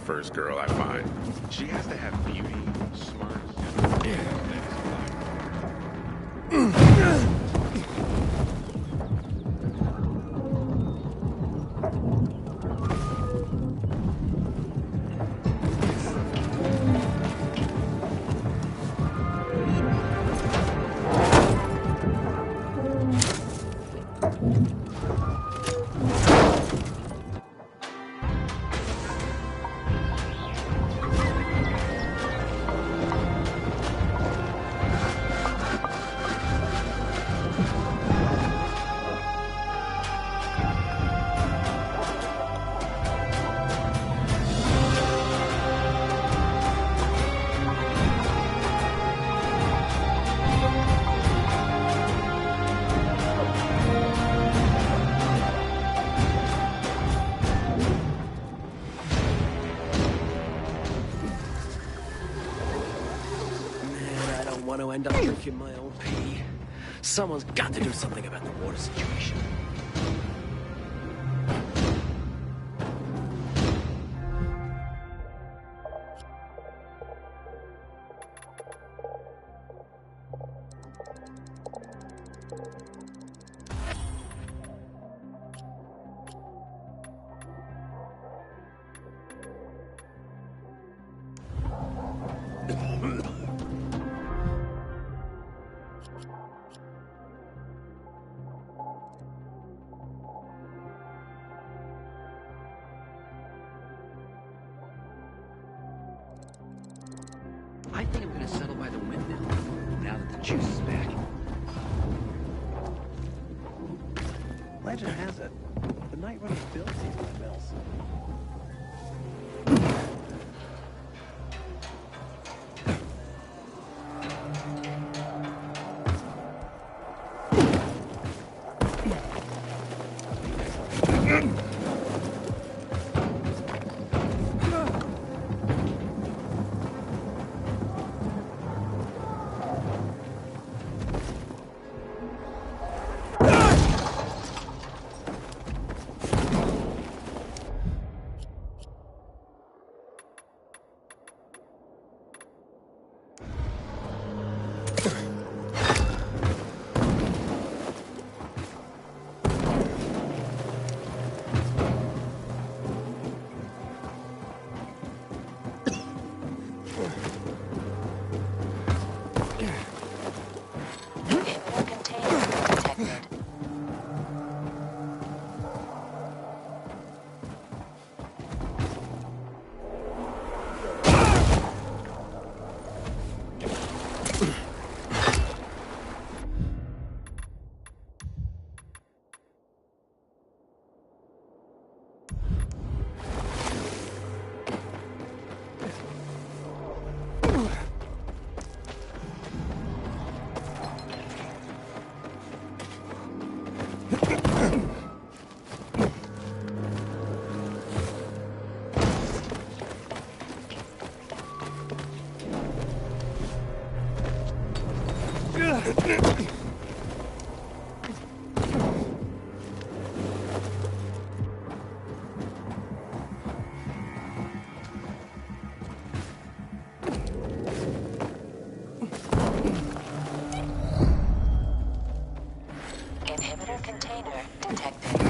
First girl I find. She has to have beauty, smart, End up drinking my own pee. Someone's got to do something about the water situation. I think I'm gonna settle by the windmill, now that the juice is back. Legend has it, the NightRunner built these windmills. Inhibitor container detected.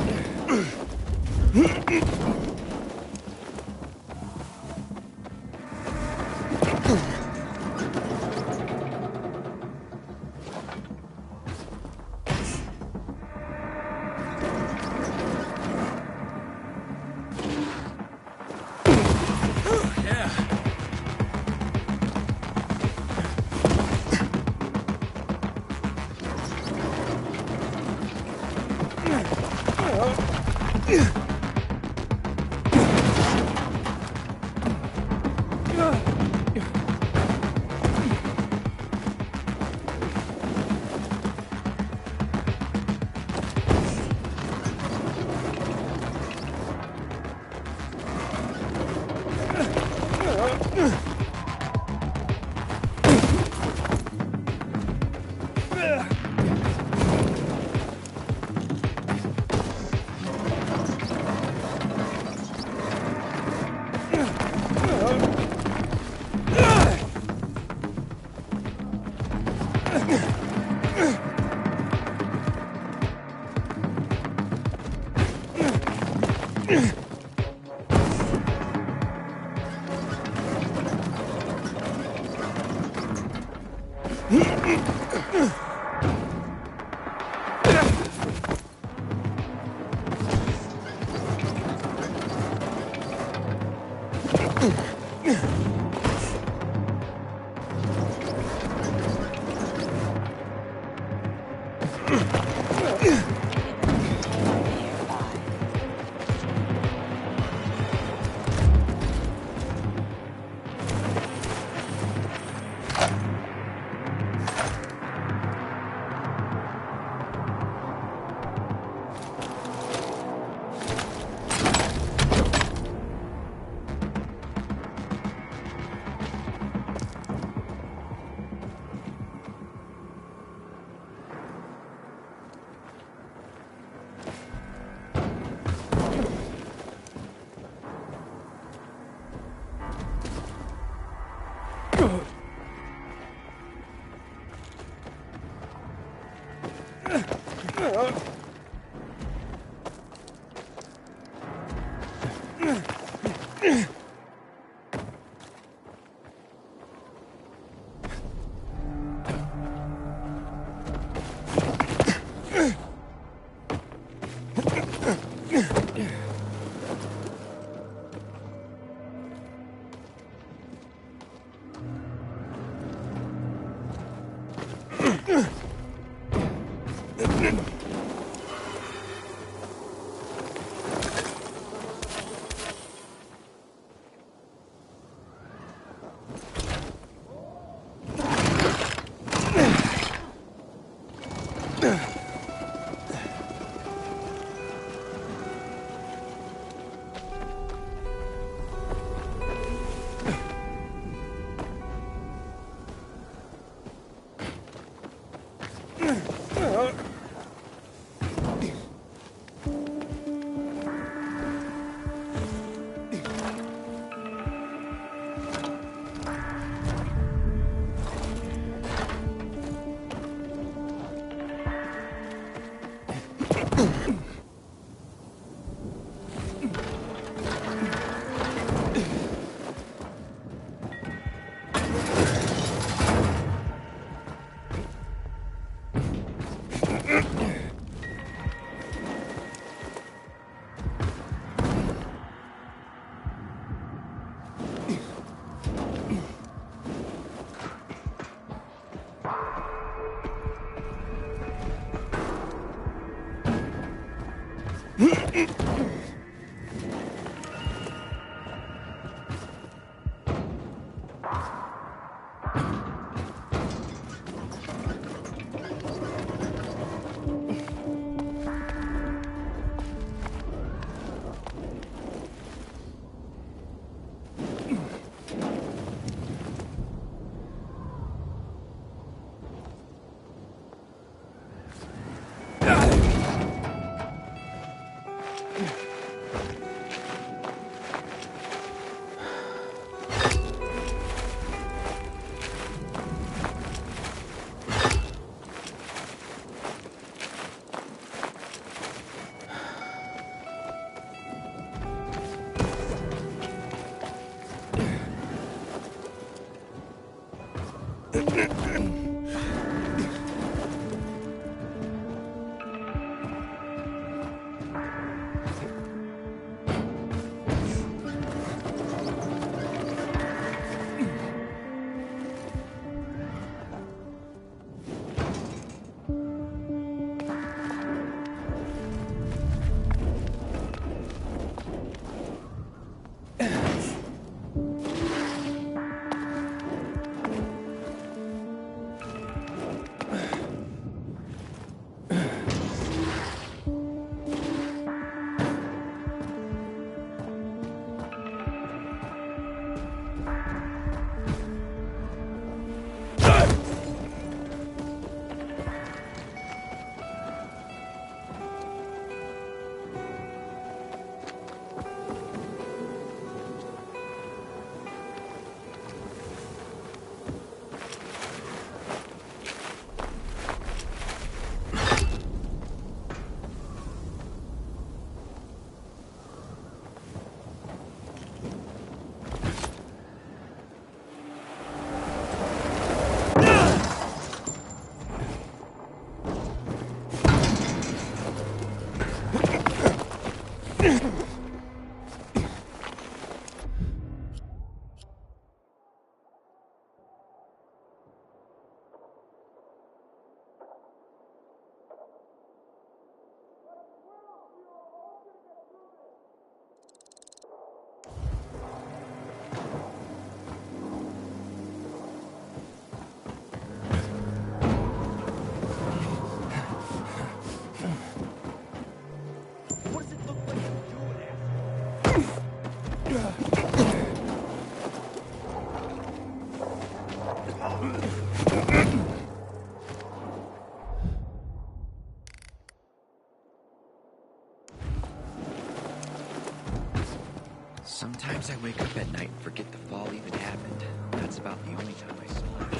Sometimes I wake up at night and forget the fall even happened. That's about the only time I saw it.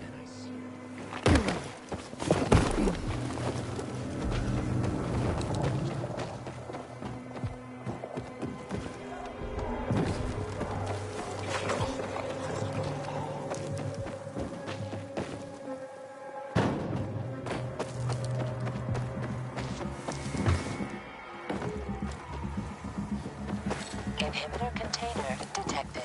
Then I see it. Inhibitor container detected.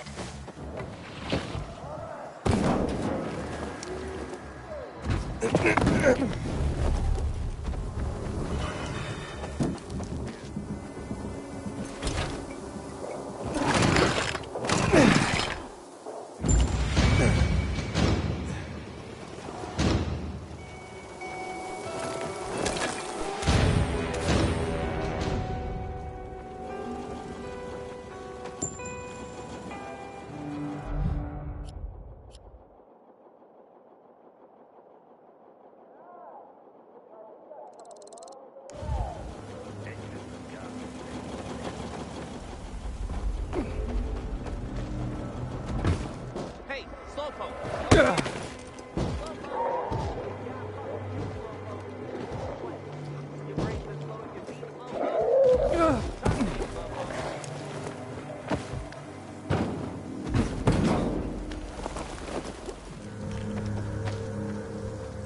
Hey, Slowpoke!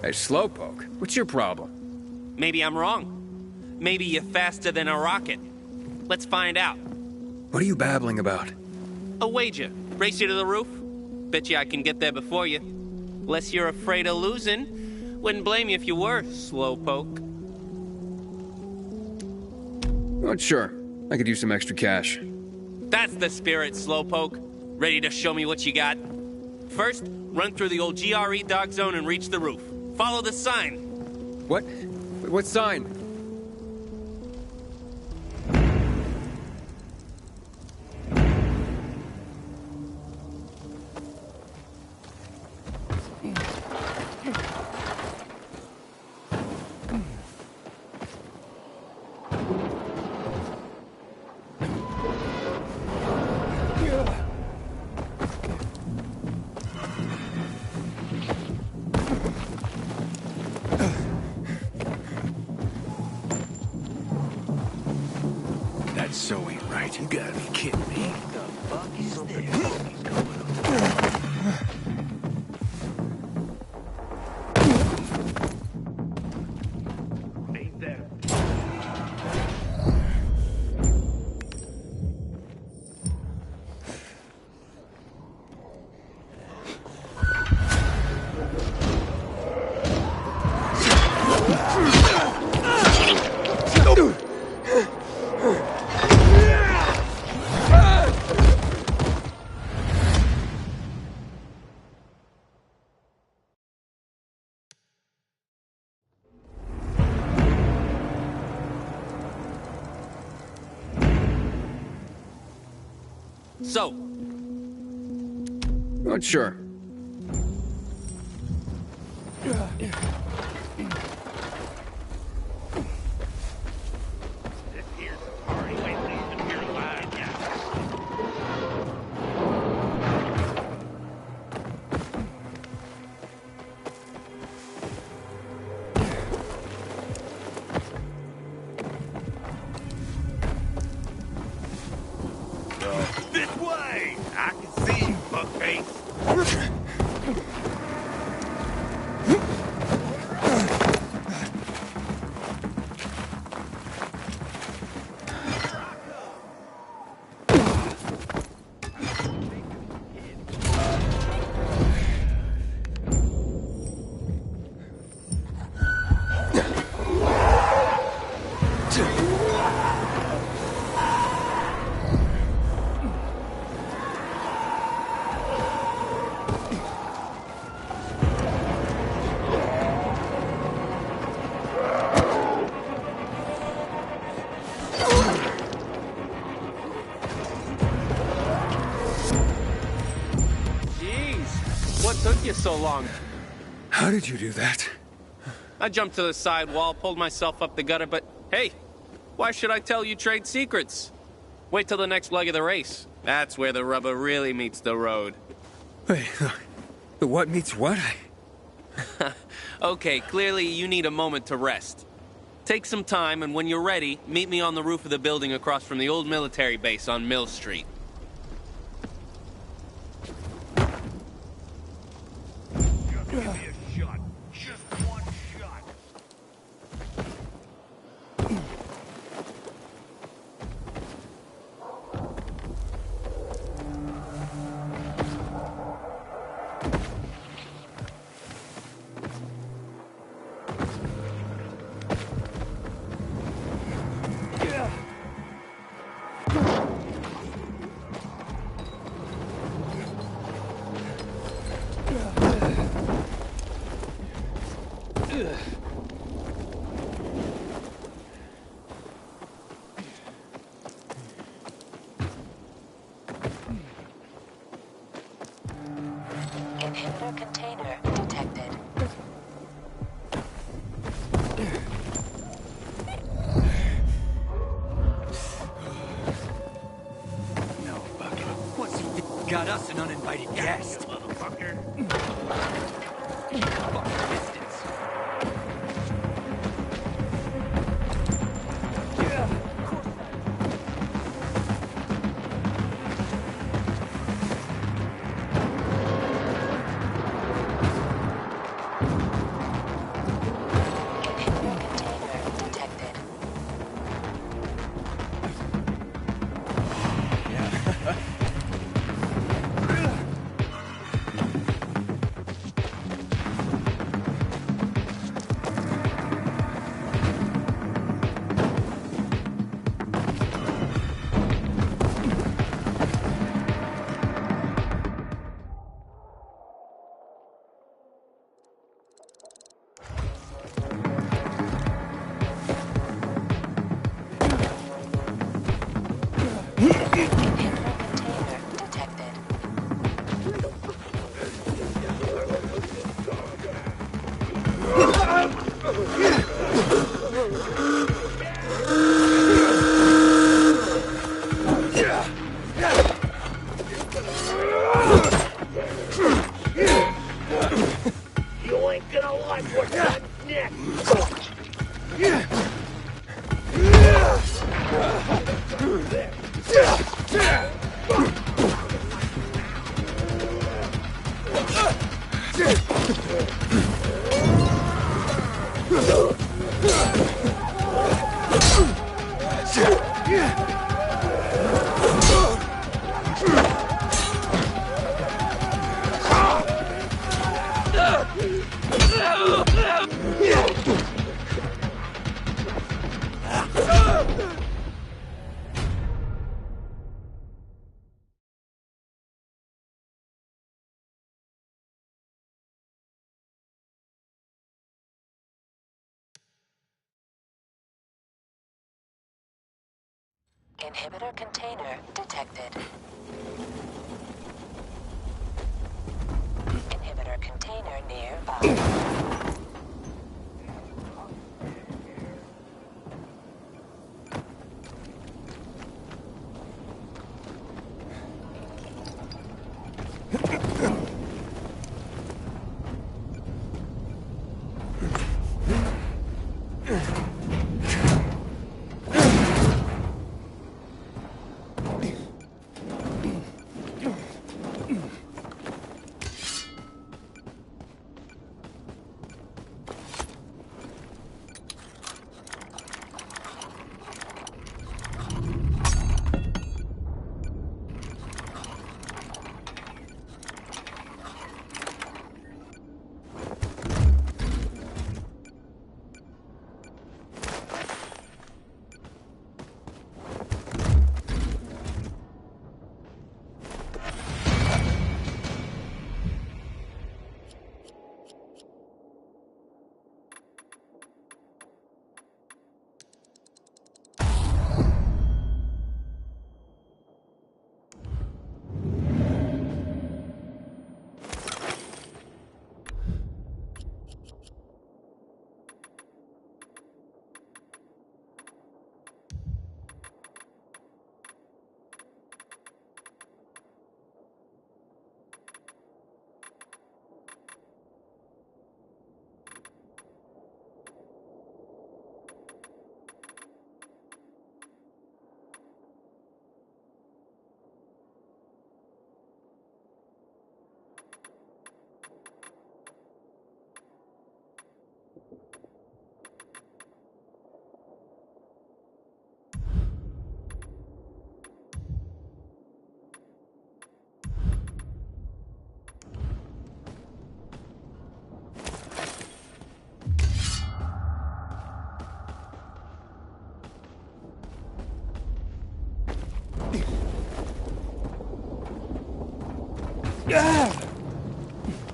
Hey, Slowpoke, what's your problem? Maybe I'm wrong. Maybe you're faster than a rocket. Let's find out. What are you babbling about? A wager. Race you to the roof? Bet you I can get there before you. Unless you're afraid of losing. Wouldn't blame you if you were, Slowpoke. Oh, sure. I could use some extra cash. That's the spirit, Slowpoke. Ready to show me what you got? First, run through the old GRE dog zone and reach the roof. Follow the sign. What? What sign? That so ain't right. You gotta be kidding me. What the fuck is this? Ain't that So, Oh, sure. this here's a party? Wait, leaving here alive, yeah. This way! I can see you, fuckface. took you so long? How did you do that? I jumped to the side wall, pulled myself up the gutter, but hey, why should I tell you trade secrets? Wait till the next leg of the race. That's where the rubber really meets the road. Wait, the what meets what? Okay, clearly you need a moment to rest. Take some time, and when you're ready, meet me on the roof of the building across from the old military base on Mill Street. Just give me a shot. Just one shot. Inhibitor container detected. No, Bucket. What's he got us an uninvited guest? Motherfucker. Fuck distance. Inhibitor container detected. Inhibitor container detected. You ain't gonna like what's next. Inhibitor container detected. Inhibitor container nearby.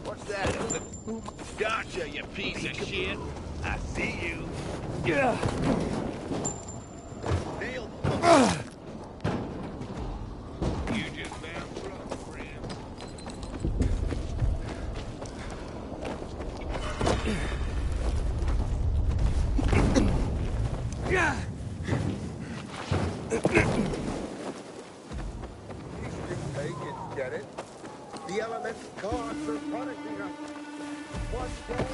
What's that? Gotcha, you piece of shit. I see you. Nailed him. You just found trouble, friend. Get it? The element's cause for punishing us. One day,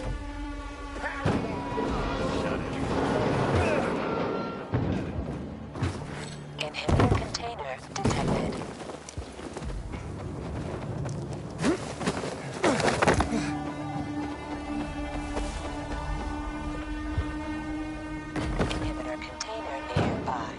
Inhibitor container detected. Inhibitor container nearby.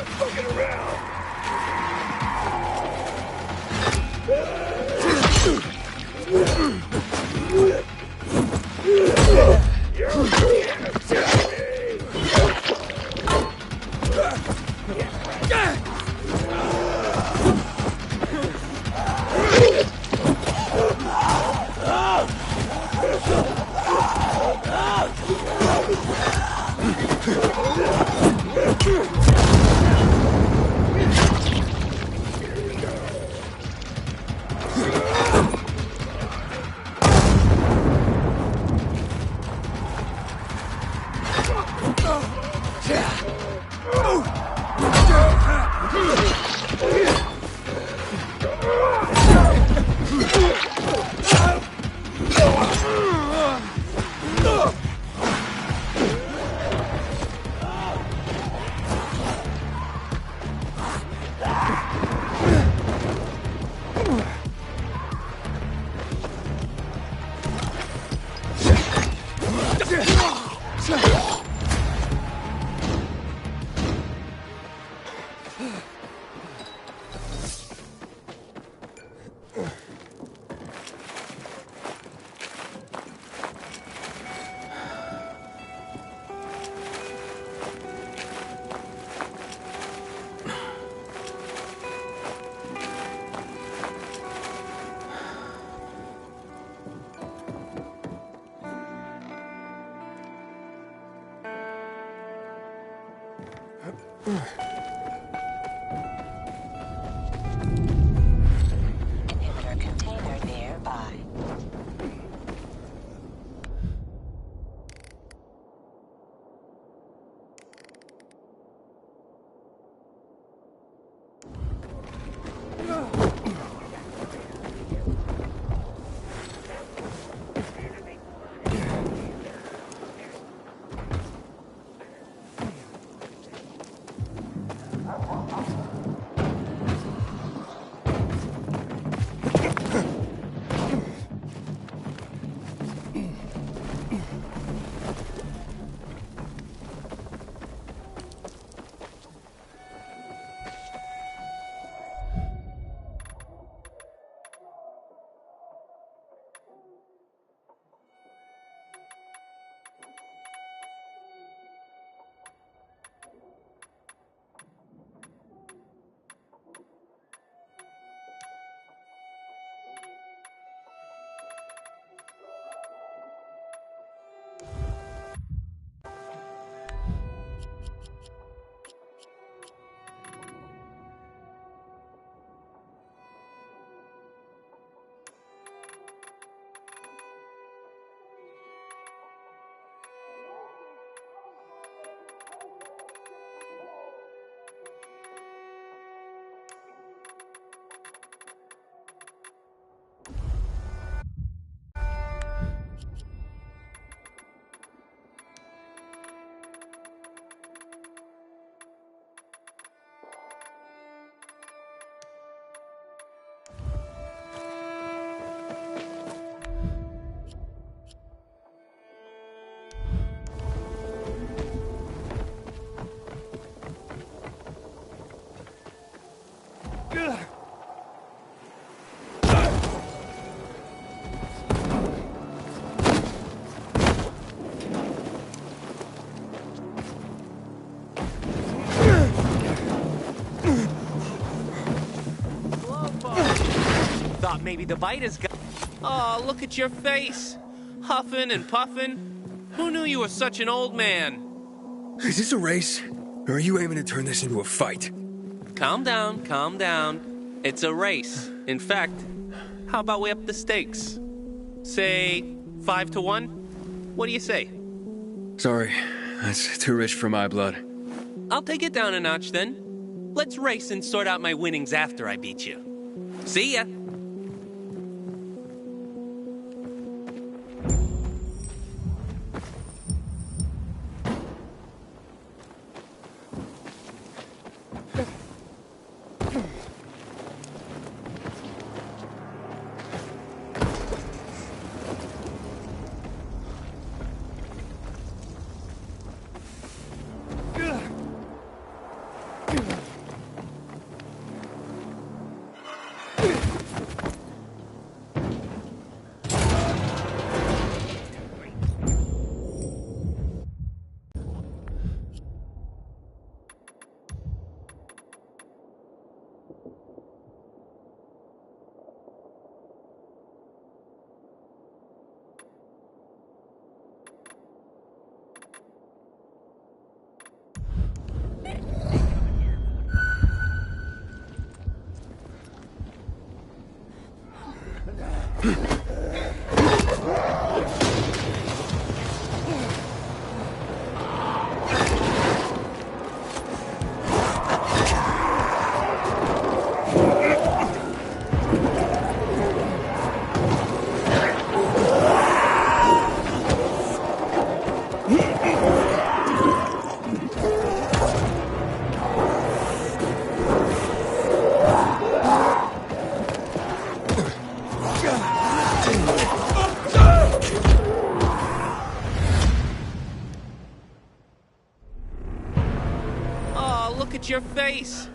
fucking around. Inhibitor container nearby. Thought maybe the bite has got. Oh, look at your face. Huffing and puffing. Who knew you were such an old man? Is this a race? Or are you aiming to turn this into a fight? Calm down, calm down. It's a race. In fact, how about we up the stakes? Say 5-1? What do you say? Sorry, that's too rich for my blood. I'll take it down a notch then. Let's race and sort out my winnings after I beat you. See ya. Ugh. Oh, look at your face.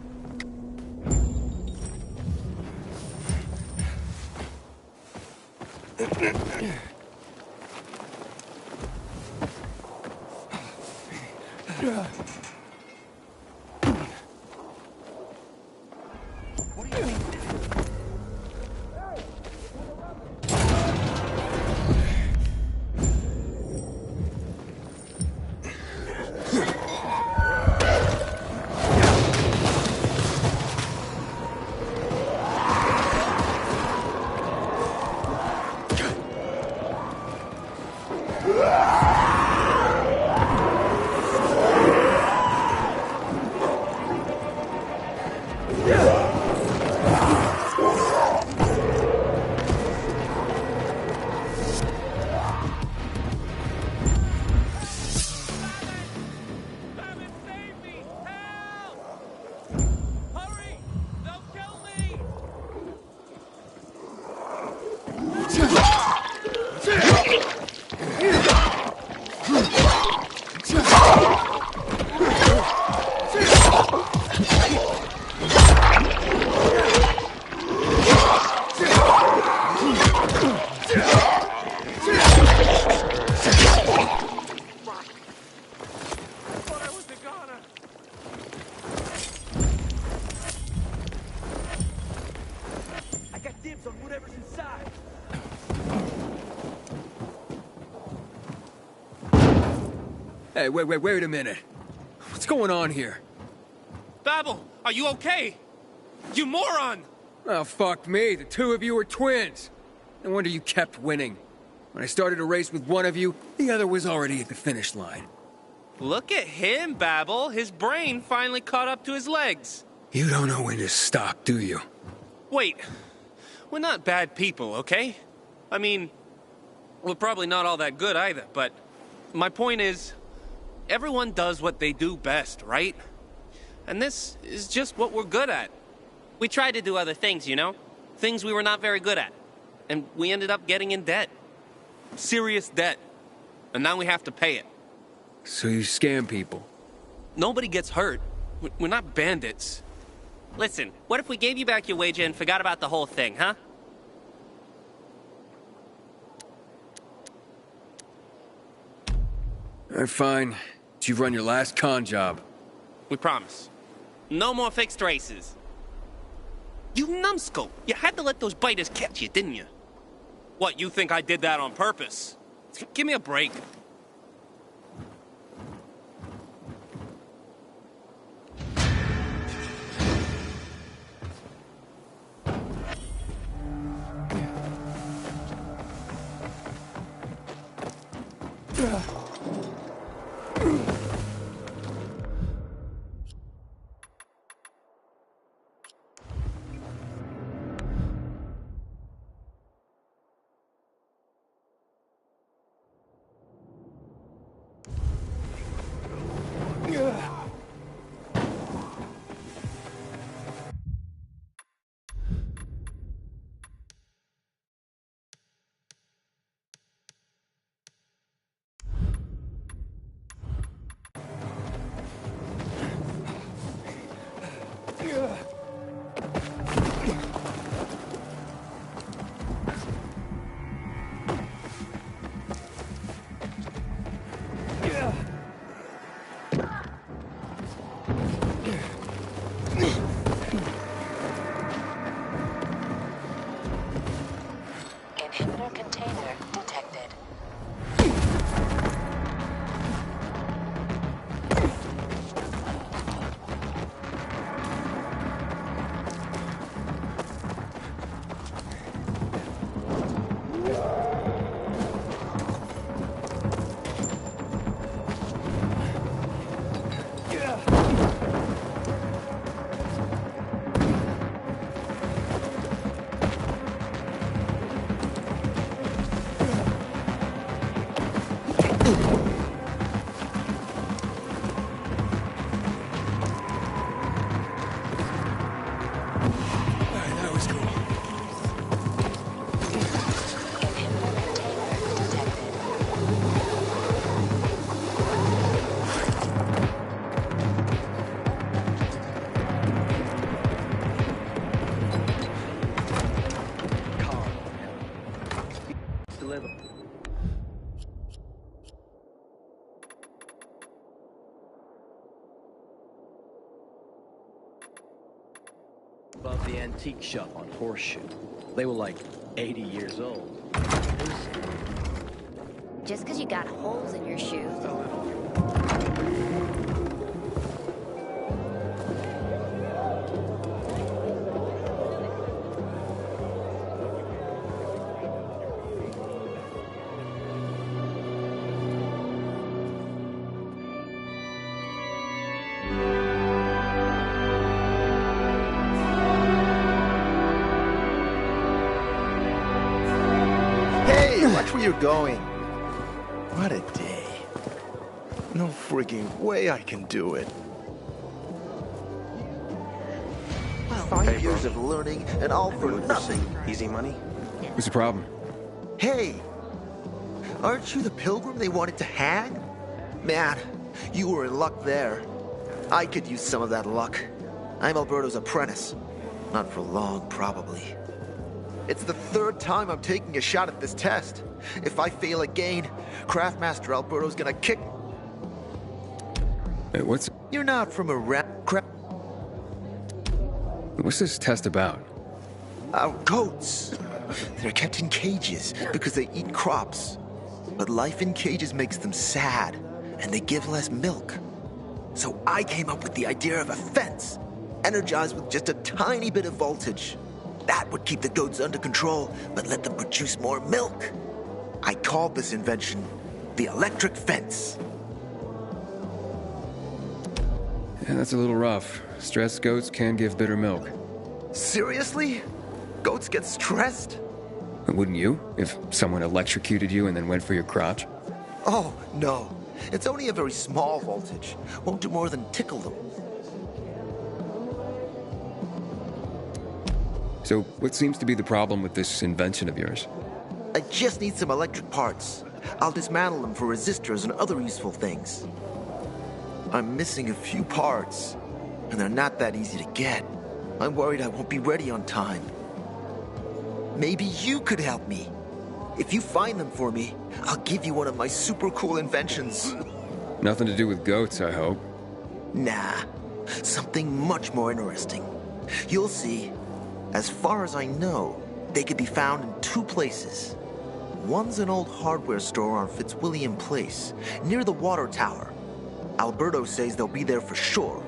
Hey, wait a minute. What's going on here? Babel, are you okay? You moron! Oh, fuck me. The two of you are twins. No wonder you kept winning. When I started a race with one of you, the other was already at the finish line. Look at him, Babel. His brain finally caught up to his legs. You don't know when to stop, do you? Wait, we're not bad people, okay? I mean, we're probably not all that good either, but my point is, everyone does what they do best, right? And this is just what we're good at. We tried to do other things, you know? Things we were not very good at. And we ended up getting in debt. Serious debt. And now we have to pay it. So you scam people? Nobody gets hurt. We're not bandits. Listen, what if we gave you back your wager and forgot about the whole thing, huh? Alright, fine. But you've run your last con job. We promise. No more fixed races. You numbskull! You had to let those biters catch you, didn't you? What, you think I did that on purpose? Give me a break. Inhibitor container detected. Above the antique shop on Horseshoe. They were like 80 years old. Just because you got holes in your shoes. Hey, watch where you're going. What a day. No frigging way I can do it. 5 years of learning and all for nothing. Easy money? What's the problem? Hey, aren't you the pilgrim they wanted to hang? Man, you were in luck there. I could use some of that luck. I'm Alberto's apprentice. Not for long, probably. It's the third time I'm taking a shot at this test. If I fail again, Craftmaster Alberto's gonna kick... Hey, what's You're not from around... What's this test about? Our goats. They're kept in cages because they eat crops. But life in cages makes them sad, and they give less milk. So I came up with the idea of a fence, energized with just a tiny bit of voltage. That would keep the goats under control, but let them produce more milk. I called this invention the electric fence. Yeah, that's a little rough. Stressed goats can give bitter milk. Seriously? Goats get stressed? Wouldn't you, if someone electrocuted you and then went for your crotch? Oh, no. It's only a very small voltage. Won't do more than tickle them. So, what seems to be the problem with this invention of yours? I just need some electric parts. I'll dismantle them for resistors and other useful things. I'm missing a few parts, and they're not that easy to get. I'm worried I won't be ready on time. Maybe you could help me. If you find them for me, I'll give you one of my super cool inventions. Nothing to do with goats, I hope. Nah, something much more interesting. You'll see. As far as I know, they could be found in two places. One's an old hardware store on Fitzwilliam Place, near the water tower. Alberto says they'll be there for sure.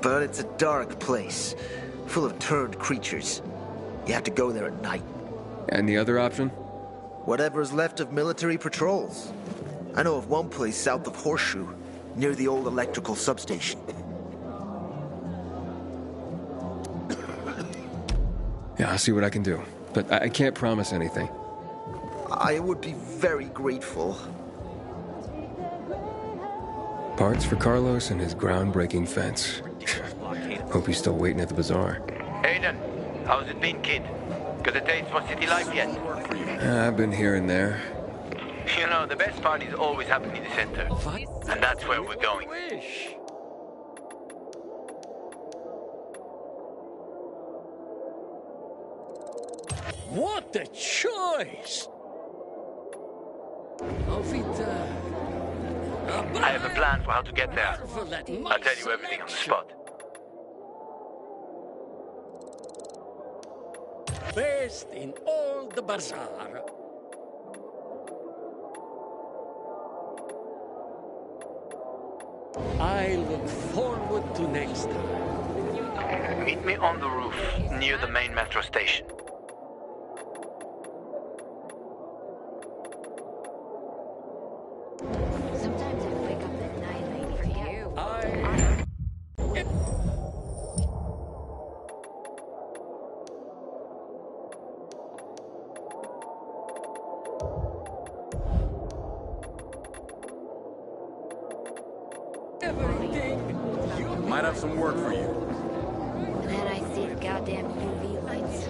But it's a dark place, full of turned creatures. You have to go there at night. And the other option? Whatever's left of military patrols. I know of one place south of Horseshoe, near the old electrical substation. Yeah, I'll see what I can do. But I can't promise anything. I would be very grateful. Parts for Carlos and his groundbreaking fence. Hope he's still waiting at the bazaar. Aiden, how's it been, kid? Got a taste for city life yet? I've been here and there. You know, the best parties always happen in the center. And that's where we're going. What a choice! I have a plan for how to get there. I'll tell you everything on the spot. Best in all the bazaar. I look forward to next time. Meet me on the roof, near the main metro station. Sometimes I wake up at night waiting for you. Might have some work for you. And then I see the goddamn UV lights.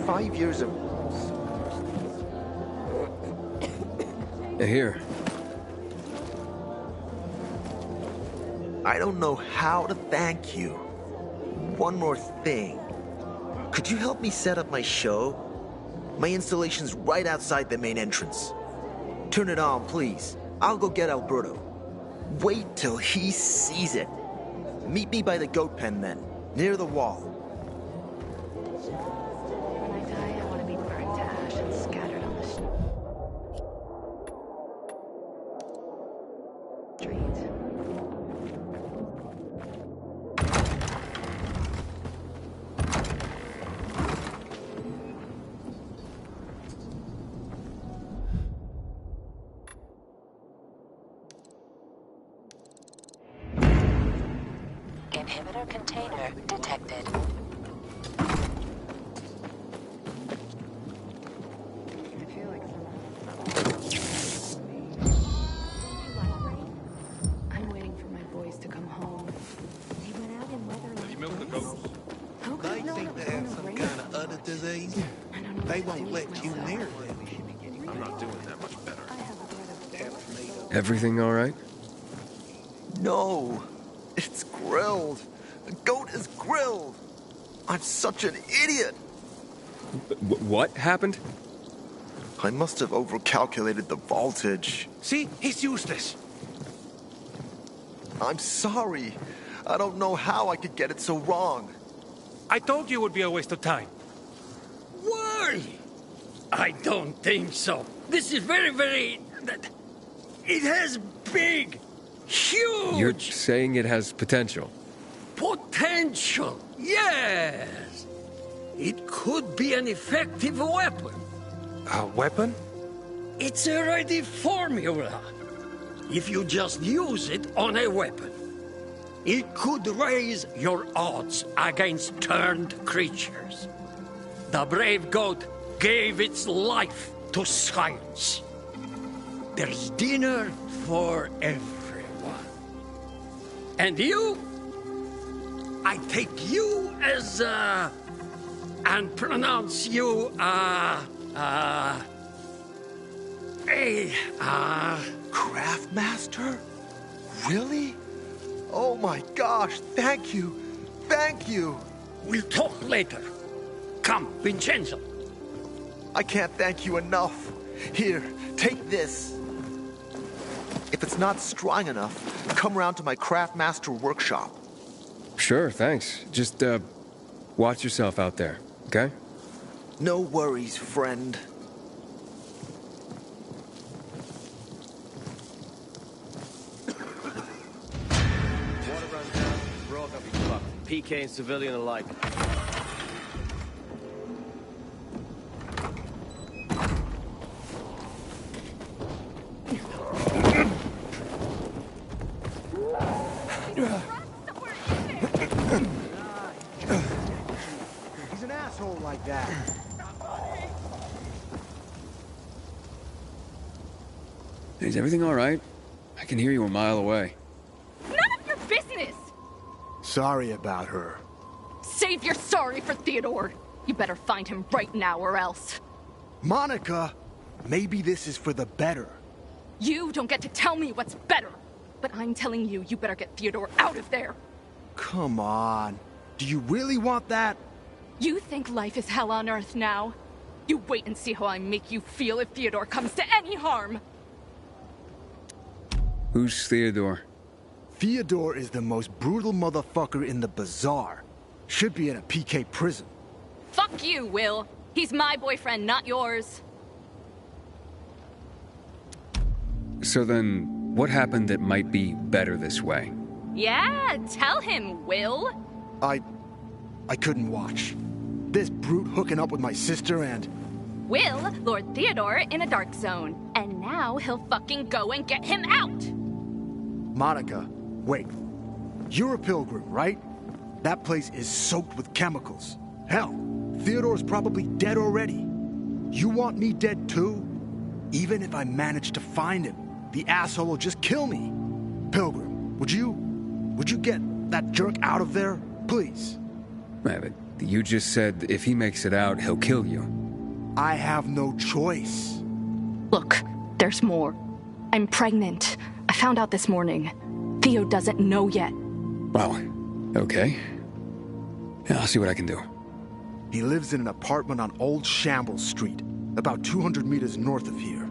5 years of... Here. I don't know how to thank you. One more thing. Could you help me set up my show? My installation's right outside the main entrance. Turn it on, please. I'll go get Alberto. Wait till he sees it. Meet me by the goat pen then, near the wall. When I die, I want to be burned to ash and scattered on the street. Inhibitor container detected. I feel like I'm waiting for my boys to come home. They went out in weather like You milk the this? goats. How could They I know think it was they have gonna some rain? kind of other disease. I don't know They what to won't do let with you myself. near them. I'm not doing that much better. I have a dread of Everything all right? No, it's grilled. The goat is grilled. I'm such an idiot. What happened? I must have overcalculated the voltage. See? He's useless. I'm sorry. I don't know how I could get it so wrong. I told you it would be a waste of time. Why? I don't think so. This is very... It has big, huge... You're saying it has potential. Potential, yes. It could be an effective weapon. A weapon? It's a ready formula. If you just use it on a weapon, it could raise your odds against turned creatures. The brave goat gave its life to science. There's dinner for everyone. And you? I take you as, and pronounce you, Craftmaster? Really? Oh my gosh, thank you. Thank you. We'll talk later. Come, Vincenzo. I can't thank you enough. Here, take this. If it's not strong enough, come round to my Craftmaster workshop. Sure, thanks. Just, watch yourself out there, okay? No worries, friend. Water runs down, we're all gonna be fucked. PK and civilian alike. He's an asshole like that. Is everything all right? I can hear you a mile away. None of your business! Sorry about her. Save your sorry for Theodore. You better find him right now or else. Monica, maybe this is for the better. You don't get to tell me what's better. But I'm telling you, you better get Theodore out of there. Come on. Do you really want that? You think life is hell on earth now? You wait and see how I make you feel if Theodore comes to any harm. Who's Theodore? Theodore is the most brutal motherfucker in the bazaar. Should be in a PK prison. Fuck you, Will. He's my boyfriend, not yours. So then, what happened that might be better this way? Yeah, tell him, Will. I couldn't watch. This brute hooking up with my sister and... Will lured Theodore in a dark zone. And now he'll fucking go and get him out. Monica, wait. You're a pilgrim, right? That place is soaked with chemicals. Hell, Theodore's probably dead already. You want me dead too? Even if I manage to find him, the asshole will just kill me. Pilgrim, would you get that jerk out of there, please? Yeah, but you just said if he makes it out, he'll kill you. I have no choice. Look, there's more. I'm pregnant. I found out this morning. Theo doesn't know yet. Well, okay. Yeah, I'll see what I can do. He lives in an apartment on Old Shambles Street, about 200 meters north of here.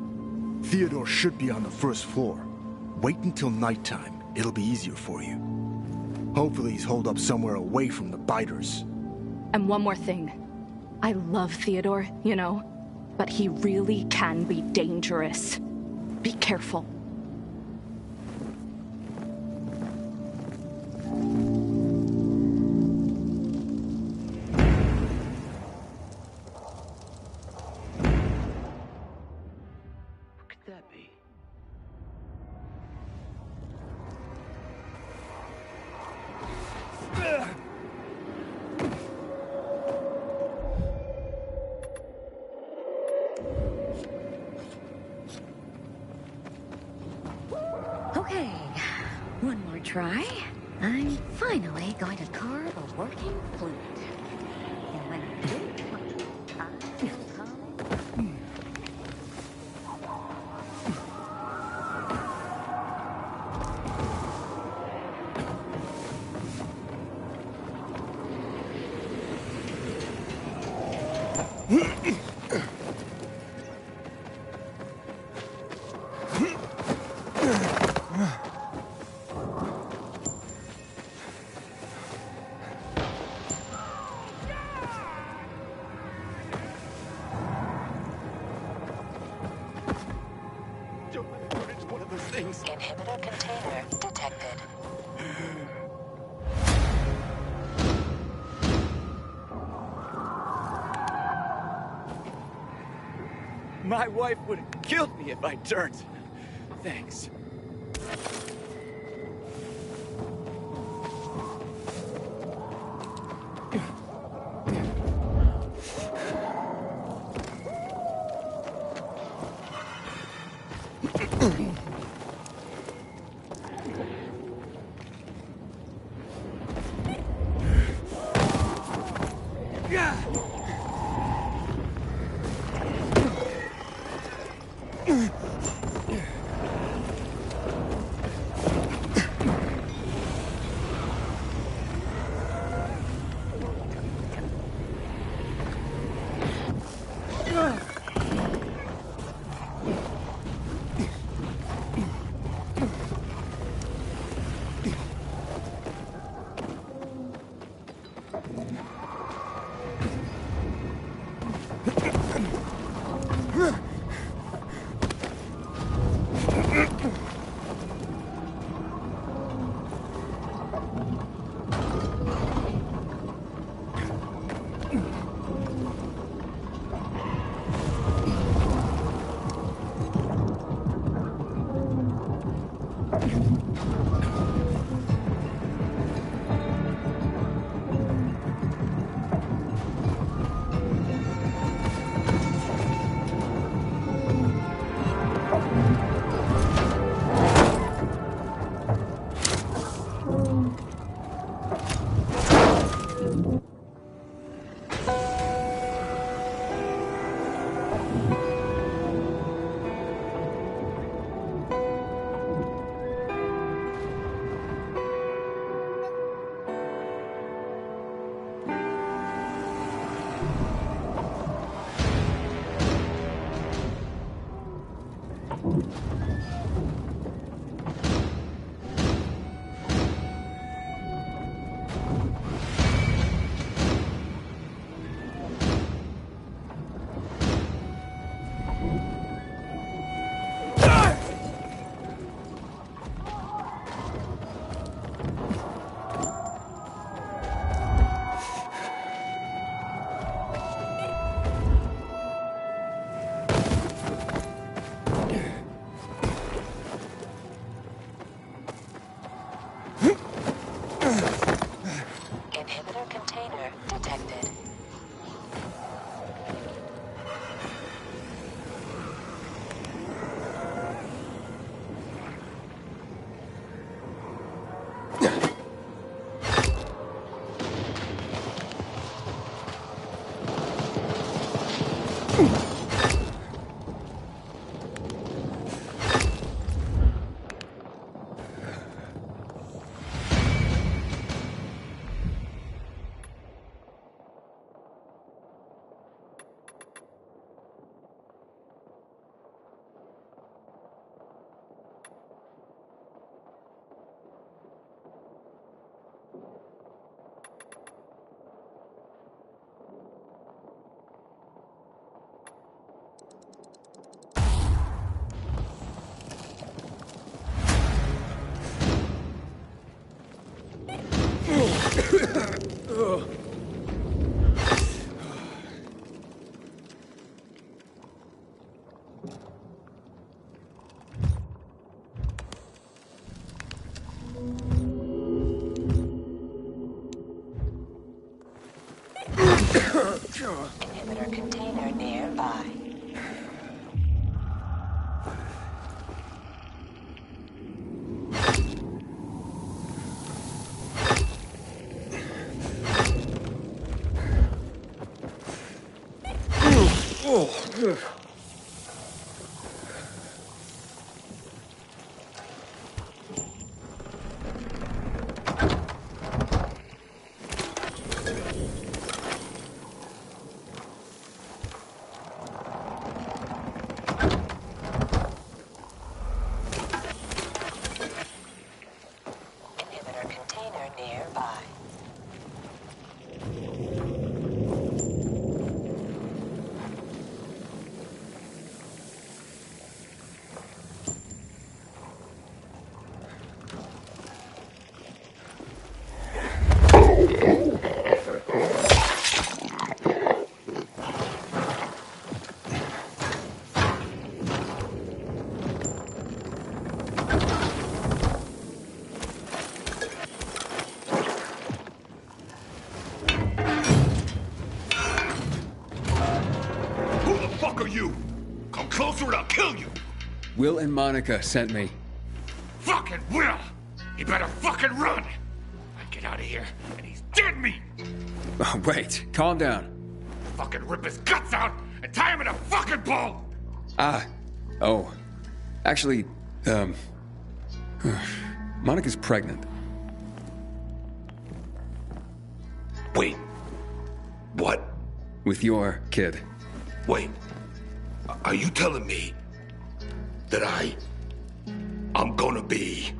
Theodore should be on the first floor. Wait until nighttime. It'll be easier for you. Hopefully he's holed up somewhere away from the biters. And one more thing. I love Theodore, you know, but he really can be dangerous. Be careful. What could that be? Okay, one more try. I'm finally going to carve a working flute. And when I do, I will call it... Inhibitor container detected. My wife would have killed me if I turned. Thanks. Inhibitor container nearby. Inhibitor container nearby. Who the fuck are you? Come closer and I'll kill you! Will and Monica sent me. Fucking Will! You better fucking run! I get out of here and he's dead meat! Oh, wait, calm down. Fucking rip his guts out and tie him in a fucking bowl! Oh. Actually, Monica's pregnant. Wait. What? With your kid. Wait. Are you telling me that I'm gonna be...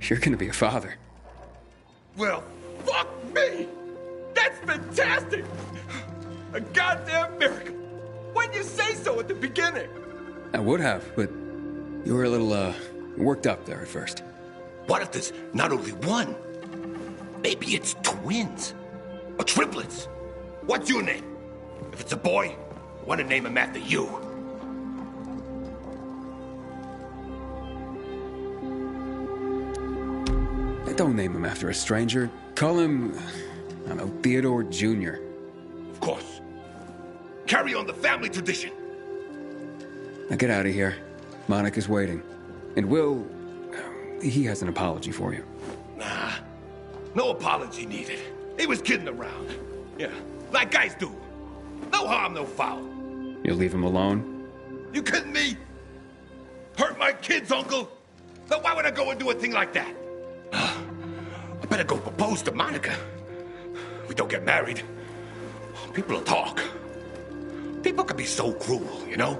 You're gonna be a father. Well, fuck me! That's fantastic! A goddamn miracle! Why'd you say so at the beginning? I would have, but you were a little, worked up there at first. What if there's not only one? Maybe it's twins. Or triplets. What's your name? If it's a boy, I want to name him after you. Don't name him after a stranger. Call him, I don't know, Theodore Jr. Of course. Carry on the family tradition. Now get out of here. Monica's waiting. And Will, he has an apology for you. Nah, no apology needed. He was kidding around. Yeah, like guys do. No harm, no foul. You'll leave him alone? You kidding me? Hurt my kids, uncle? Then why would I go and do a thing like that? I better go propose to Monica. We don't get married. People will talk. People can be so cruel, you know?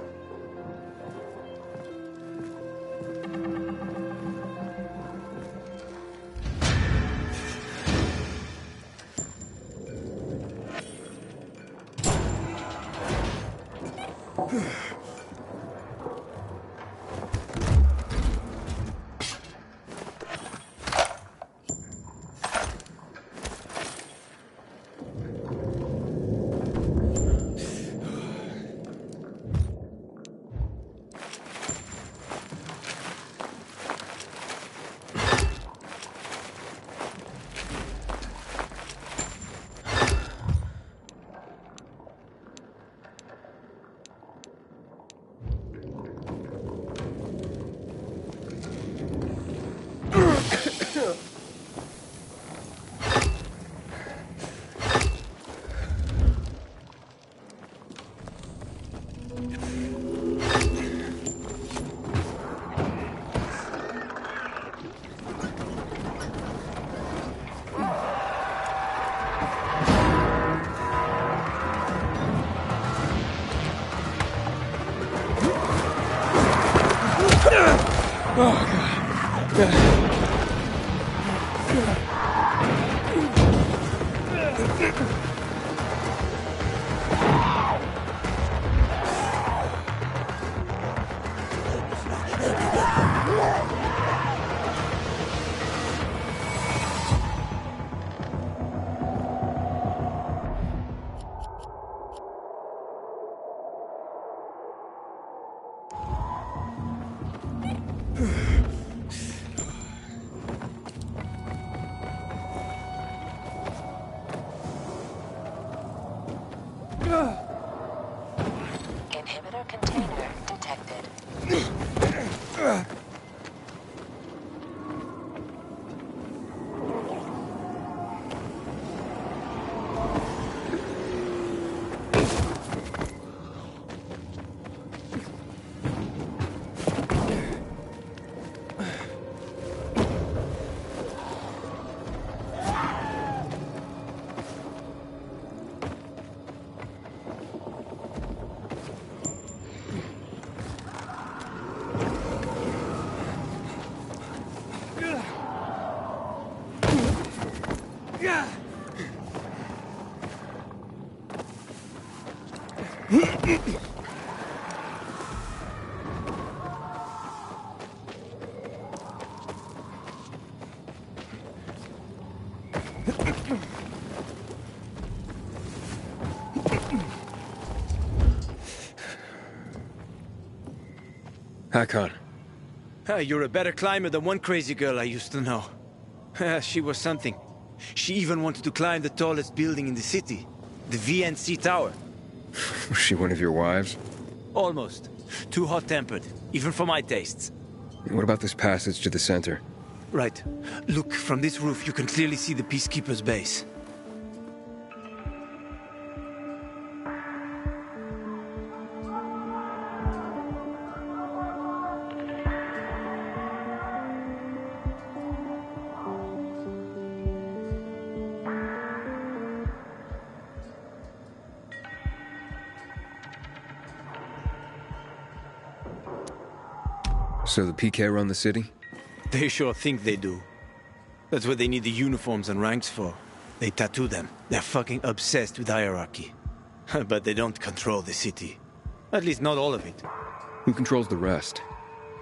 Oh, God. Hakon. You're a better climber than one crazy girl I used to know. She was something. She even wanted to climb the tallest building in the city, the VNC Tower. Was she one of your wives? Almost. Too hot-tempered, even for my tastes. And what about this passage to the center? Right. Look, from this roof you can clearly see the Peacekeeper's base. So the PK run the city? They sure think they do. That's what they need the uniforms and ranks for. They tattoo them. They're fucking obsessed with hierarchy. But they don't control the city. At least not all of it. Who controls the rest?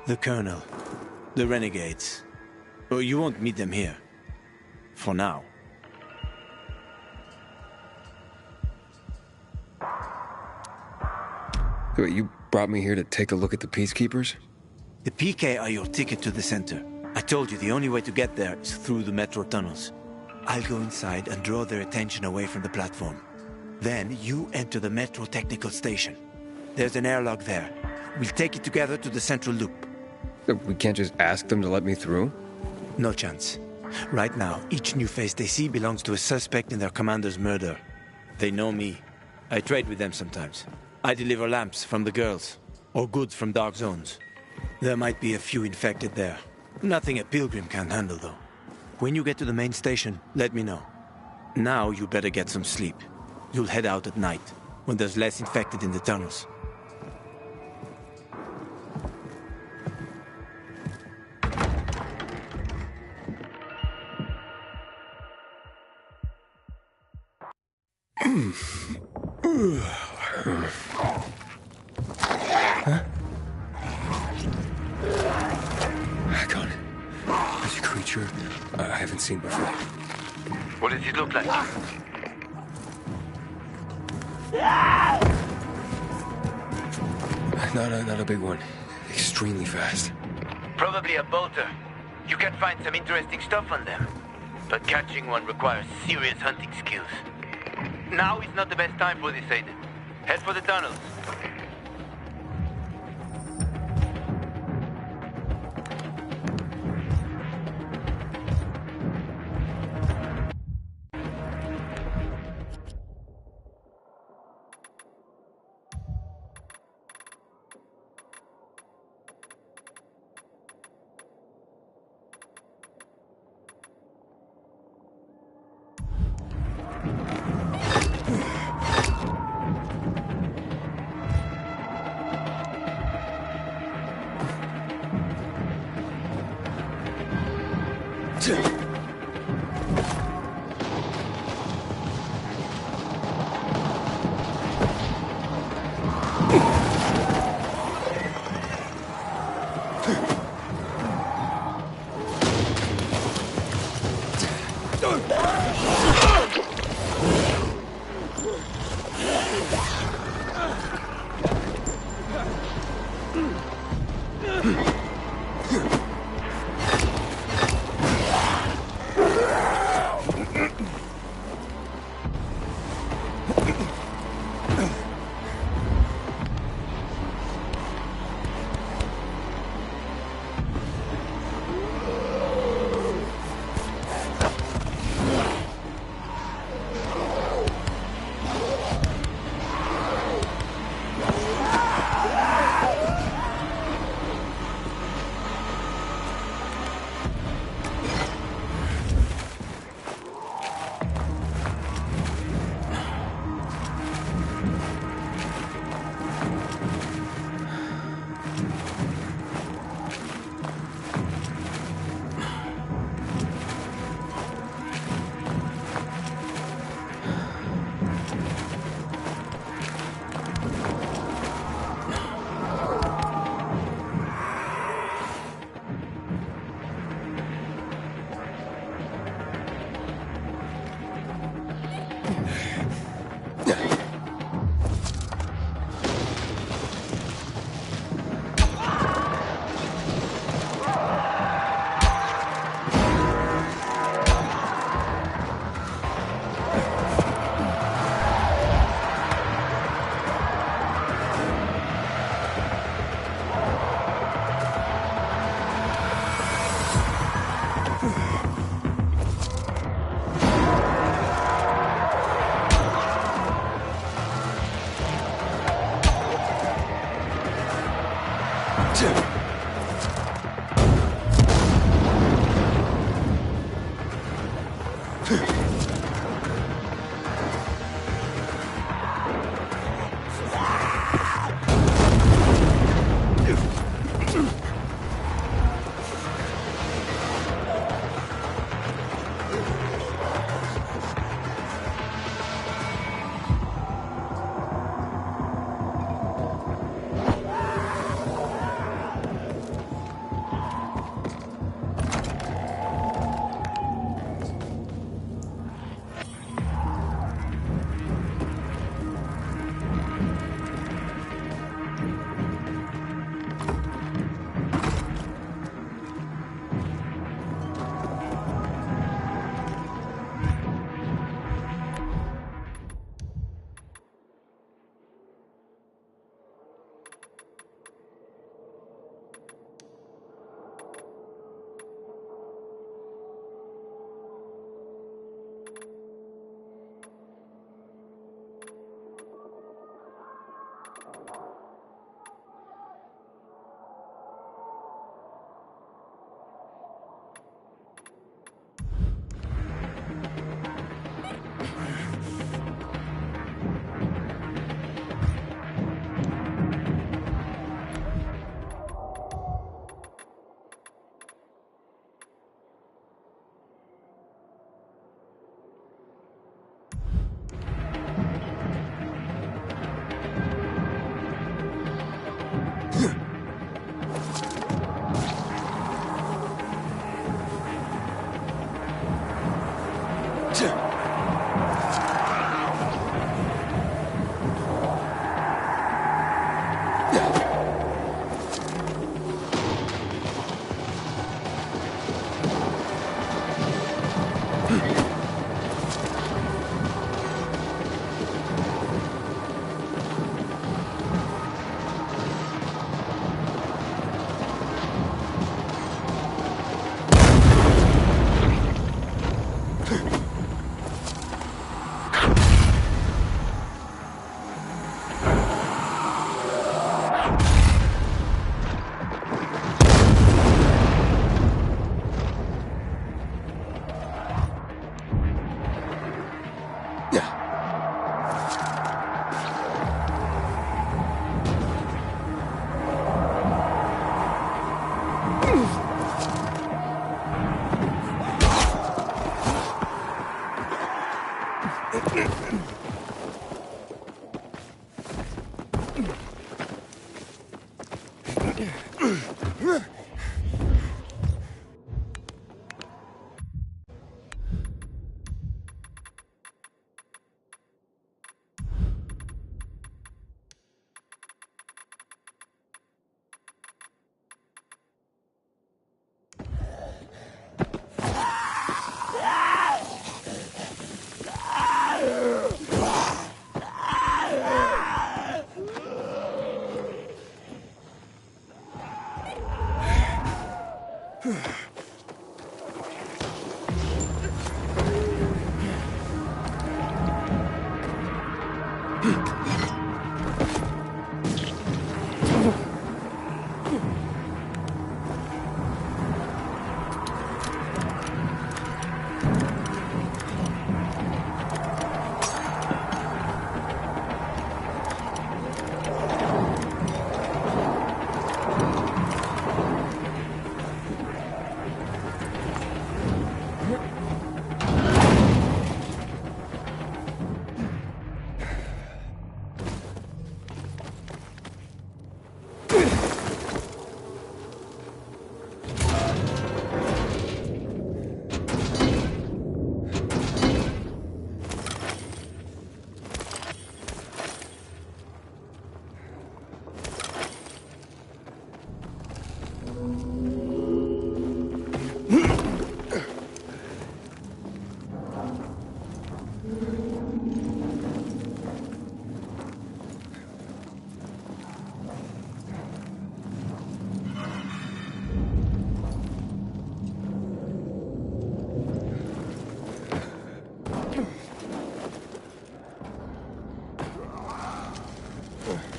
The Colonel. The Renegades. Oh, you won't meet them here. For now. Wait, you brought me here to take a look at the Peacekeepers? The PK are your ticket to the center. I told you the only way to get there is through the metro tunnels. I'll go inside and draw their attention away from the platform. Then you enter the metro technical station. There's an airlock there. We'll take it together to the central loop. So we can't just ask them to let me through? No chance. Right now, each new face they see belongs to a suspect in their commander's murder. They know me. I trade with them sometimes. I deliver lamps from the girls, or goods from dark zones. There might be a few infected there. Nothing a pilgrim can't handle, though. When you get to the main station, let me know. Now you better get some sleep. You'll head out at night, when there's less infected in the tunnels. Huh? Hakon. There's a creature I haven't seen before. What does it look like? Not a big one. Extremely fast. Probably a bolter. You can find some interesting stuff on them. But catching one requires serious hunting skills. Now is not the best time for this, Aiden. Head for the tunnels.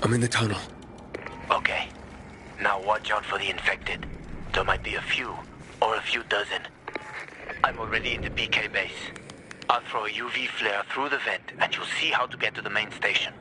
I'm in the tunnel. Okay. Now watch out for the infected. There might be a few, or a few dozen. I'm already in the PK base. I'll throw a UV flare through the vent, and you'll see how to get to the main station.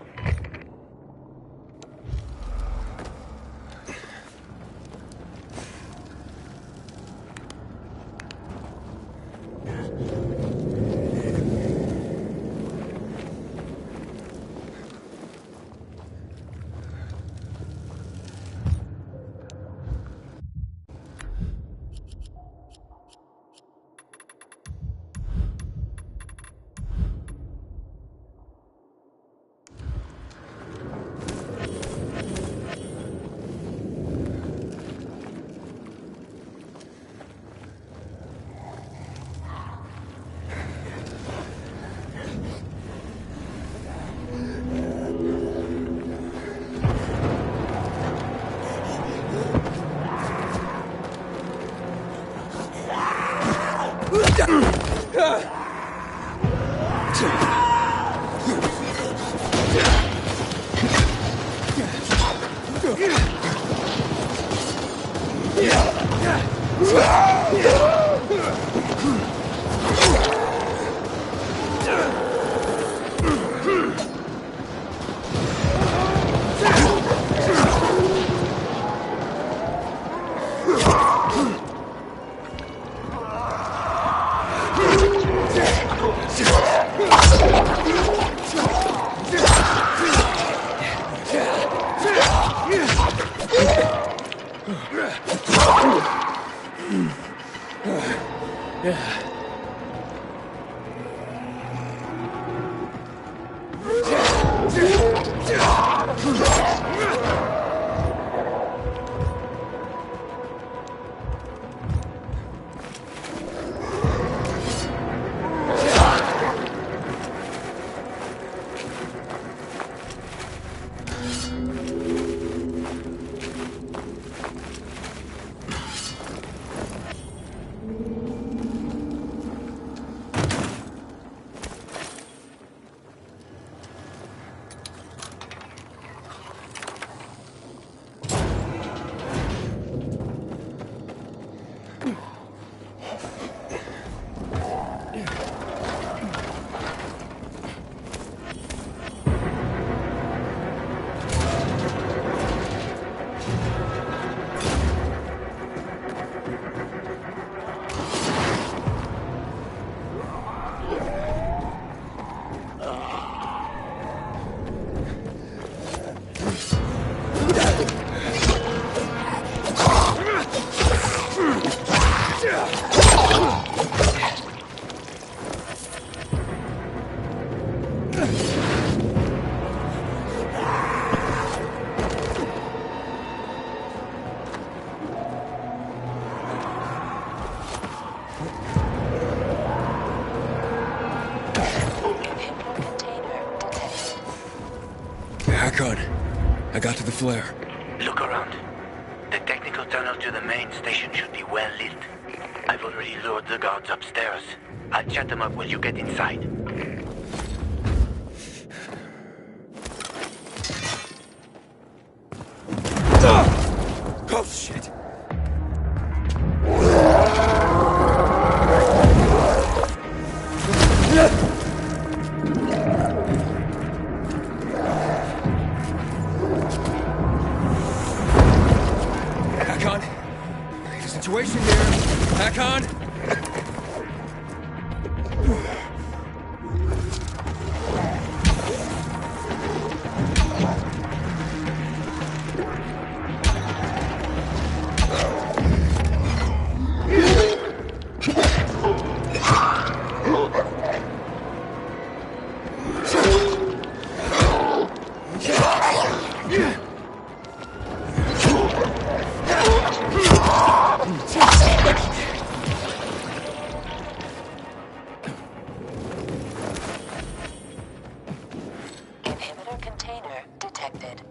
Hakon, I got to the flare. Look around. The technical tunnel to the main station should be well lit. I've already lured the guards upstairs. I'll chat them up while you get inside. Oh, shit! Hakon! There's a situation here! Hakon! Inhibitor container detected.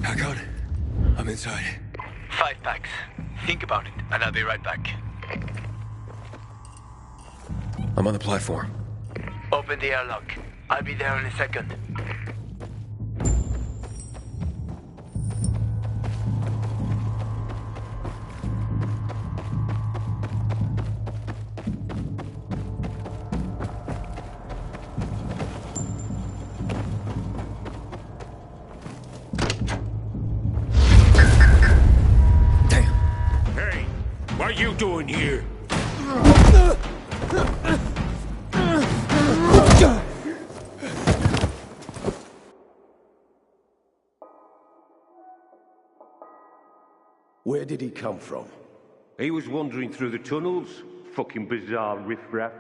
Hakon, I'm inside. 5 packs. Think about it, and I'll be right back. I'm on the platform. Open the airlock. I'll be there in a second. Hey, what are you doing here? Where did he come from? He was wandering through the tunnels. Fucking bizarre riffraff.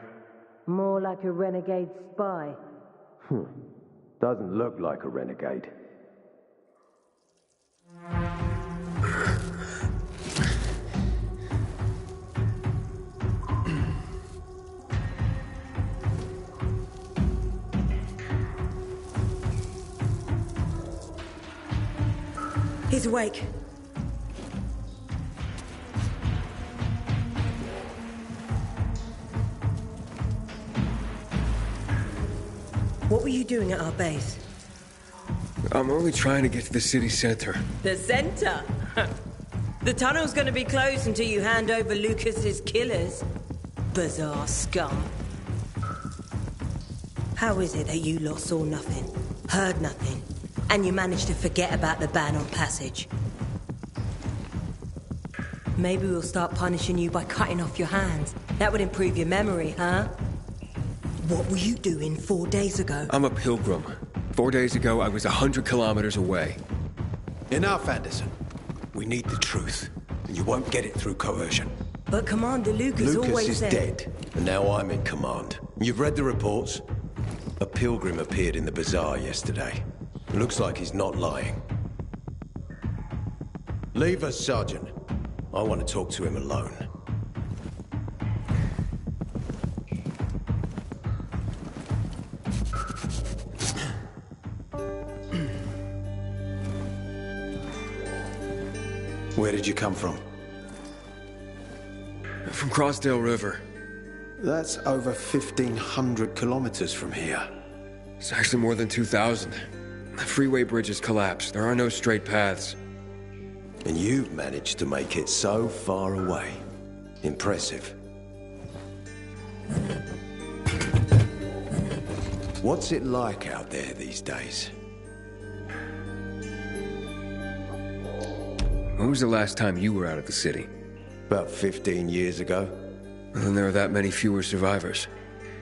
More like a renegade spy. Doesn't look like a renegade. He's awake. What were you doing at our base? I'm only trying to get to the city center. The center? The tunnel's gonna be closed until you hand over Lucas's killers. Bizarre scum. How is it that you lot saw nothing, heard nothing, and you managed to forget about the ban on passage? Maybe we'll start punishing you by cutting off your hands. That would improve your memory, huh? What were you doing 4 days ago? I'm a pilgrim. 4 days ago, I was 100 kilometers away. Enough, Anderson. We need the truth, and you won't get it through coercion. But Commander Lucas always is said... dead, and now I'm in command. You've read the reports? A pilgrim appeared in the bazaar yesterday. Looks like he's not lying. Leave us, Sergeant. I want to talk to him alone. Where did you come from? From Crossdale River. That's over 1,500 kilometers from here. It's actually more than 2,000. The freeway bridges collapsed. There are no straight paths. And you've managed to make it so far away. Impressive. What's it like out there these days? When was the last time you were out of the city? About 15 years ago. Well, then there are that many fewer survivors.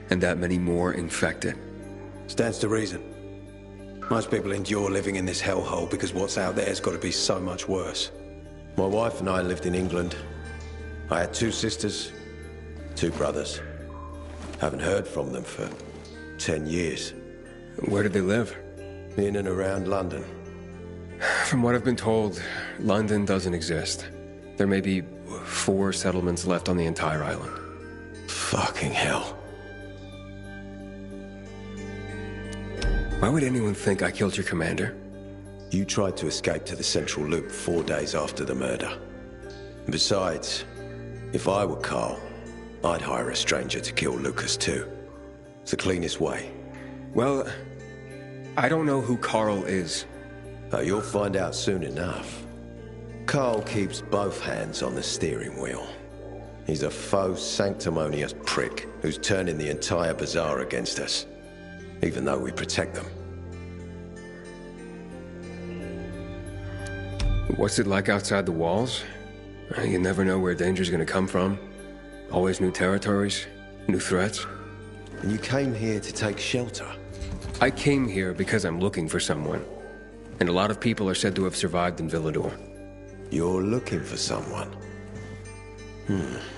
And that many more infected. Stands to reason. Most people endure living in this hellhole because what's out there's got to be so much worse. My wife and I lived in England. I had 2 sisters, 2 brothers. Haven't heard from them for 10 years. Where did they live? In and around London. From what I've been told, London doesn't exist. There may be 4 settlements left on the entire island. Fucking hell. Why would anyone think I killed your commander? You tried to escape to the Central Loop 4 days after the murder. Besides, if I were Carl, I'd hire a stranger to kill Lucas too. It's the cleanest way. Well, I don't know who Carl is. Oh, you'll find out soon enough. Carl keeps both hands on the steering wheel. He's a faux sanctimonious prick who's turning the entire bazaar against us, even though we protect them. What's it like outside the walls? You never know where danger's gonna come from. Always new territories, new threats. And you came here to take shelter? I came here because I'm looking for someone. And a lot of people are said to have survived in Villador. You're looking for someone?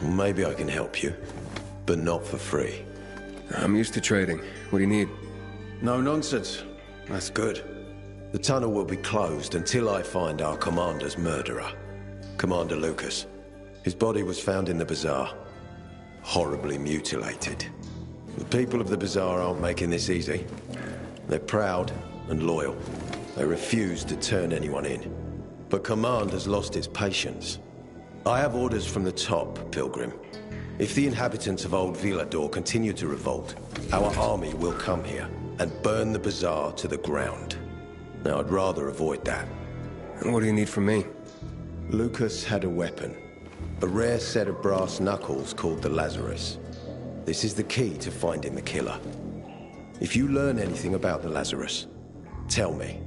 Maybe I can help you, but not for free. I'm used to trading. What do you need? No nonsense. That's good. The tunnel will be closed until I find our commander's murderer, Commander Lucas. His body was found in the bazaar, horribly mutilated. The people of the bazaar aren't making this easy. They're proud and loyal. They refuse to turn anyone in. But Command has lost its patience. I have orders from the top, Pilgrim. If the inhabitants of Old Villador continue to revolt, our army will come here and burn the bazaar to the ground. Now, I'd rather avoid that. What do you need from me? Lucas had a weapon. A rare set of brass knuckles called the Lazarus. This is the key to finding the killer. If you learn anything about the Lazarus, tell me,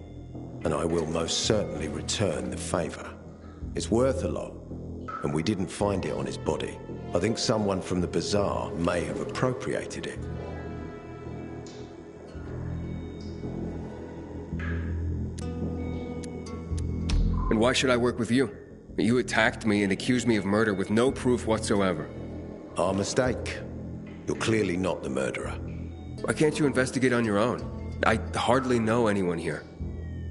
and I will most certainly return the favor. It's worth a lot, and we didn't find it on his body. I think someone from the bazaar may have appropriated it. And why should I work with you? You attacked me and accused me of murder with no proof whatsoever. Our mistake. You're clearly not the murderer. Why can't you investigate on your own? I hardly know anyone here.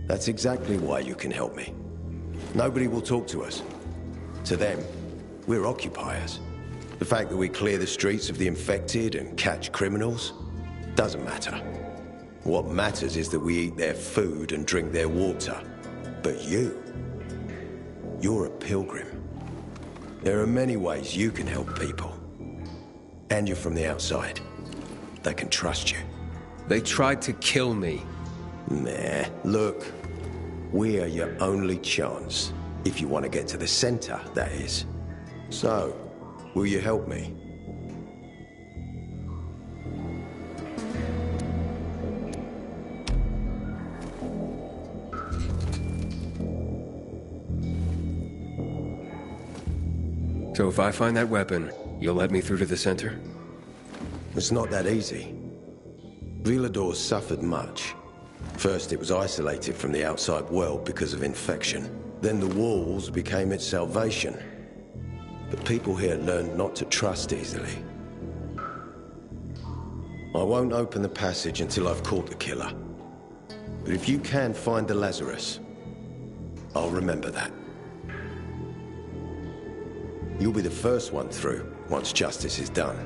That's exactly why you can help me. Nobody will talk to us. To them, we're occupiers. The fact that we clear the streets of the infected and catch criminals doesn't matter. What matters is that we eat their food and drink their water. But you're a pilgrim. There are many ways you can help people. And you're from the outside. They can trust you. They tried to kill me. Nah, look. We are your only chance. If you want to get to the center, that is. So, will you help me? So if I find that weapon, you'll let me through to the center? It's not that easy. Villador suffered much. First, it was isolated from the outside world because of infection. Then the walls became its salvation. But people here learned not to trust easily. I won't open the passage until I've caught the killer. But if you can find the Lazarus, I'll remember that. You'll be the first one through, once justice is done.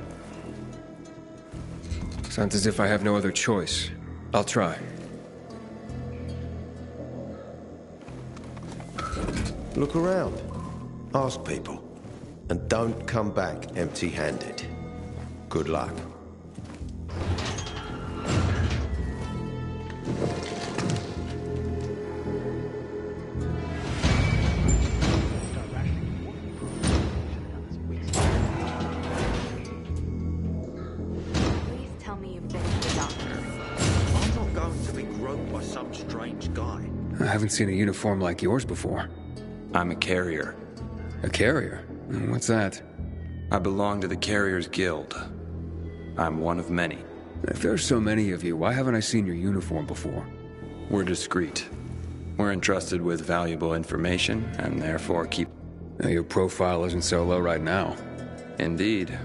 Sounds as if I have no other choice. I'll try. Look around. Ask people. And don't come back empty-handed. Good luck. Please tell me you've been to the doctor. I'm not going to be groped by some strange guy. I haven't seen a uniform like yours before. I'm a carrier. A carrier? What's that? I belong to the Carriers Guild. I'm one of many. If there's so many of you, why haven't I seen your uniform before? We're discreet. We're entrusted with valuable information, and therefore keep... Your profile isn't so low right now. Indeed.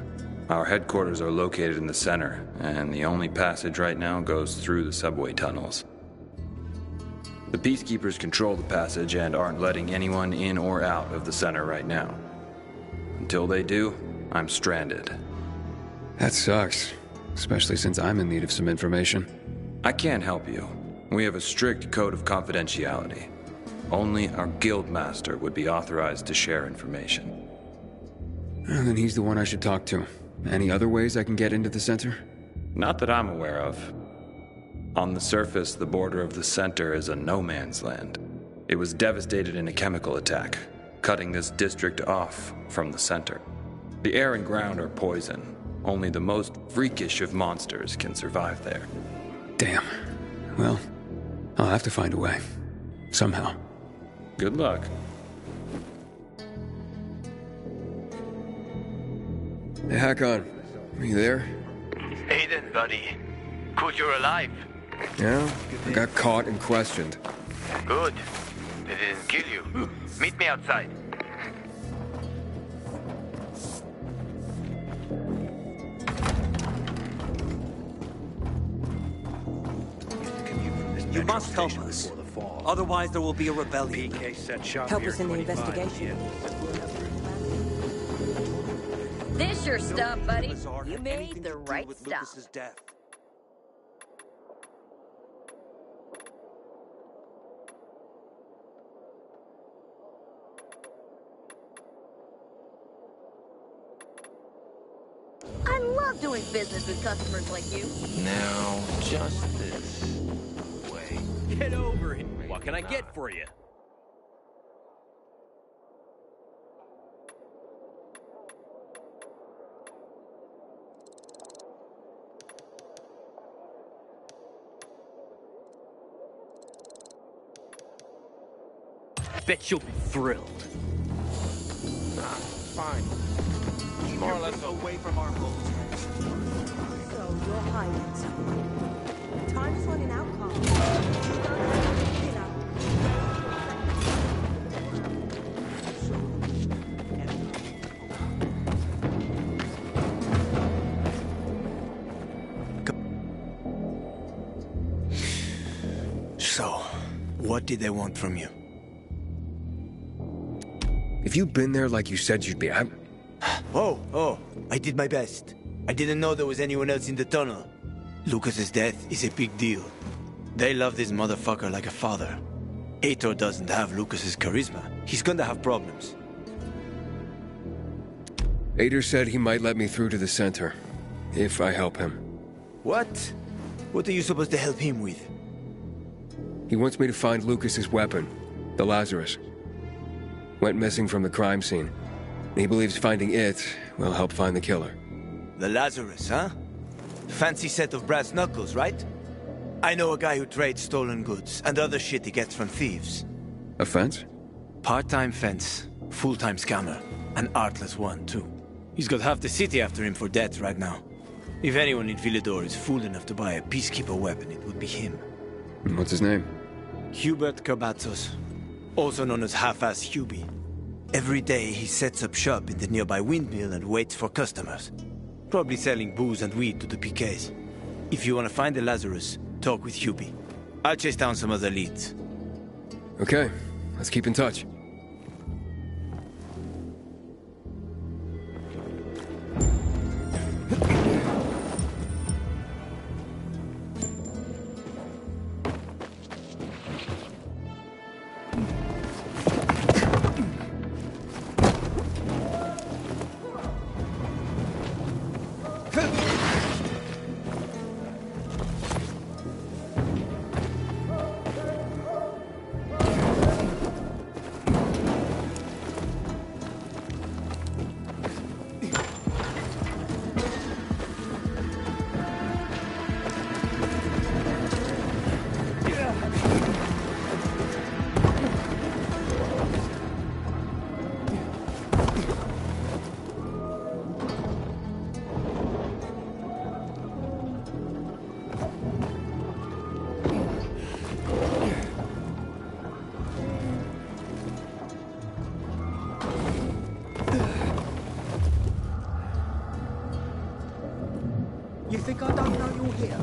Our headquarters are located in the center, and the only passage right now goes through the subway tunnels. The Peacekeepers control the passage and aren't letting anyone in or out of the center right now. Until they do, I'm stranded. That sucks, especially since I'm in need of some information. I can't help you. We have a strict code of confidentiality. Only our guild master would be authorized to share information. And then he's the one I should talk to. Any other ways I can get into the center? Not that I'm aware of. On the surface, the border of the center is a no-man's land. It was devastated in a chemical attack, cutting this district off from the center. The air and ground are poison. Only the most freakish of monsters can survive there. Damn. Well, I'll have to find a way. Somehow. Good luck. Hey, Hakon. Are you there? Aiden, buddy. Good you're alive. Yeah? I got caught and questioned. Good. They didn't kill you. Meet me outside. You must help us. Otherwise, there will be a rebellion. Help us in the investigation. This your stuff, buddy. You made the right stop. I love doing business with customers like you. Now, just this way. Get over here. What can I get for you? Bet you'll be thrilled. Fine. Keep more or less away from our boats. So you're hiding somewhere. Time's running out, Carl. So, what did they want from you? If you'd been there like you said you'd be, Oh, I did my best. I didn't know there was anyone else in the tunnel. Lucas's death is a big deal. They love this motherfucker like a father. Aitor doesn't have Lucas's charisma. He's gonna have problems. Aitor said he might let me through to the center, if I help him. What? What are you supposed to help him with? He wants me to find Lucas's weapon, the Lazarus. Went missing from the crime scene. He believes finding it will help find the killer. The Lazarus, huh? Fancy set of brass knuckles, right? I know a guy who trades stolen goods and other shit he gets from thieves. A fence? Part-time fence, full-time scammer. An artless one, too. He's got half the city after him for debt right now. If anyone in Villador is fool enough to buy a Peacekeeper weapon, it would be him. And what's his name? Hubert Kabatzos, also known as Half-Ass Hubie. Every day he sets up shop in the nearby windmill and waits for customers. Probably selling booze and weed to the PKs. If you want to find the Lazarus, talk with Hubie. I'll chase down some other leads. Okay, let's keep in touch. You think I don't know you're here?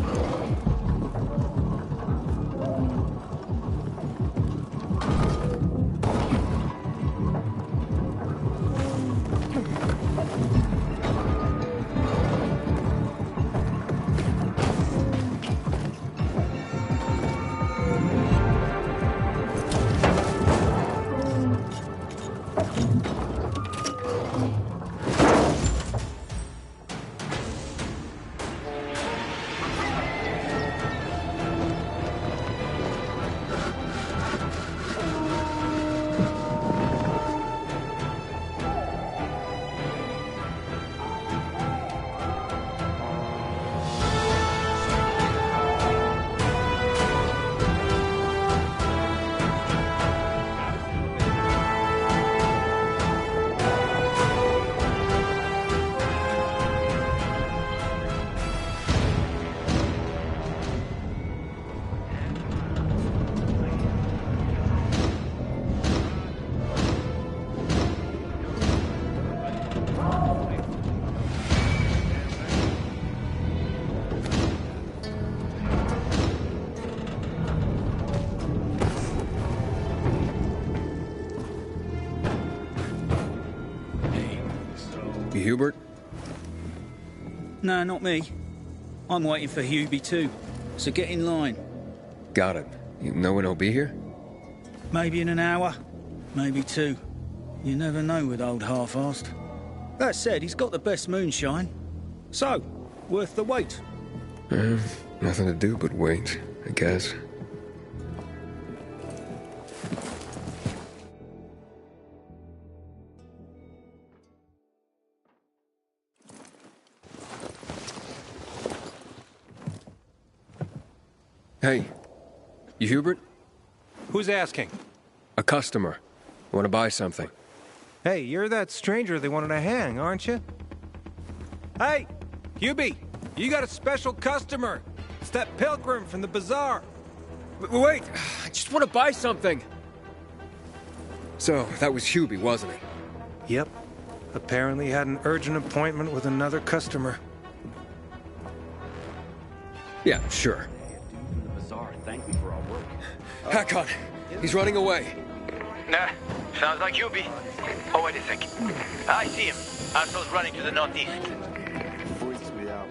You Hubert? No, not me. I'm waiting for Hubie too, so get in line. Got it. You know when he'll be here? Maybe in an hour, maybe two. You never know with old half-assed. That said, he's got the best moonshine. So, worth the wait. Nothing to do but wait, I guess. Hey, you Hubert? Who's asking? A customer. Want to buy something. Hey, you're that stranger they wanted to hang, aren't you? Hey, Hubie, you got a special customer. It's that pilgrim from the bazaar. Wait, I just want to buy something. So, that was Hubie, wasn't it? Yep. Apparently had an urgent appointment with another customer. Yeah, sure. Thank me for our work. Hakon, he's running away. Nah, sounds like Hubie. Oh, wait a sec. I see him. Asshole's running to the northeast. Freaks me out.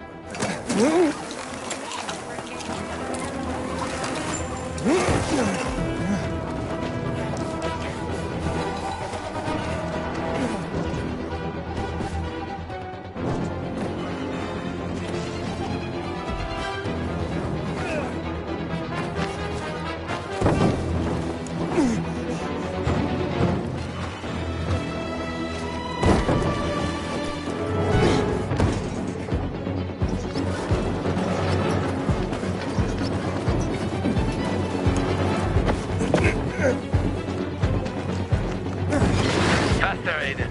Faster, Aiden.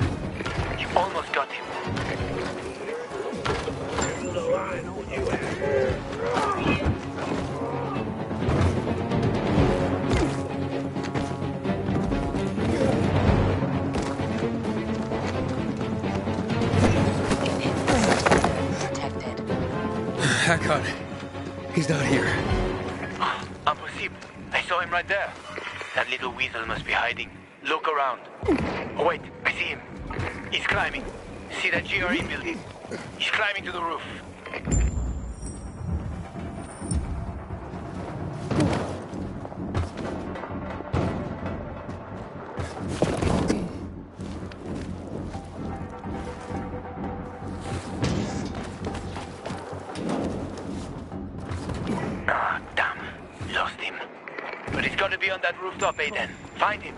You almost got him. Hakon, he's not here. Impossible. I saw him right there. That little weasel must be hiding. Look around. Oh, wait, I see him. He's climbing. See that GRE building? He's climbing to the roof. Ah, damn. Lost him. But he's got to be on that rooftop, Aiden. Find him.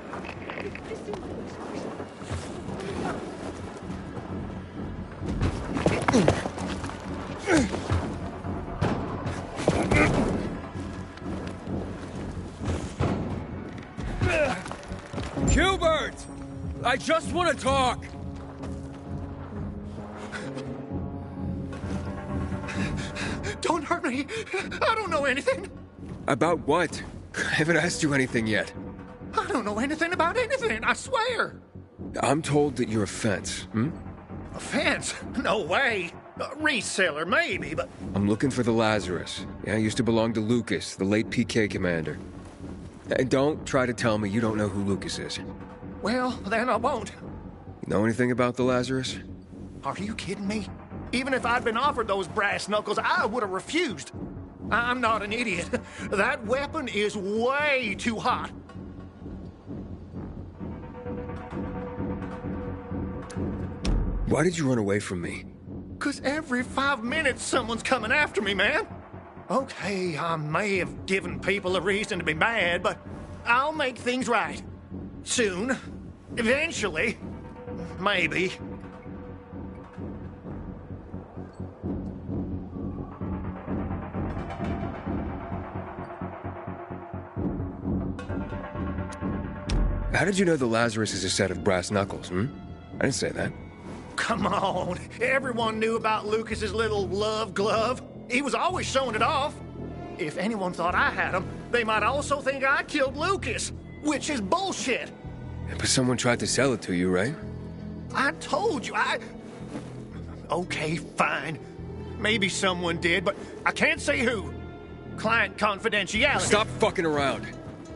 Hubert! I just want to talk! Don't hurt me. I don't know anything. About what? I haven't asked you anything yet. I don't know anything about anything, I swear. I'm told that you're a fence, A fence? No way. A reseller, maybe, but... I'm looking for the Lazarus. Yeah, used to belong to Lucas, the late PK commander. And don't try to tell me you don't know who Lucas is. Well, then I won't. You know anything about the Lazarus? Are you kidding me? Even if I'd been offered those brass knuckles, I would have refused. I'm not an idiot. That weapon is way too hot. Why did you run away from me? 'Cause every 5 minutes someone's coming after me, man. Okay, I may have given people a reason to be mad, but I'll make things right. Soon. Eventually. Maybe. How did you know the Lazarus is a set of brass knuckles, I didn't say that. Come on. Everyone knew about Lucas's little love glove. He was always showing it off. If anyone thought I had him, they might also think I killed Lucas, which is bullshit. But someone tried to sell it to you, right? I told you, Okay, fine. Maybe someone did, but I can't say who. Client confidentiality. Stop fucking around.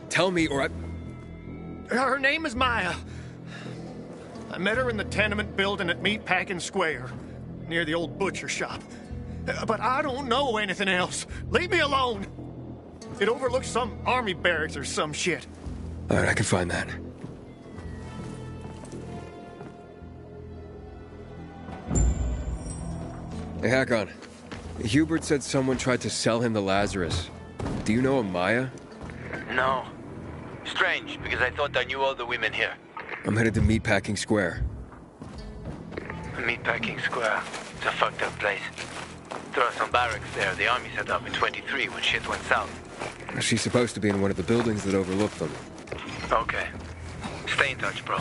Tell me or I... Her name is Maya. I met her in the tenement building at Meatpacking Square, near the old butcher shop. But I don't know anything else. Leave me alone. It overlooks some army barracks or some shit. All right, I can find that. Hey, Hakon. Hubert said someone tried to sell him the Lazarus. Do you know a Maya? No. Strange, because I thought I knew all the women here. I'm headed to Meatpacking Square. Meatpacking Square. It's a fucked up place. There are some barracks there the army set up in 23 when shit went south. She's supposed to be in one of the buildings that overlook them. Okay. Stay in touch, bro.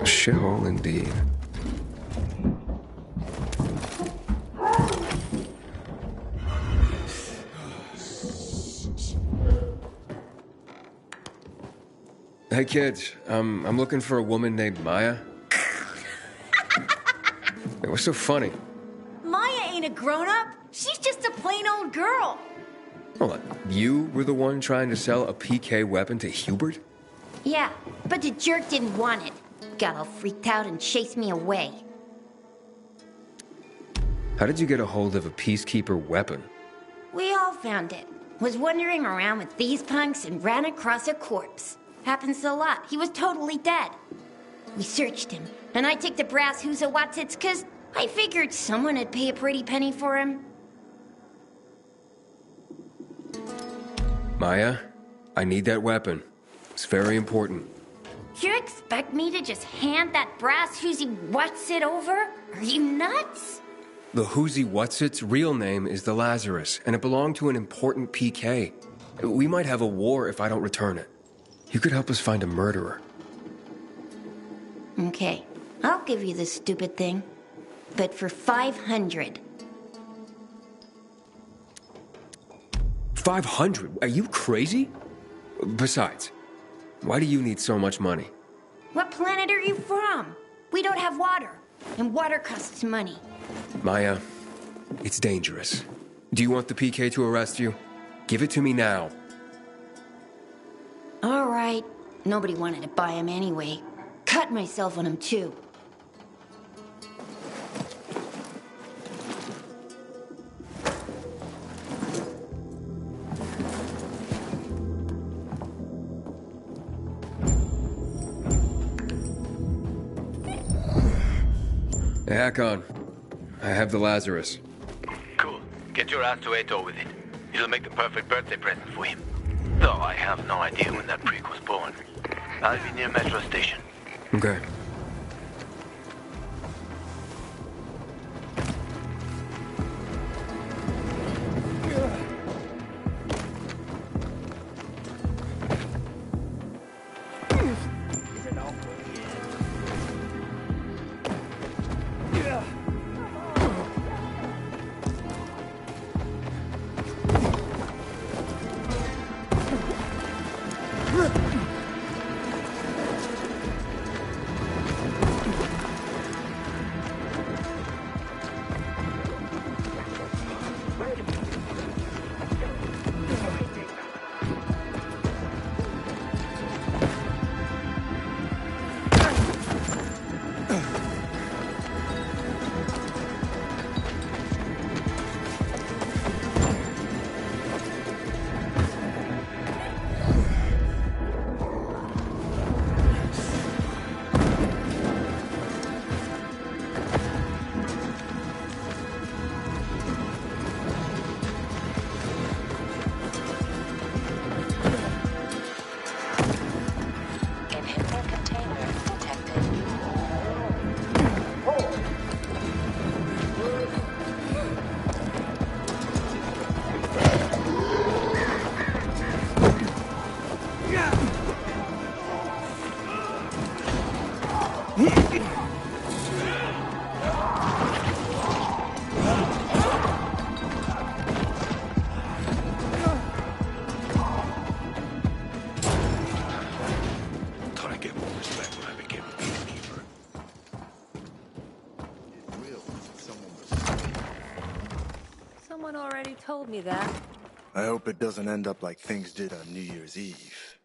A shithole indeed. Hey kids, I'm looking for a woman named Maya. It was so funny. Maya ain't a grown-up. She's just a plain old girl. Hold on, you were the one trying to sell a PK weapon to Hubert? Yeah, but the jerk didn't want it. Got all freaked out and chased me away. How did you get a hold of a peacekeeper weapon? We all found it. Was wandering around with these punks and ran across a corpse. Happens a lot. He was totally dead. We searched him, and I took the brass who's a Watsits, 'cause I figured someone would pay a pretty penny for him. Maya, I need that weapon. It's very important. You expect me to just hand that brass who's what's it over? Are you nuts? The Who's What's-Its real name is the Lazarus, and it belonged to an important PK. We might have a war if I don't return it. You could help us find a murderer. Okay, I'll give you this stupid thing. But for 500. 500? Are you crazy? Besides, why do you need so much money? What planet are you from? We don't have water, and water costs money. Maya, it's dangerous. Do you want the PK to arrest you? Give it to me now. All right. Nobody wanted to buy him anyway. Cut myself on him, too. Hey, Hakon. I have the Lazarus. Cool. Get your ass to Ato with it. It'll make the perfect birthday present for him. Though I have no idea when that freak was born. I'll be near Metro Station. Okay. Someone already told me that. I hope it doesn't end up like things did on New Year's Eve.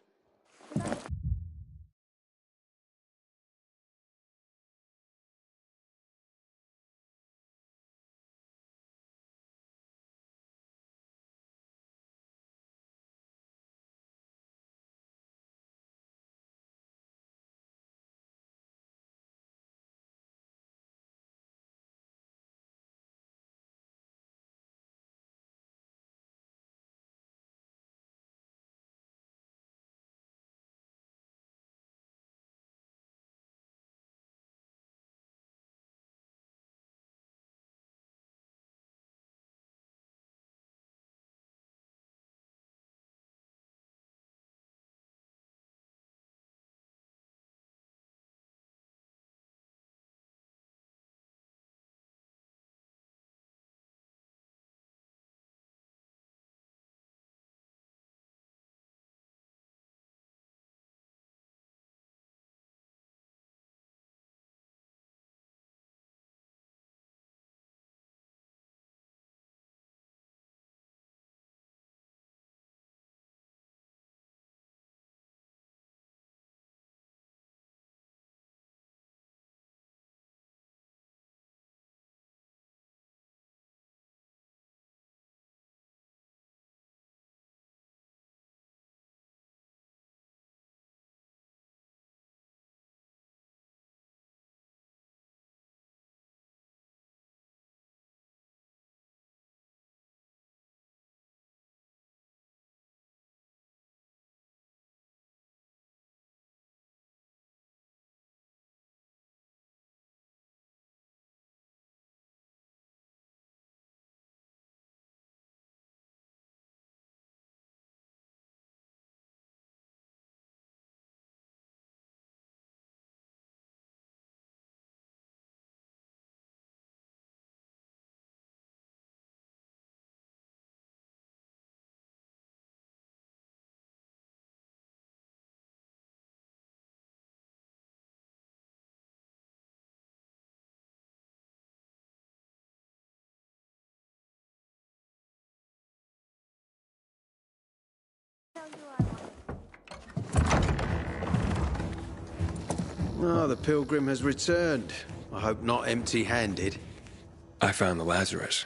Oh, the pilgrim has returned. I hope not empty-handed. I found the Lazarus.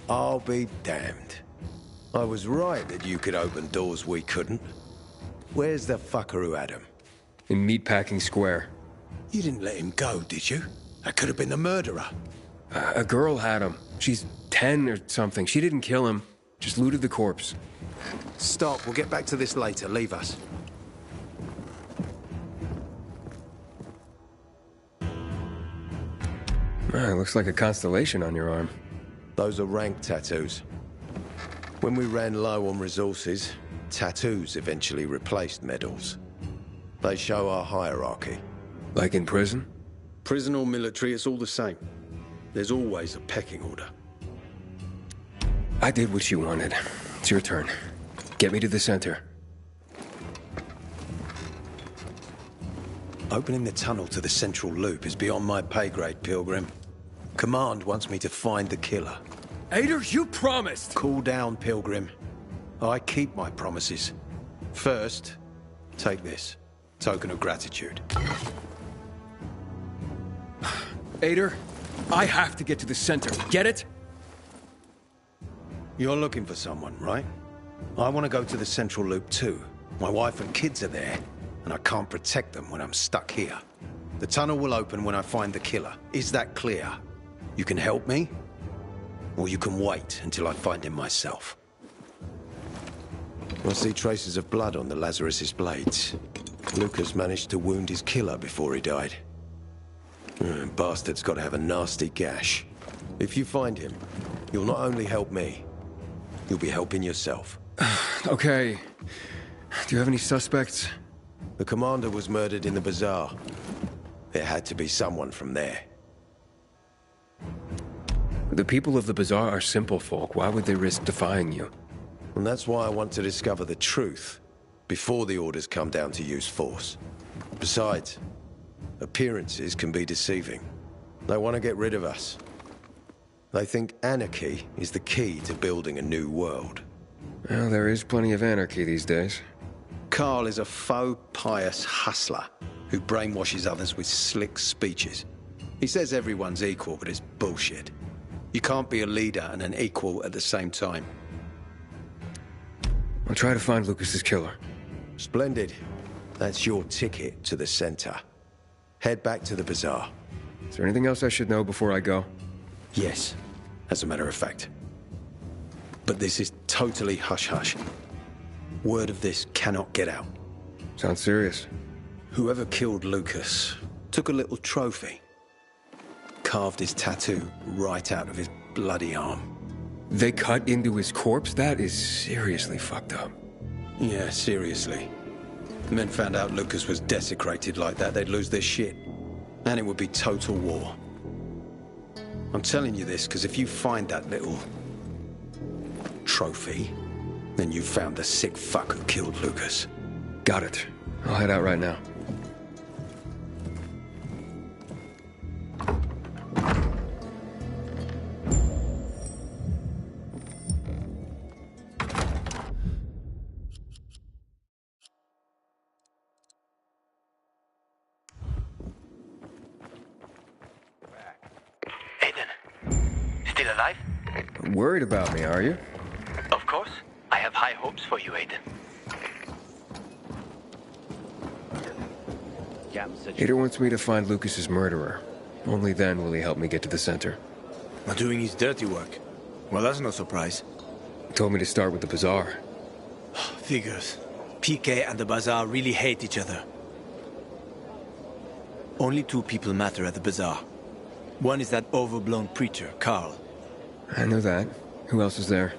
I'll be damned. I was right that you could open doors we couldn't. Where's the fucker who had him? In Meatpacking Square. You didn't let him go, did you? That could have been the murderer. A girl had him. She's 10 or something. She didn't kill him. Just looted the corpse. Stop. We'll get back to this later. Leave us. Looks like a constellation on your arm. Those are rank tattoos. When we ran low on resources, tattoos eventually replaced medals. They show our hierarchy. Like in prison? Prison or military, it's all the same. There's always a pecking order. I did what you wanted. It's your turn. Get me to the center. Opening the tunnel to the central loop is beyond my pay grade, Pilgrim. Command wants me to find the killer. Ader, you promised! Cool down, Pilgrim. I keep my promises. First, take this. Token of gratitude. Ader, I have to get to the center. Get it? You're looking for someone, right? I want to go to the central loop too. My wife and kids are there, and I can't protect them when I'm stuck here. The tunnel will open when I find the killer. Is that clear? You can help me, or you can wait until I find him myself. I see traces of blood on the Lazarus's blades. Lucas managed to wound his killer before he died. Bastard's got to have a nasty gash. If you find him, you'll not only help me, you'll be helping yourself. Okay. Do you have any suspects? The commander was murdered in the bazaar. It had to be someone from there. The people of the bazaar are simple folk. Why would they risk defying you? And that's why I want to discover the truth before the orders come down to use force. Besides, appearances can be deceiving. They want to get rid of us. They think anarchy is the key to building a new world. Well, there is plenty of anarchy these days. Carl is a faux pious hustler who brainwashes others with slick speeches. He says everyone's equal, but it's bullshit. You can't be a leader and an equal at the same time. I'll try to find Lucas's killer. Splendid. That's your ticket to the center. Head back to the bazaar. Is there anything else I should know before I go? Yes, as a matter of fact. But this is totally hush-hush. Word of this cannot get out. Sounds serious. Whoever killed Lucas took a little trophy. Carved his tattoo right out of his bloody arm. They cut into his corpse? That is seriously fucked up. Yeah, seriously. The men found out Lucas was desecrated like that, they'd lose their shit. And it would be total war. I'm telling you this because if you find that little trophy, then you found the sick fuck who killed Lucas. Got it. I'll head out right now. Still alive? Worried about me, are you? Of course. I have high hopes for you, Aiden. Ader wants me to find Lucas's murderer. Only then will he help me get to the center. Not doing his dirty work. Well, that's no surprise. He told me to start with the bazaar. Figures. PK and the bazaar really hate each other. Only two people matter at the bazaar. One is that overblown preacher, Carl. I know that. Who else is there?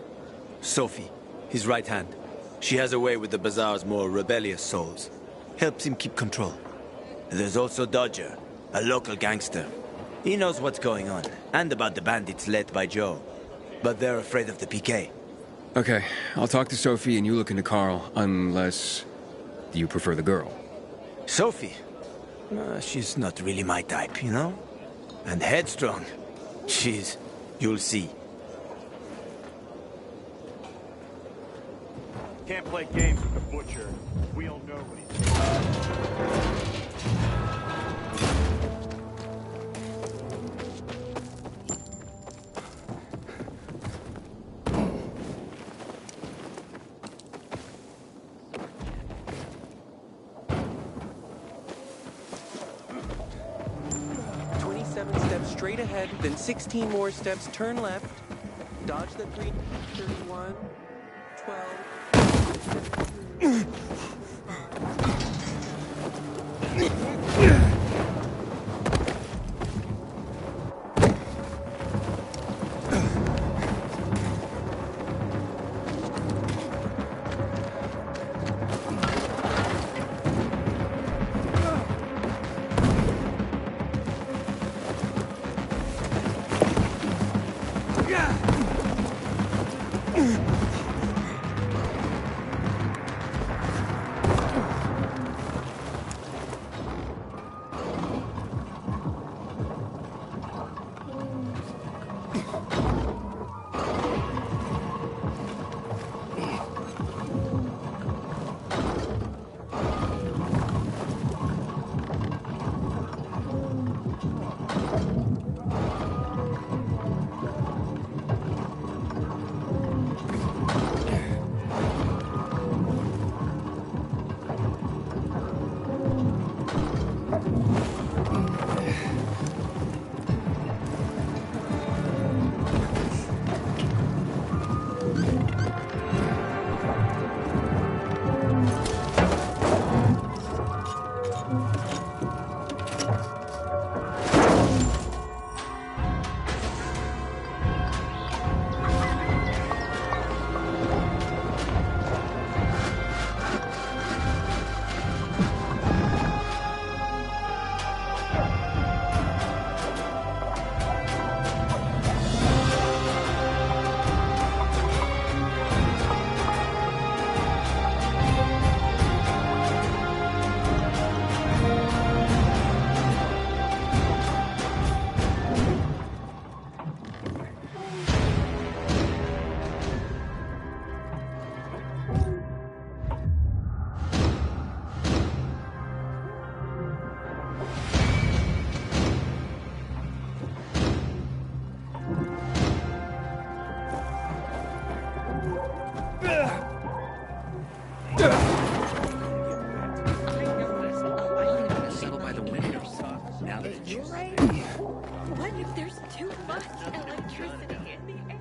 Sophie, his right hand. She has a way with the bazaar's more rebellious souls. Helps him keep control. There's also Dodger, a local gangster. He knows what's going on, and about the bandits led by Joe. But they're afraid of the PK. Okay, I'll talk to Sophie and you look into Carl, unless you prefer the girl. Sophie? She's not really my type, you know? And headstrong. You'll see. Can't play games with the butcher. We all know what he's... 27 steps straight ahead, then 16 more steps, turn left, dodge the green, 31, 12... What if there's too much electricity in the air?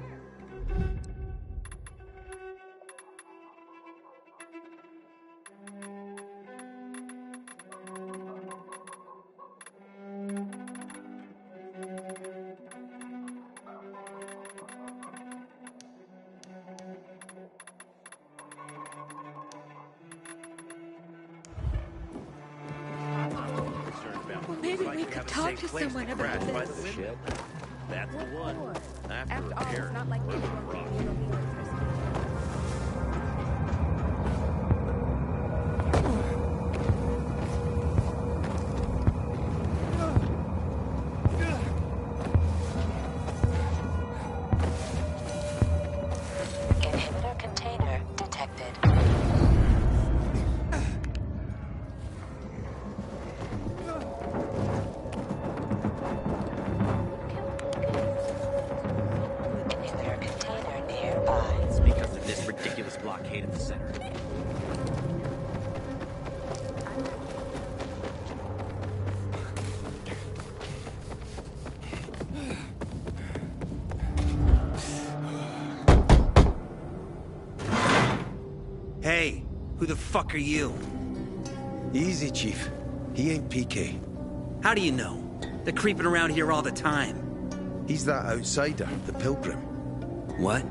Maybe we could talk to someone about this. That's the one. After all, it's not like anyone thinks it'll be electricity. Inhibitor container detected. Inhibitor container nearby. It's because of this ridiculous blockade at the center. Hey, who the fuck are you? Easy, Chief. He ain't PK. How do you know? They're creeping around here all the time. He's that outsider, the Pilgrim. What?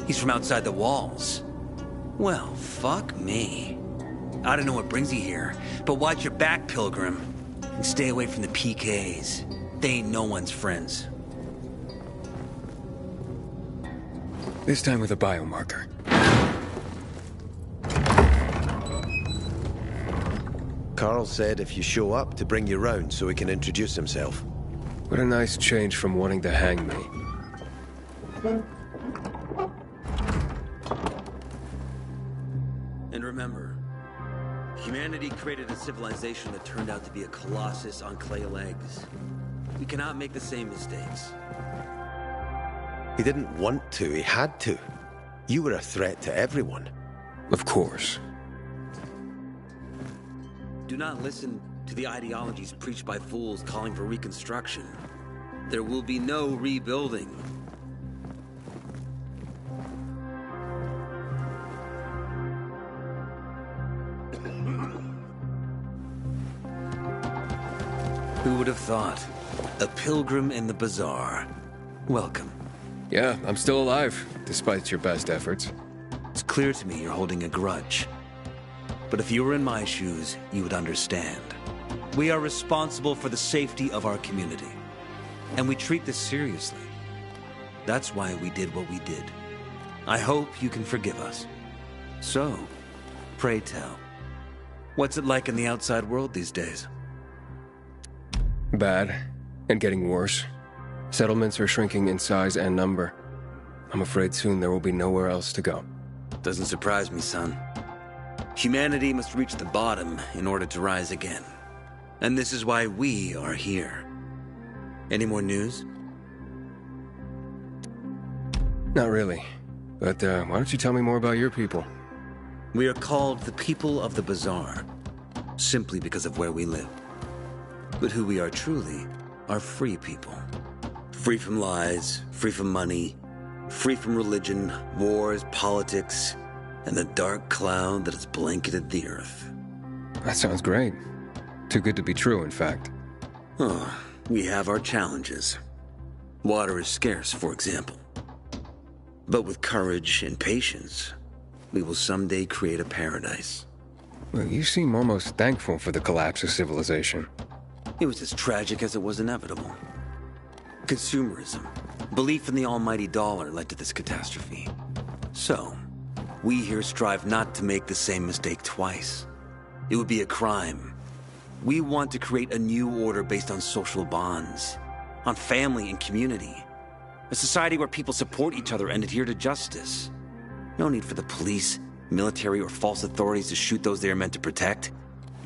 He's from outside the walls. Well, fuck me. I don't know what brings you here, but watch your back, Pilgrim. And stay away from the PKs. They ain't no one's friends. This time with a biomarker. Carl said if you show up to bring you round so he can introduce himself. What a nice change from wanting to hang me. Humanity created a civilization that turned out to be a colossus on clay legs. We cannot make the same mistakes. He didn't want to, he had to. You were a threat to everyone. Of course. Do not listen to the ideologies preached by fools calling for reconstruction. There will be no rebuilding. Who would have thought? A pilgrim in the bazaar. Welcome. Yeah, I'm still alive, despite your best efforts. It's clear to me you're holding a grudge. But if you were in my shoes, you would understand. We are responsible for the safety of our community. And we treat this seriously. That's why we did what we did. I hope you can forgive us. So, pray tell, what's it like in the outside world these days? Bad, and getting worse. Settlements are shrinking in size and number. I'm afraid soon there will be nowhere else to go. Doesn't surprise me, son. Humanity must reach the bottom in order to rise again. And this is why we are here. Any more news? Not really. But why don't you tell me more about your people? We are called the people of the bazaar, simply because of where we live. But who we are truly are free people. Free from lies, free from money, free from religion, wars, politics, and the dark cloud that has blanketed the earth. That sounds great. Too good to be true, in fact. Oh, we have our challenges. Water is scarce, for example. But with courage and patience, we will someday create a paradise. Well, you seem almost thankful for the collapse of civilization. It was as tragic as it was inevitable. Consumerism, belief in the almighty dollar led to this catastrophe. So, we here strive not to make the same mistake twice. It would be a crime. We want to create a new order based on social bonds, on family and community. A society where people support each other and adhere to justice. No need for the police, military, or false authorities to shoot those they are meant to protect.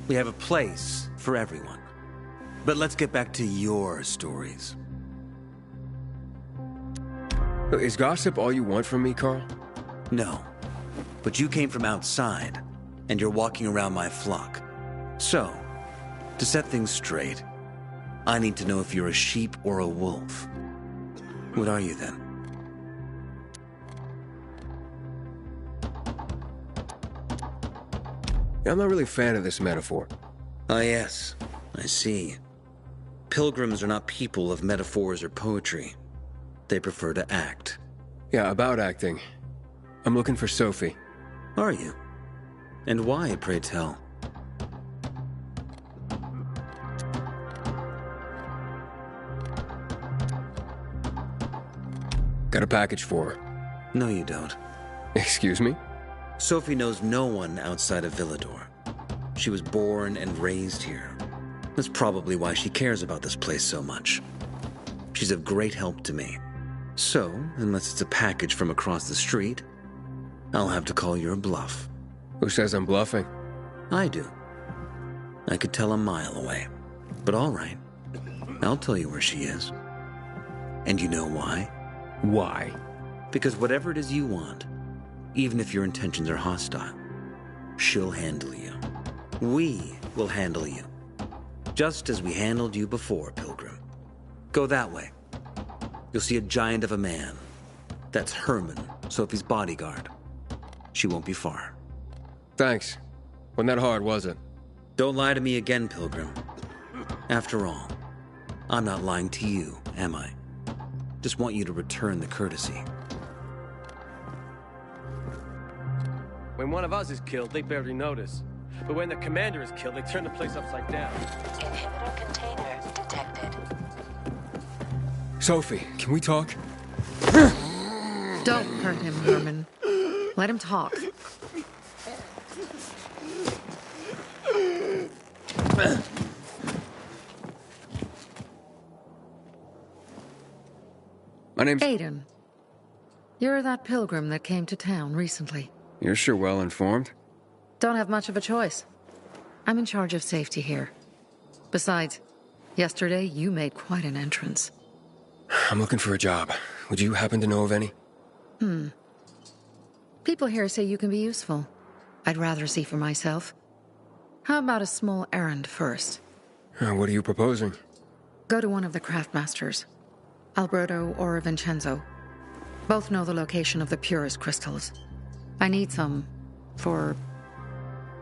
We have a place for everyone. But let's get back to your stories. Is gossip all you want from me, Carl? No. But you came from outside, and you're walking around my flock. So, to set things straight, I need to know if you're a sheep or a wolf. What are you then? I'm not really a fan of this metaphor. Ah, yes. I see. Pilgrims are not people of metaphors or poetry. They prefer to act. Yeah, about acting. I'm looking for Sophie. Are you? And why, pray tell? Got a package for her. No, you don't. Excuse me? Sophie knows no one outside of Villador. She was born and raised here. That's probably why she cares about this place so much. She's of great help to me. So, unless it's a package from across the street, I'll have to call your bluff. Who says I'm bluffing? I do. I could tell a mile away. But all right. I'll tell you where she is. And you know why? Why? Because whatever it is you want, even if your intentions are hostile, she'll handle you. We will handle you. Just as we handled you before, Pilgrim. Go that way. You'll see a giant of a man. That's Herman, Sophie's bodyguard. She won't be far. Thanks. Wasn't that hard, was it? Don't lie to me again, Pilgrim. After all, I'm not lying to you, am I? Just want you to return the courtesy. When one of us is killed, they barely notice. But when the commander is killed, they turn the place upside down. Inhibitor container detected. Sophie, can we talk? Don't hurt him, Herman. Let him talk. My name's... Aiden. You're that pilgrim that came to town recently. You're sure well informed. Don't have much of a choice. I'm in charge of safety here. Besides, yesterday you made quite an entrance. I'm looking for a job. Would you happen to know of any? People here say you can be useful. I'd rather see for myself. How about a small errand first? What are you proposing? Go to one of the craftmasters, Alberto or Vincenzo. Both know the location of the purest crystals. I need some for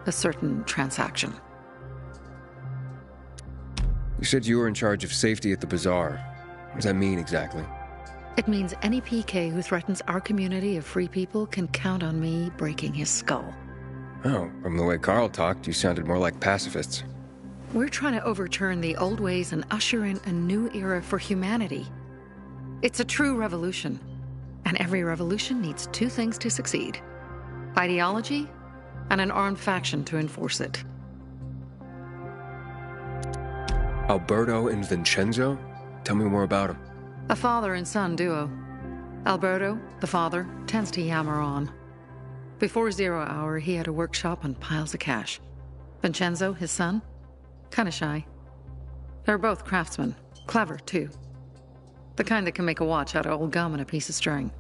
a certain transaction. You said you were in charge of safety at the bazaar. What does that mean exactly? It means any PK who threatens our community of free people can count on me breaking his skull. Oh, from the way Carl talked, you sounded more like pacifists. We're trying to overturn the old ways and usher in a new era for humanity. It's a true revolution. And every revolution needs two things to succeed: ideology and an armed faction to enforce it. Alberto and Vincenzo? Tell me more about them. A father and son duo. Alberto, the father, tends to yammer on. Before 0 hour, he had a workshop and piles of cash. Vincenzo, his son, kinda shy. They're both craftsmen, clever too. The kind that can make a watch out of old gum and a piece of string.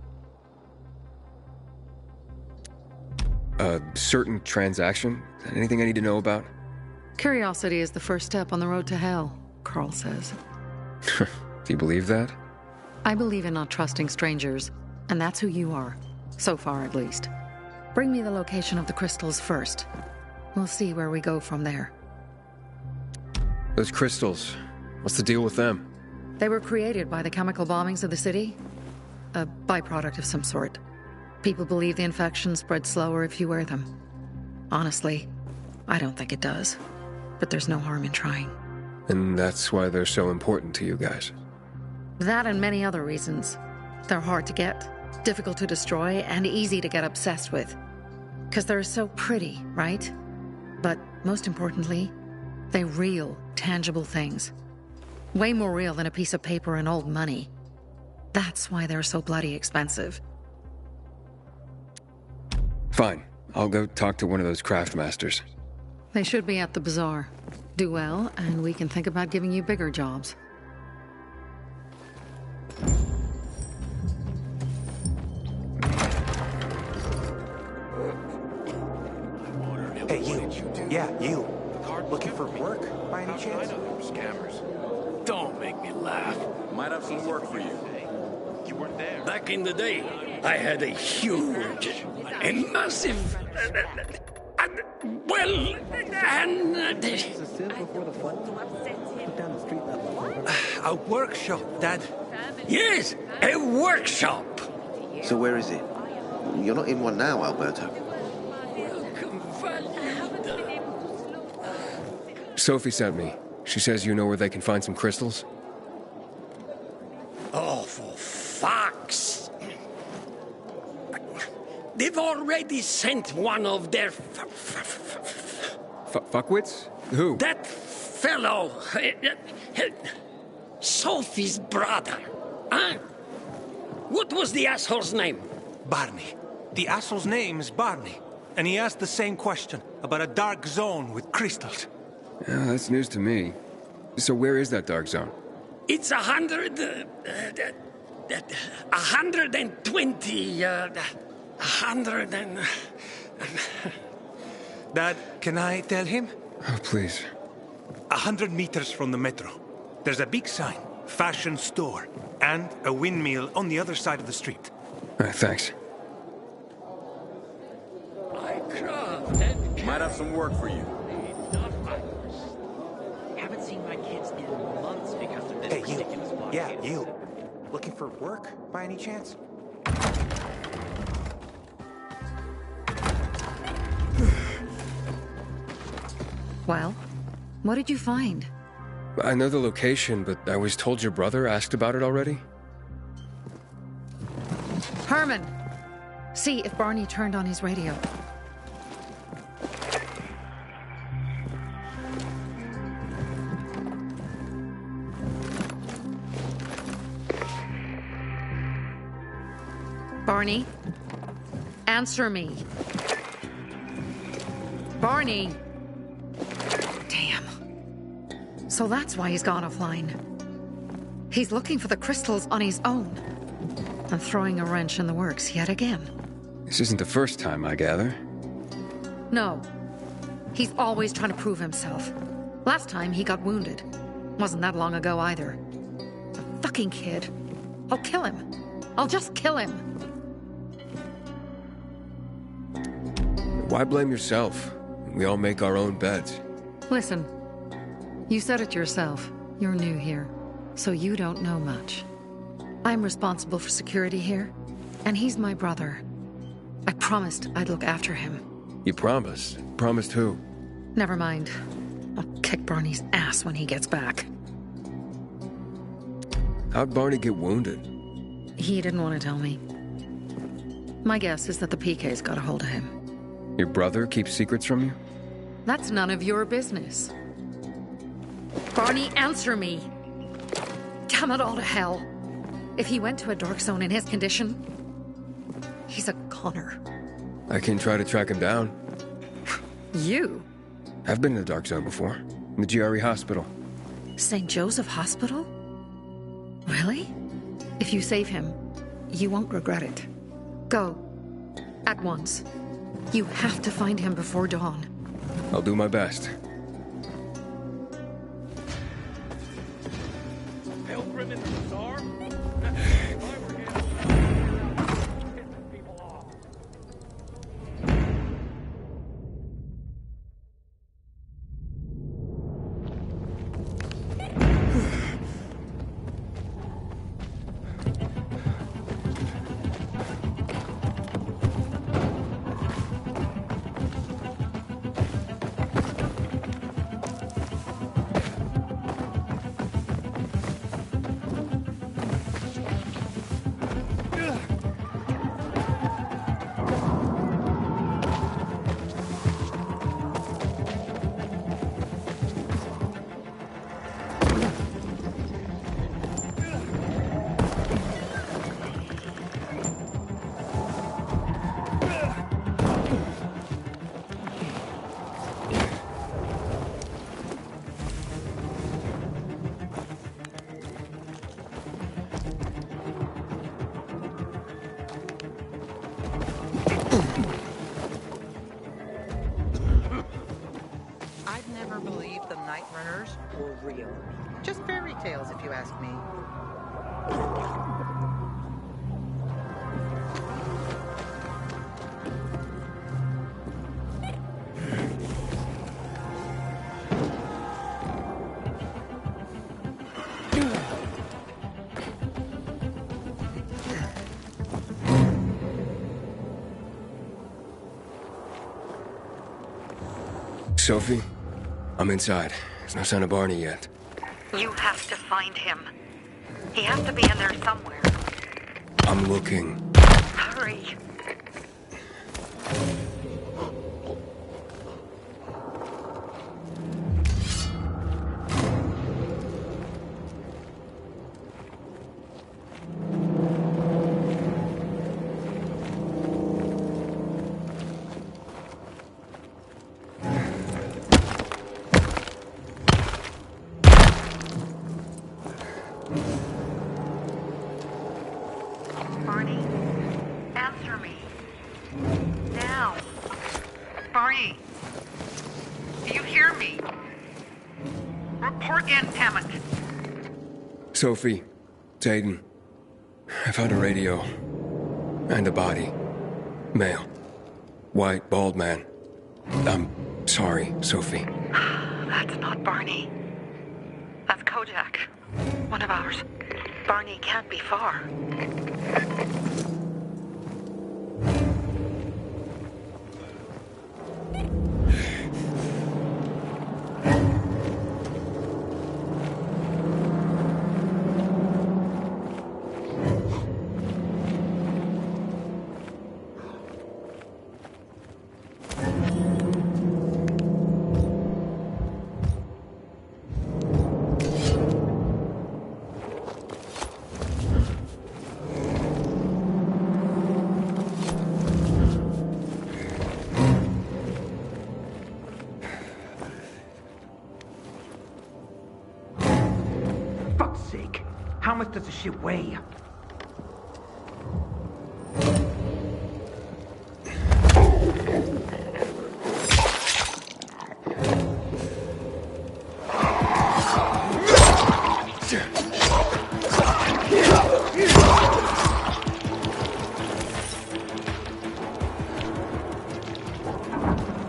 A certain transaction? Anything I need to know about? Curiosity is the first step on the road to hell, Carl says. Do you believe that? I believe in not trusting strangers, and that's who you are. So far, at least. Bring me the location of the crystals first. We'll see where we go from there. Those crystals, what's the deal with them? They were created by the chemical bombings of the city. A byproduct of some sort. People believe the infection spreads slower if you wear them. Honestly, I don't think it does. But there's no harm in trying. And that's why they're so important to you guys. That and many other reasons. They're hard to get, difficult to destroy, and easy to get obsessed with. Because they're so pretty, right? But most importantly, they're real, tangible things. Way more real than a piece of paper and old money. That's why they're so bloody expensive. Fine. I'll go talk to one of those craftmasters. They should be at the bazaar. Do well, and we can think about giving you bigger jobs. Hey, you. Yeah, you. Looking for work, by any chance? Scammers. Don't make me laugh. Might have some work for you. You weren't there. Back in the day, I had a huge, a massive, A workshop, Dad. Yes, a workshop. So where is it? You're not in one now, Alberto. Sophie sent me. She says you know where they can find some crystals? Oh, for fuck's... They've already sent one of their... Fuckwits? Who? That fellow... Sophie's brother. Huh? What was the asshole's name? Barney. The asshole's name is Barney. And he asked the same question about a dark zone with crystals. Yeah, that's news to me. So where is that dark zone? It's 120... 100 and... Dad, can I tell him? Oh, please. 100 meters from the metro. There's a big sign, fashion store, and a windmill on the other side of the street. All right, thanks. Might have some work for you. Haven't seen my kids in months because of this ridiculous blockade. Yeah, you. Looking for work, by any chance? Well, what did you find? I know the location, but I was told your brother asked about it already? Herman! See if Barney turned on his radio. Barney? Answer me. Barney! So that's why he's gone offline. He's looking for the crystals on his own. And throwing a wrench in the works yet again. This isn't the first time, I gather. No. He's always trying to prove himself. Last time he got wounded. Wasn't that long ago either. The fucking kid. I'll kill him. I'll just kill him. Why blame yourself? We all make our own beds. Listen. You said it yourself. You're new here. So you don't know much. I'm responsible for security here. And he's my brother. I promised I'd look after him. You promised? Promised who? Never mind. I'll kick Barney's ass when he gets back. How'd Barney get wounded? He didn't want to tell me. My guess is that the PK's got a hold of him. Your brother keeps secrets from you? That's none of your business. Barney, answer me! Damn it all to hell! If he went to a dark zone in his condition, he's a goner. I can try to track him down. You? I've been in the dark zone before. In the GRE hospital. St. Joseph Hospital? Really? If you save him, you won't regret it. Go. At once. You have to find him before dawn. I'll do my best. Pilgrim in the bazaar? NightRunners were real. Just fairy tales, if you ask me. Sophie? I'm inside. There's no sign of Barney yet. You have to find him. He has to be in there somewhere. I'm looking. Hurry. Barney, answer me. Now. Barney, do you hear me? Report in, damn it. Sophie, it's Aiden. I found a radio. And a body. Male. White, bald man. I'm sorry, Sophie. That's not Barney. That's Kojak. One of ours. Barney can't be far. sake. How much does the shit weigh?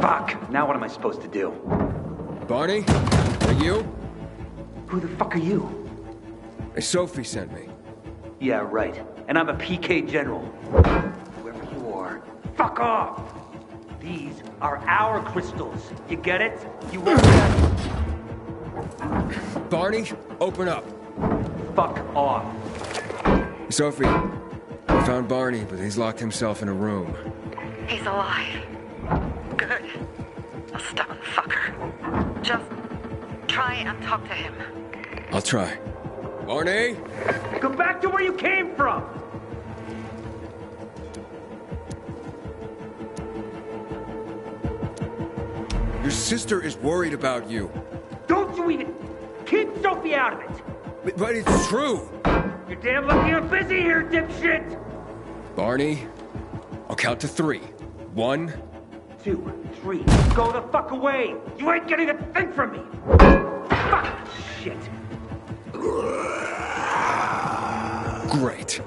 Fuck, now what am I supposed to do? Barney? Are you? Who the fuck are you? Sophie sent me. Yeah, right. And I'm a PK general. Whoever you are, fuck off! These are our crystals. You get it? You won't get it. Barney, open up. Fuck off. Sophie, I found Barney, but he's locked himself in a room. He's alive. Good. A stubborn fucker. Just try and talk to him. I'll try. Barney? Go back to where you came from! Your sister is worried about you. Don't you even... Keep Sophie out of it! But it's true! You're damn lucky I'm busy here, dipshit! Barney, I'll count to 3. 1, 2, 3. Go the fuck away! You ain't getting a thing from me! Fuck shit! Great.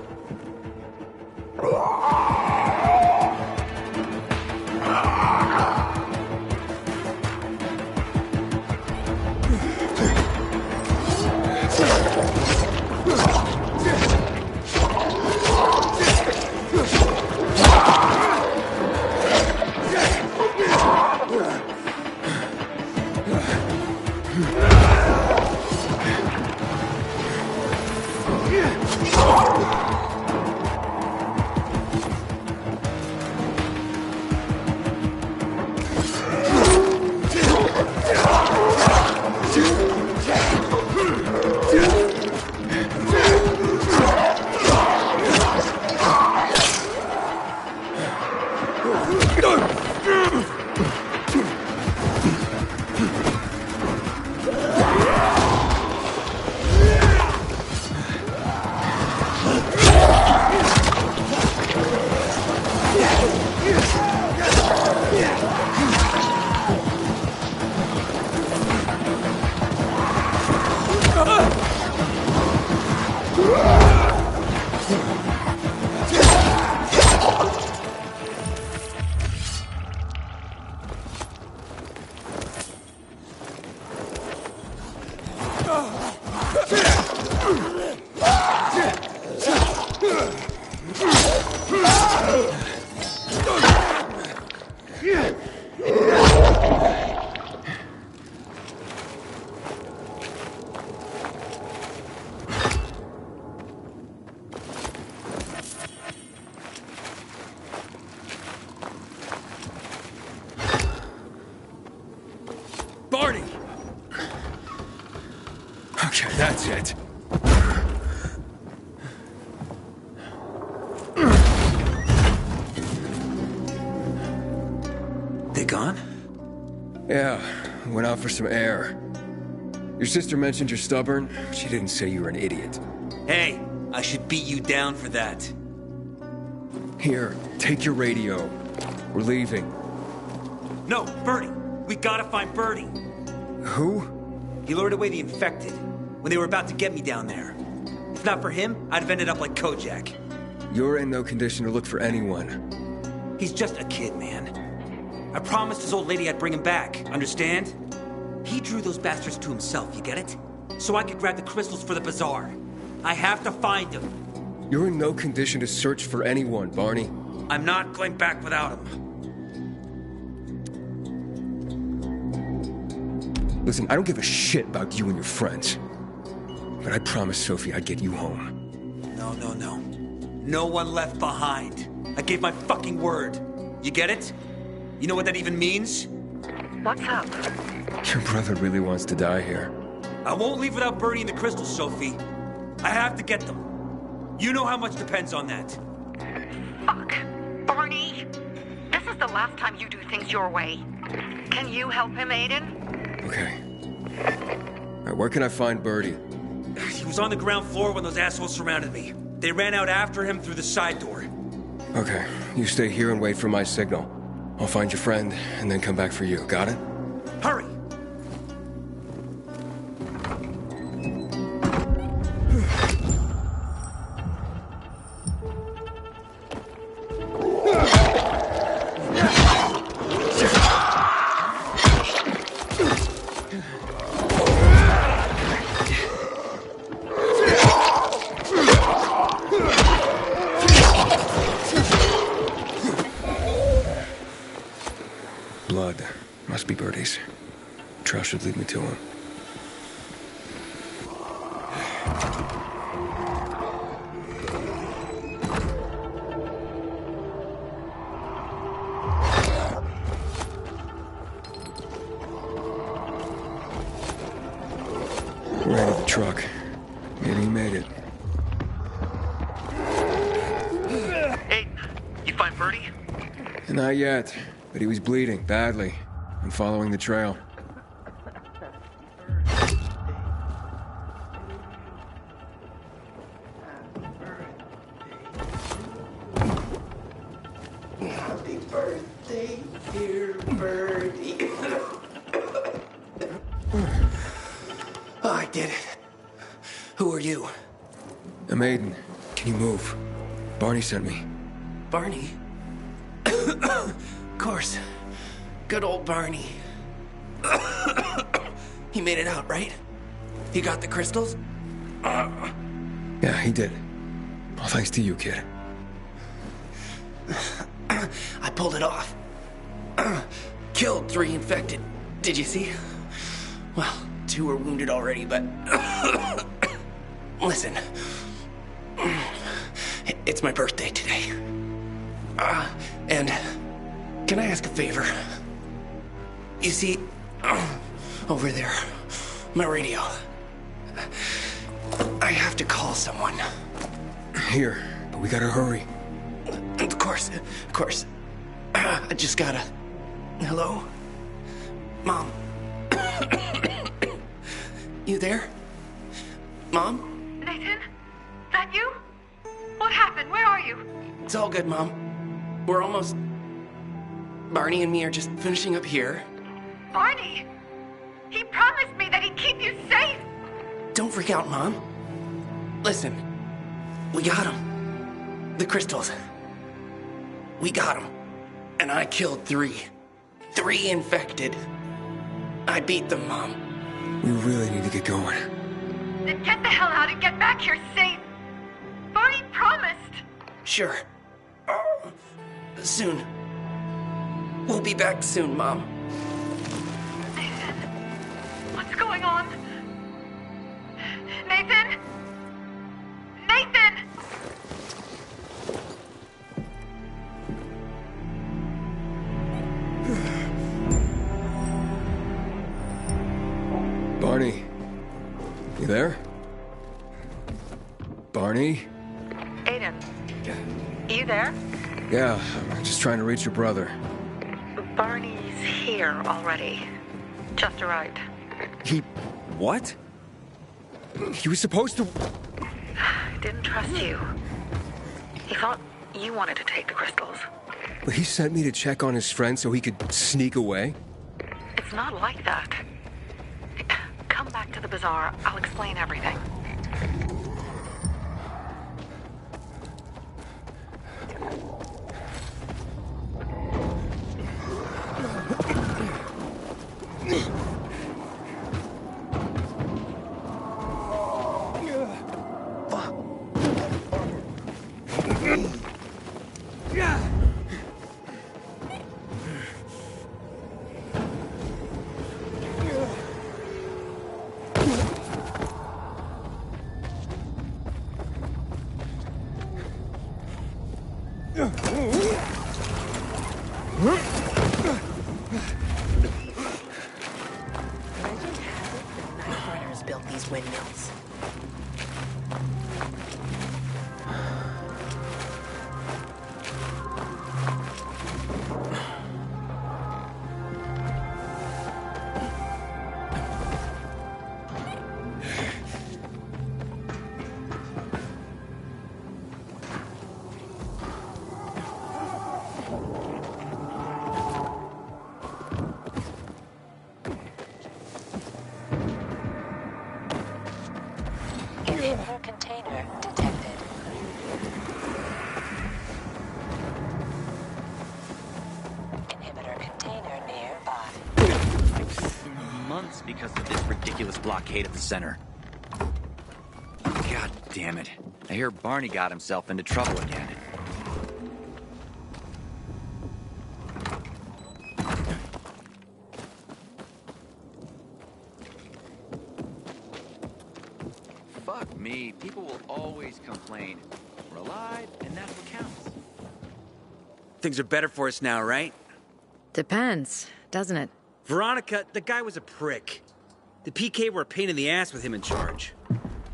Barney! Okay, that's it. They gone? Yeah, went out for some air. Your sister mentioned you're stubborn. She didn't say you were an idiot. Hey, I should beat you down for that. Here, take your radio. We're leaving. No, Birdie! We gotta find Birdie! Who? He lured away the infected when they were about to get me down there. If not for him, I'd have ended up like Kojak. You're in no condition to look for anyone. He's just a kid, man. I promised his old lady I'd bring him back, understand? He drew those bastards to himself, you get it? So I could grab the crystals for the bazaar. I have to find him. You're in no condition to search for anyone, Barney. I'm not going back without him. Listen, I don't give a shit about you and your friends. But I promised Sophie I'd get you home. No. No one left behind. I gave my fucking word. You get it? You know what that even means? What's up? Your brother really wants to die here. I won't leave without Birdie and the crystals, Sophie. I have to get them. You know how much depends on that. Fuck. Barney! This is the last time you do things your way. Can you help him, Aiden? Okay. All right, where can I find Birdie? He was on the ground floor when those assholes surrounded me. They ran out after him through the side door. Okay, you stay here and wait for my signal. I'll find your friend and then come back for you. Got it? Hurry! Blood. Must be Birdie's. Trail should lead me to him. Ran to the truck. Maybe he made it. Hey, you find Birdie? Not yet, but he was bleeding badly. I'm following the trail. Happy birthday, dear Birdie. Oh, I did it. Who are you? A maiden. Can you move? Barney sent me. Barney? Of course. Good old Barney. He made it out, right? He got the crystals? Yeah, he did. All thanks to you, kid. I pulled it off. Killed 3 infected. Did you see? Well, 2 were wounded already, but... Listen. It's my birthday today. And can I ask a favor? You see, over there, my radio. I have to call someone. Here, but we gotta hurry. Of course. I just gotta... Hello? Mom? You there? Mom? Nathan? That you? What happened? Where are you? It's all good, Mom. We're almost... Barney and me are just finishing up here. Barney! He promised me that he'd keep you safe! Don't freak out, Mom. Listen, we got him. The crystals. We got him. And I killed 3. 3 infected. I beat them, Mom. We really need to get going. Then get the hell out and get back here safe! Barney promised! Sure. Soon. We'll be back soon, Mom. Nathan, what's going on? Nathan? Nathan! Barney. You there? Barney? Aiden, you there? Yeah, I'm just trying to reach your brother. Barney's here already. Just arrived. He... what? He was supposed to... Didn't trust you. He thought you wanted to take the crystals. But he sent me to check on his friend so he could sneak away? It's not like that. Come back to the bazaar. I'll explain everything. Legend has it the NightRunners built these windmills. Inhibitor container detected. Inhibitor container nearby. Months because of this ridiculous blockade of the center. God damn it. I hear Barney got himself into trouble again. Fuck me. People will always complain. We're alive, and that's what counts. Things are better for us now, right? Depends, doesn't it? Veronica, the guy was a prick. The PK were a pain in the ass with him in charge.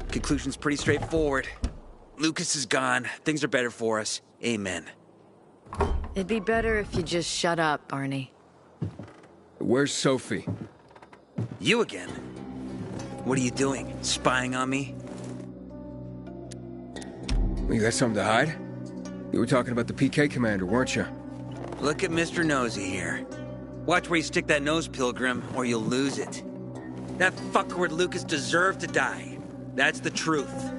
Conclusion's pretty straightforward. Lucas is gone. Things are better for us. Amen. It'd be better if you just shut up, Barney. Where's Sophie? You again? What are you doing? Spying on me? You got something to hide? You were talking about the PK commander, weren't you? Look at Mr. Nosy here. Watch where you stick that nose, Pilgrim, or you'll lose it. That fuckward Lucas deserved to die. That's the truth.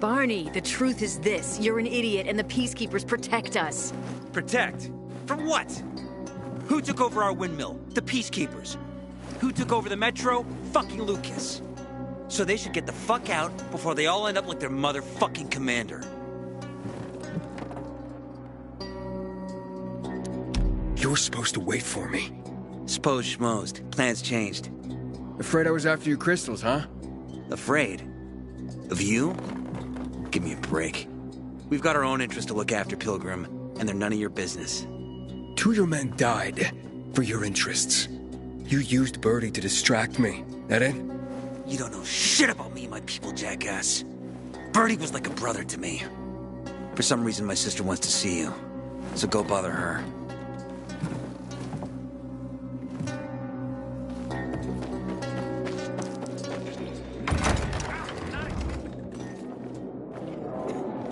Barney, the truth is this. You're an idiot, and the Peacekeepers protect us. Protect? From what? Who took over our windmill? The Peacekeepers. Who took over the Metro? Fucking Lucas. So they should get the fuck out before they all end up like their motherfucking commander. You were supposed to wait for me. Suppose schmozed. Plans changed. Afraid I was after your crystals, huh? Afraid? Of you? Give me a break. We've got our own interests to look after, Pilgrim, and they're none of your business. 2 of your men died for your interests. You used Birdie to distract me. That it? You don't know shit about me and my people, jackass. Birdie was like a brother to me. For some reason, my sister wants to see you. So go bother her.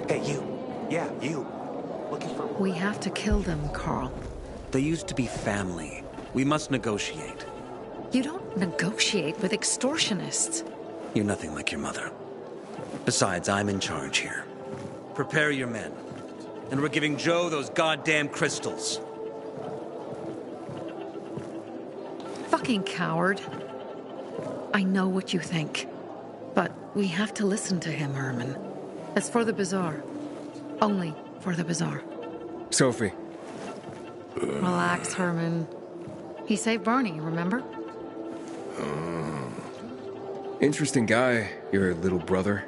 Hey, you. Yeah, you. Looking for... We have to kill them, Carl. They used to be family. We must negotiate. You don't negotiate with extortionists. You're nothing like your mother. Besides, I'm in charge here. Prepare your men. And we're giving Joe those goddamn crystals. Fucking coward. I know what you think. But we have to listen to him, Herman. As for the bazaar. Only for the bazaar. Sophie. Relax, Herman. He saved Barney, remember? Interesting guy, your little brother.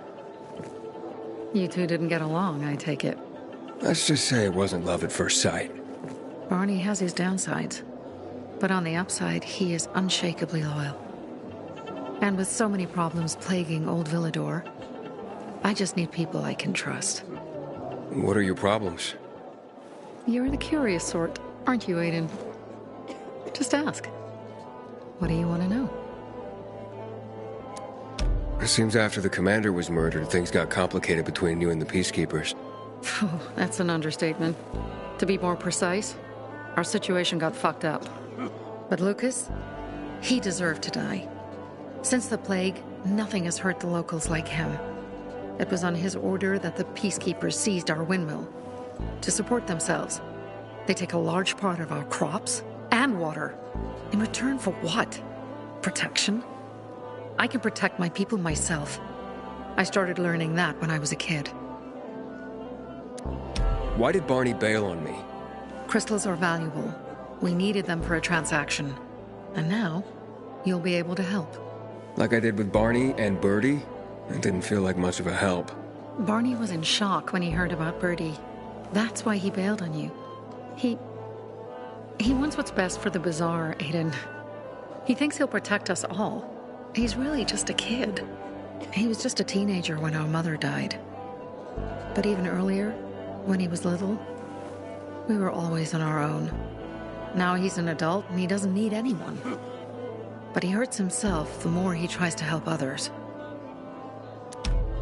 You two didn't get along, I take it. Let's just say it wasn't love at first sight. Barney has his downsides. But on the upside, he is unshakably loyal. And with so many problems plaguing old Villador, I just need people I can trust. What are your problems? You're the curious sort, aren't you, Aiden? Just ask. What do you want to know? It seems after the commander was murdered, things got complicated between you and the Peacekeepers. Oh, that's an understatement. To be more precise, our situation got fucked up. But Lucas, he deserved to die. Since the plague, nothing has hurt the locals like him. It was on his order that the Peacekeepers seized our windmill. To support themselves, they take a large part of our crops and water. In return for what? Protection? I can protect my people myself. I started learning that when I was a kid. Why did Barney bail on me? Crystals are valuable. We needed them for a transaction. And now, you'll be able to help. Like I did with Barney and Birdie? It didn't feel like much of a help. Barney was in shock when he heard about Birdie. That's why he bailed on you. He wants what's best for the bazaar, Aiden. He thinks he'll protect us all. He's really just a kid. He was just a teenager when our mother died. But even earlier, when he was little, we were always on our own. Now he's an adult and he doesn't need anyone. But he hurts himself the more he tries to help others.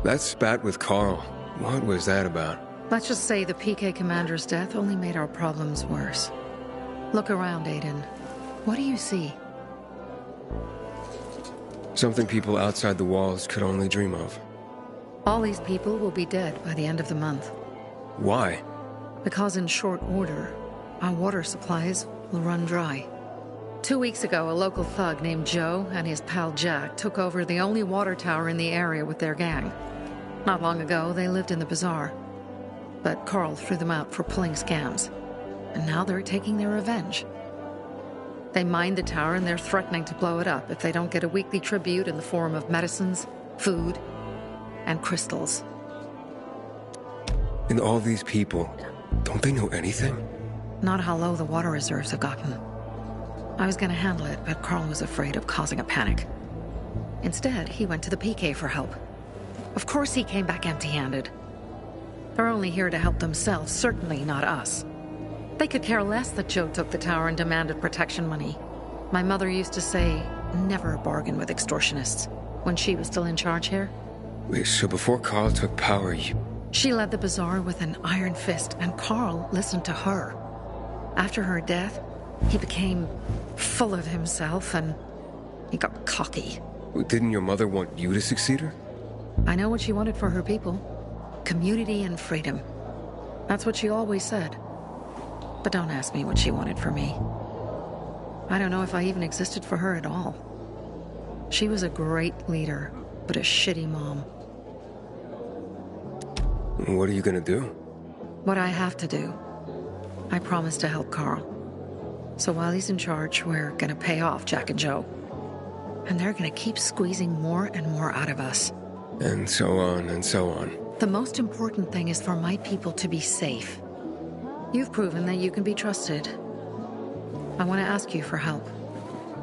That spat with Carl, what was that about? Let's just say the PK commander's death only made our problems worse. Look around, Aiden. What do you see? Something people outside the walls could only dream of. All these people will be dead by the end of the month. Why? Because in short order, our water supplies will run dry. 2 weeks ago, a local thug named Joe and his pal Jack took over the only water tower in the area with their gang. Not long ago, they lived in the bazaar. But Carl threw them out for pulling scams. And now they're taking their revenge. They mined the tower and they're threatening to blow it up if they don't get a weekly tribute in the form of medicines, food, and crystals. And all these people, don't they know anything? Not how low the water reserves have gotten. I was going to handle it, but Carl was afraid of causing a panic. Instead, he went to the PK for help. Of course he came back empty-handed. They're only here to help themselves, certainly not us. They could care less that Joe took the tower and demanded protection money. My mother used to say, never bargain with extortionists, when she was still in charge here. Wait, so before Carl took power, you... She led the bazaar with an iron fist, and Carl listened to her. After her death, he became full of himself, and he got cocky. Didn't your mother want you to succeed her? I know what she wanted for her people. Community and freedom. That's what she always said. But don't ask me what she wanted for me. I don't know if I even existed for her at all. She was a great leader, but a shitty mom. What are you gonna do? What I have to do. I promised to help Carl. So while he's in charge, we're gonna pay off Jack and Joe. And they're gonna keep squeezing more and more out of us. And so on and so on. The most important thing is for my people to be safe. You've proven that you can be trusted. I want to ask you for help.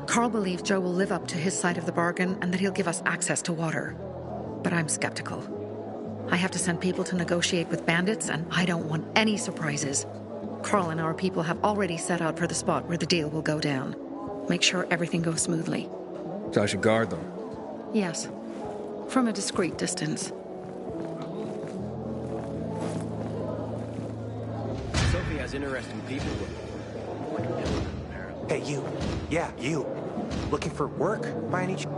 Carl believes Joe will live up to his side of the bargain and that he'll give us access to water. But I'm skeptical. I have to send people to negotiate with bandits, and I don't want any surprises. Carl and our people have already set out for the spot where the deal will go down. Make sure everything goes smoothly. So I should guard them? Yes. From a discreet distance. Sophie has interesting people with her. Hey, you. Yeah, you. Looking for work by any chance?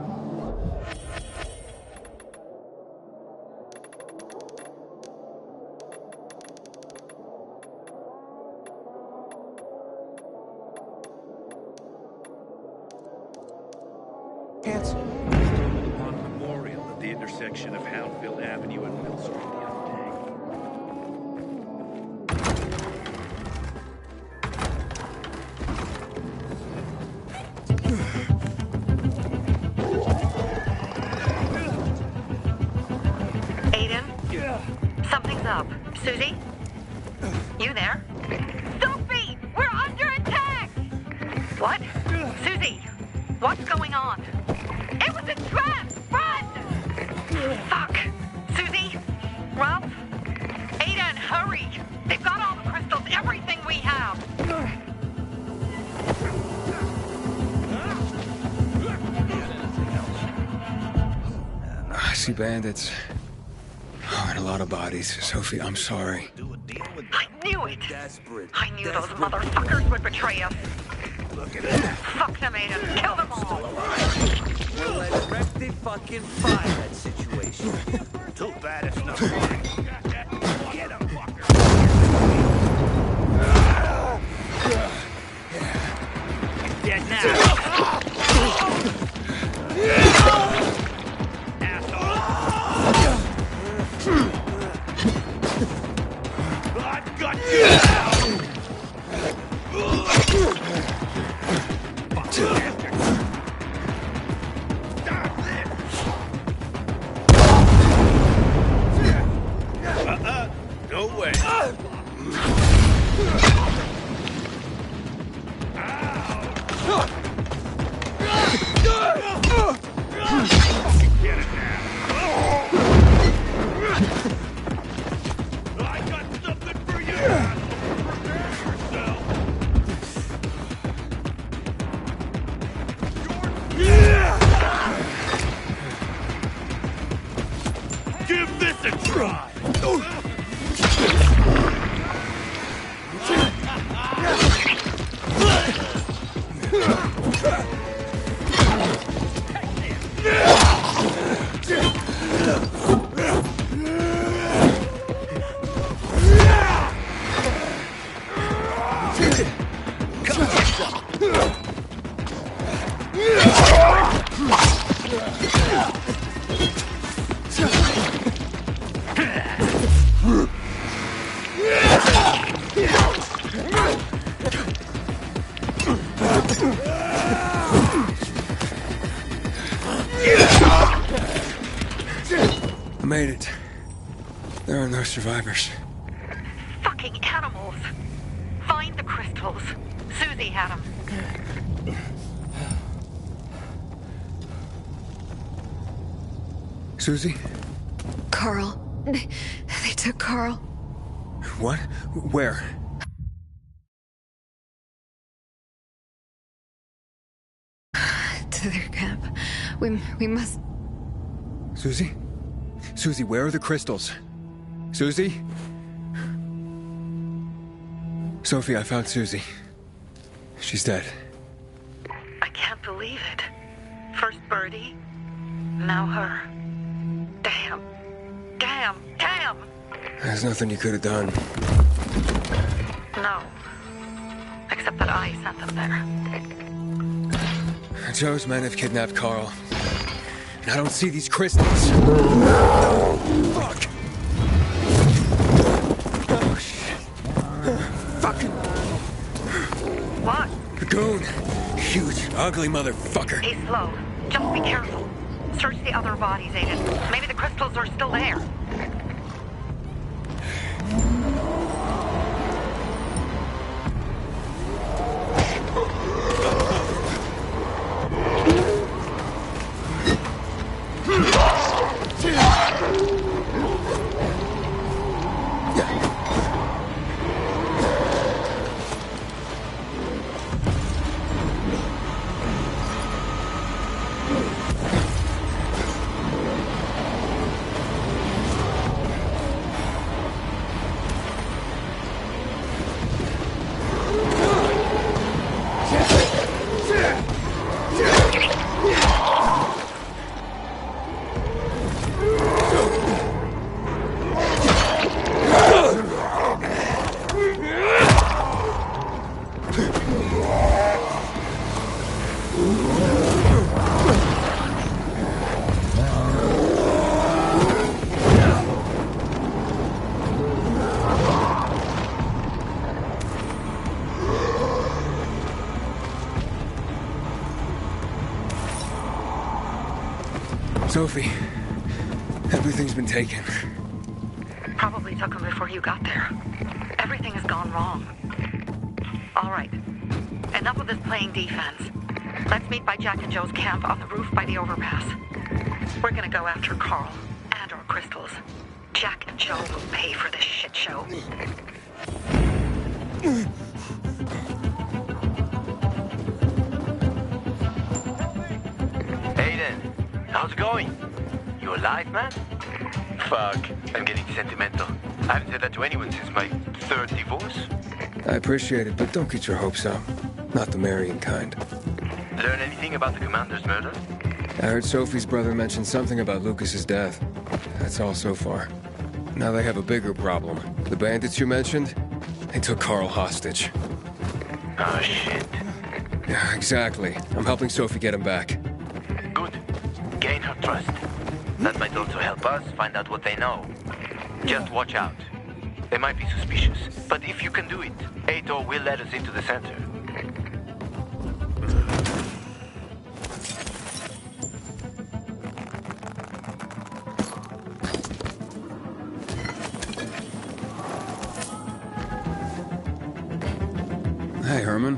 On Memorial at the intersection of Houndfield Avenue and Mill Street the other day. Aiden? Something's up. Susie? You there? Sophie! We're under attack! What? Susie! What's going on? It was a trap! Run! Fuck! Susie? Ralph? Aiden, hurry! They've got all the crystals, everything we have! I see bandits. Oh, and a lot of bodies. Sophie, I'm sorry. I knew it! I knew those motherfuckers would betray us! Fuck them, Aiden! Kill them all! Well, let's rectify fucking fire that situation. Too bad it's not mine. Get him, fucker! Dead now! I've got you now! No way. Get it now. I got something for you. Prepare yourself. Give this a try. I made it. There are no survivors. Fucking animals. Find the crystals. Susie had them. Susie? Carl. They took Carl. What? Where? To their camp. We must... Susie? Susie, where are the crystals? Susie? Sophie, I found Susie. She's dead. I can't believe it. First Birdie, now her. Damn. Damn. Damn! There's nothing you could have done. No. Except that I sent them there. Joe's men have kidnapped Carl. And I don't see these crystals. Fuck! Oh, shit. Fucking... What? The goon. Huge, ugly motherfucker. He's slow. Just be careful. Search the other bodies, Aiden. Maybe the crystals are still there. Sophie, everything's been taken. Probably took them before you got there. Everything has gone wrong. All right. Enough of this playing defense. Let's meet by Jack and Joe's camp on the roof by the overpass. We're gonna go after Carl and our crystals. Jack and Joe will pay for this shit show. Aiden, how's it going? You alive, man? Fuck, I'm getting sentimental. I haven't said that to anyone since my third divorce. I appreciate it, but don't get your hopes up. Not the marrying kind. Learn anything about the commander's murder? I heard Sophie's brother mention something about Lucas's death. That's all so far. Now they have a bigger problem. The bandits you mentioned, they took Carl hostage. Oh, shit. Yeah, exactly. I'm helping Sophie get him back. Good. Gain her trust. That might also help us find out what they know. Just watch out. They might be suspicious, but if you can do it, Ator will let us into the center. Hey, Herman.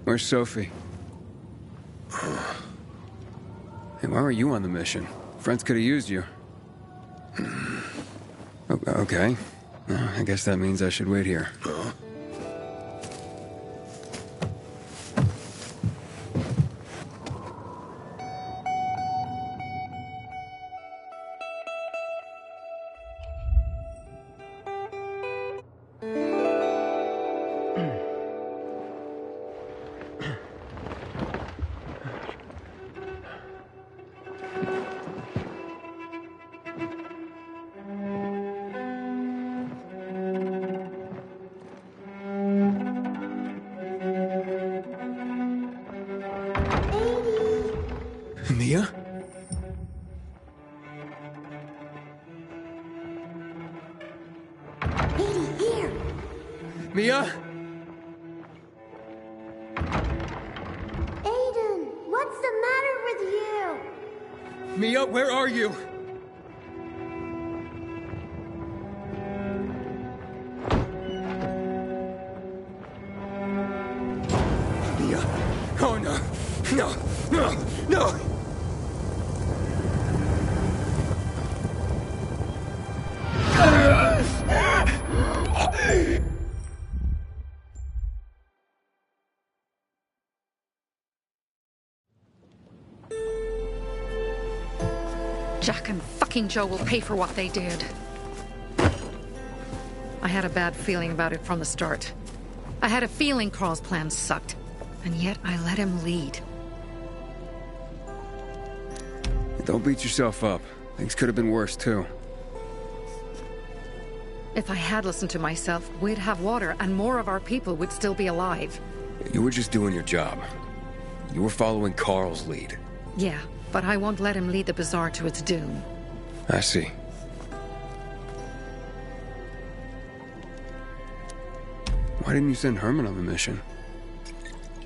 Where's Sophie? Hey, why were you on the mission? Friends could have used you. Okay. I guess that means I should wait here. Mia? Edie, here! Mia? Aiden, what's the matter with you? Mia, where are you? Mia. Oh, no. No. No. No. Jack and fucking Joe will pay for what they did. I had a bad feeling about it from the start. I had a feeling Carl's plan sucked, and yet I let him lead. Don't beat yourself up. Things could have been worse, too. If I had listened to myself, we'd have water, and more of our people would still be alive. You were just doing your job. You were following Carl's lead. Yeah, but I won't let him lead the Bazaar to its doom. I see. Why didn't you send Herman on the mission?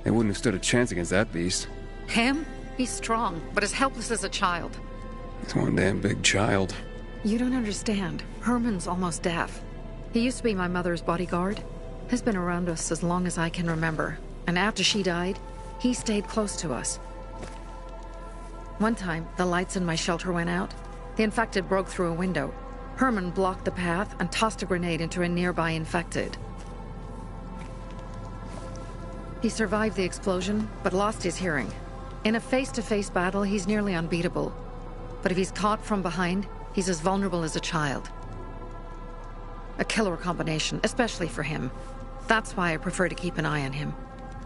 They wouldn't have stood a chance against that beast. Him? He's strong, but as helpless as a child. He's one damn big child. You don't understand. Herman's almost deaf. He used to be my mother's bodyguard. He's been around us as long as I can remember. And after she died, he stayed close to us. One time, the lights in my shelter went out. The infected broke through a window. Herman blocked the path and tossed a grenade into a nearby infected. He survived the explosion, but lost his hearing. In a face-to-face battle, he's nearly unbeatable. But if he's caught from behind, he's as vulnerable as a child. A killer combination, especially for him. That's why I prefer to keep an eye on him.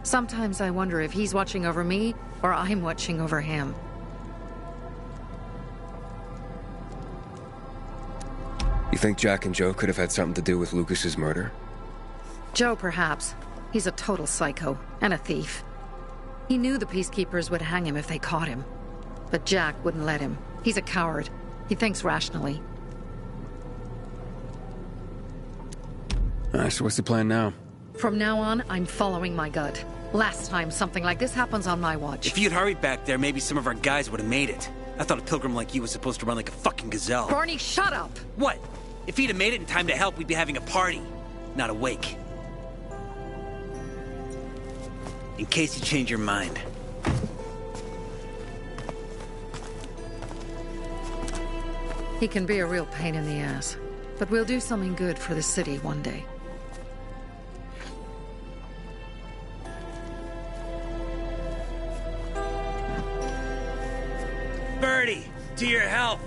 Sometimes I wonder if he's watching over me, or I'm watching over him. You think Jack and Joe could have had something to do with Lucas's murder? Joe, perhaps. He's a total psycho, and a thief. He knew the Peacekeepers would hang him if they caught him. But Jack wouldn't let him. He's a coward. He thinks rationally. So what's the plan now? From now on, I'm following my gut. Last time something like this happens on my watch. If you'd hurried back there, maybe some of our guys would have made it. I thought a pilgrim like you was supposed to run like a fucking gazelle. Barney, shut up! What? If he'd have made it in time to help, we'd be having a party, not a wake. In case you change your mind. He can be a real pain in the ass. But we'll do something good for the city one day. Birdie, to your health.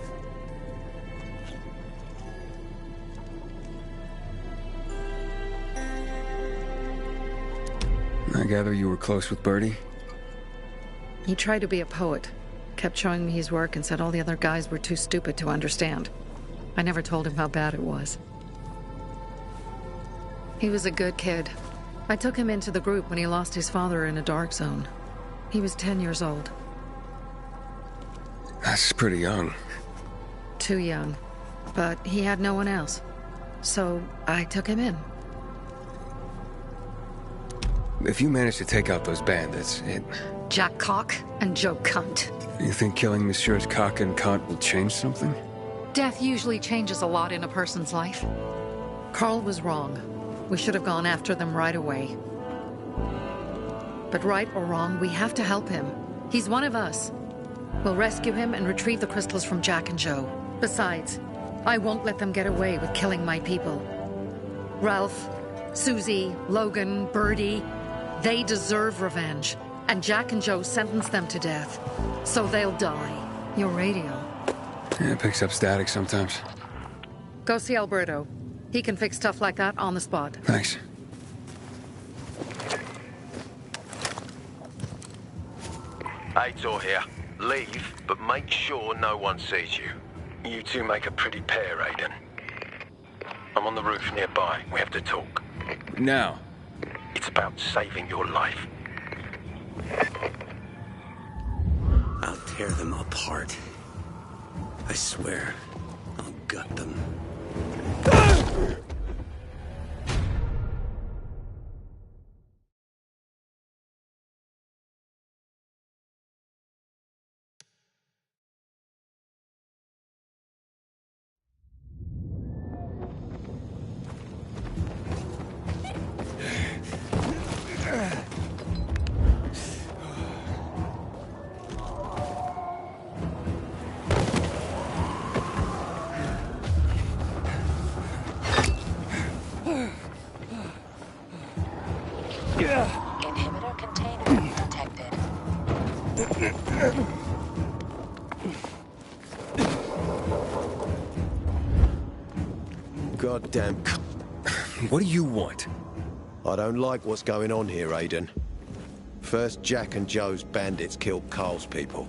I gather you were close with Birdie? He tried to be a poet. Kept showing me his work and said all the other guys were too stupid to understand. I never told him how bad it was. He was a good kid. I took him into the group when he lost his father in a dark zone. He was 10 years old. That's pretty young. Too young. But he had no one else. So I took him in. If you manage to take out those bandits, Jack Cock and Joe Cunt. You think killing Messieurs Cock and Cunt will change something? Death usually changes a lot in a person's life. Carl was wrong. We should have gone after them right away. But right or wrong, we have to help him. He's one of us. We'll rescue him and retrieve the crystals from Jack and Joe. Besides, I won't let them get away with killing my people. Ralph, Susie, Logan, Birdie, they deserve revenge. And Jack and Joe sentenced them to death. So they'll die. Your radio. Yeah, it picks up static sometimes. Go see Alberto. He can fix stuff like that on the spot. Thanks. Aitor here. Leave, but make sure no one sees you. You two make a pretty pair, Aiden. I'm on the roof nearby. We have to talk. Now. It's about saving your life. I'll tear them apart. I swear, I'll gut them. Inhibitor container detected. Goddamn. What do you want? I don't like what's going on here, Aiden. First, Jack and Joe's bandits killed Carl's people.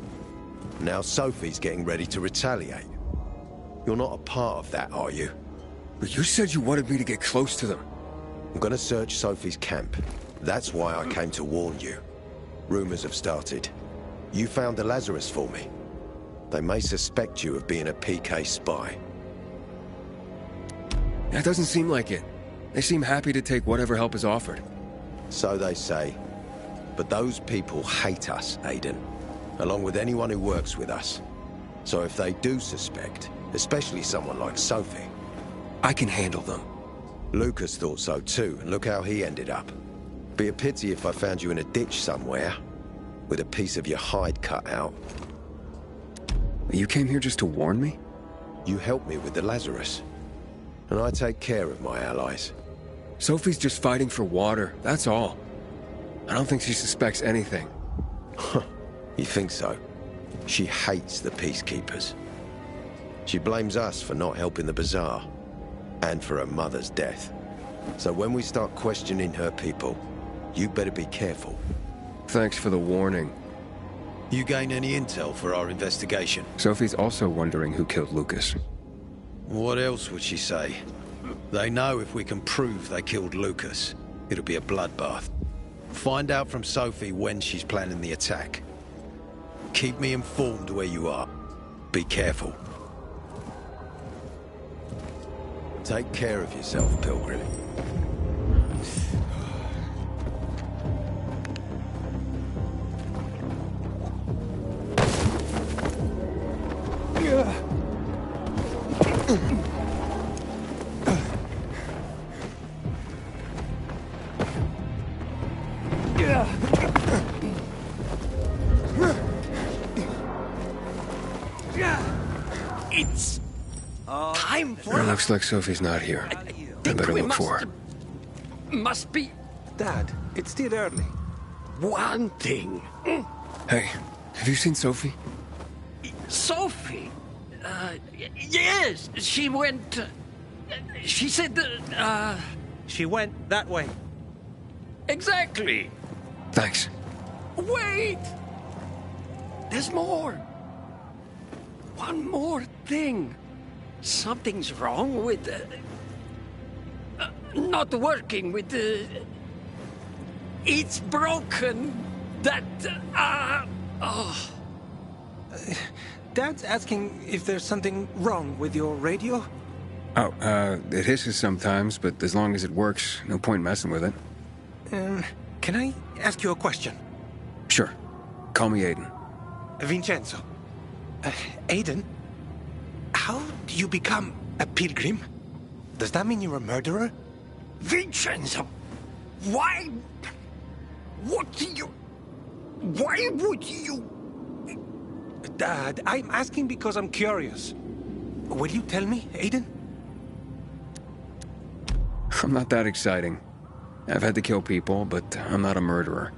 Now Sophie's getting ready to retaliate. You're not a part of that, are you? But you said you wanted me to get close to them. I'm gonna search Sophie's camp. That's why I came to warn you. Rumors have started. You found the Lazarus for me. They may suspect you of being a PK spy. That doesn't seem like it. They seem happy to take whatever help is offered. So they say. But those people hate us, Aiden. Along with anyone who works with us. So if they do suspect, especially someone like Sophie... I can handle them. Lucas thought so too, and look how he ended up. Be a pity if I found you in a ditch somewhere, with a piece of your hide cut out. You came here just to warn me? You helped me with the Lazarus. And I take care of my allies. Sophie's just fighting for water, that's all. I don't think she suspects anything. You think so? She hates the peacekeepers. She blames us for not helping the bazaar, and for her mother's death. So when we start questioning her people, you better be careful. Thanks for the warning. You gain any intel for our investigation? Sophie's also wondering who killed Lucas. What else would she say? They know if we can prove they killed Lucas, it'll be a bloodbath. Find out from Sophie when she's planning the attack. Keep me informed where you are. Be careful. Take care of yourself, Pilgrim. It's time for It looks like Sophie's not here. I better look for her. Must be... Dad, it's still early. One thing. Hey, have you seen Sophie? Sophie? Yes, she went... she said, She went that way. Exactly. Thanks. Wait! There's more. One more thing. Something's wrong with... not working with... it's broken. That... oh... Dad's asking if there's something wrong with your radio? Oh, it hisses sometimes, but as long as it works, no point messing with it. Can I ask you a question? Sure. Call me Aiden. Vincenzo. Aiden? How do you become a pilgrim? Does that mean you're a murderer? Vincenzo! Why... what do you... why would you... Dad, I'm asking because I'm curious. Will you tell me, Aiden? I'm not that exciting. I've had to kill people, but I'm not a murderer.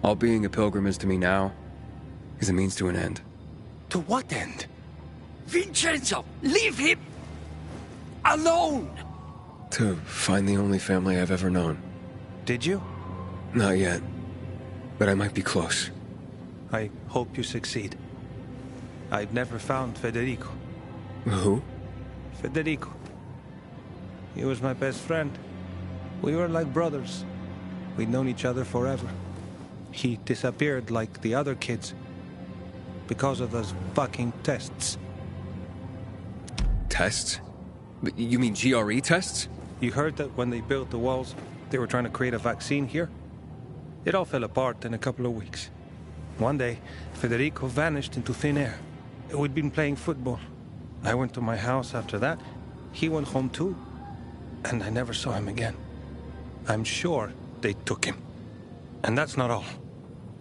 All being a pilgrim is to me now is a means to an end. To what end? Vincenzo, leave him alone! To find the only family I've ever known. Did you? Not yet, but I might be close. I hope you succeed. I've never found Federico. Who? Federico. He was my best friend. We were like brothers. We'd known each other forever. He disappeared like the other kids. because of those fucking tests. Tests? You mean GRE tests? You heard that when they built the walls, they were trying to create a vaccine here? It all fell apart in a couple of weeks. One day, Federico vanished into thin air. We'd been playing football. I went to my house after that. He went home too. And I never saw him again. I'm sure they took him. And that's not all.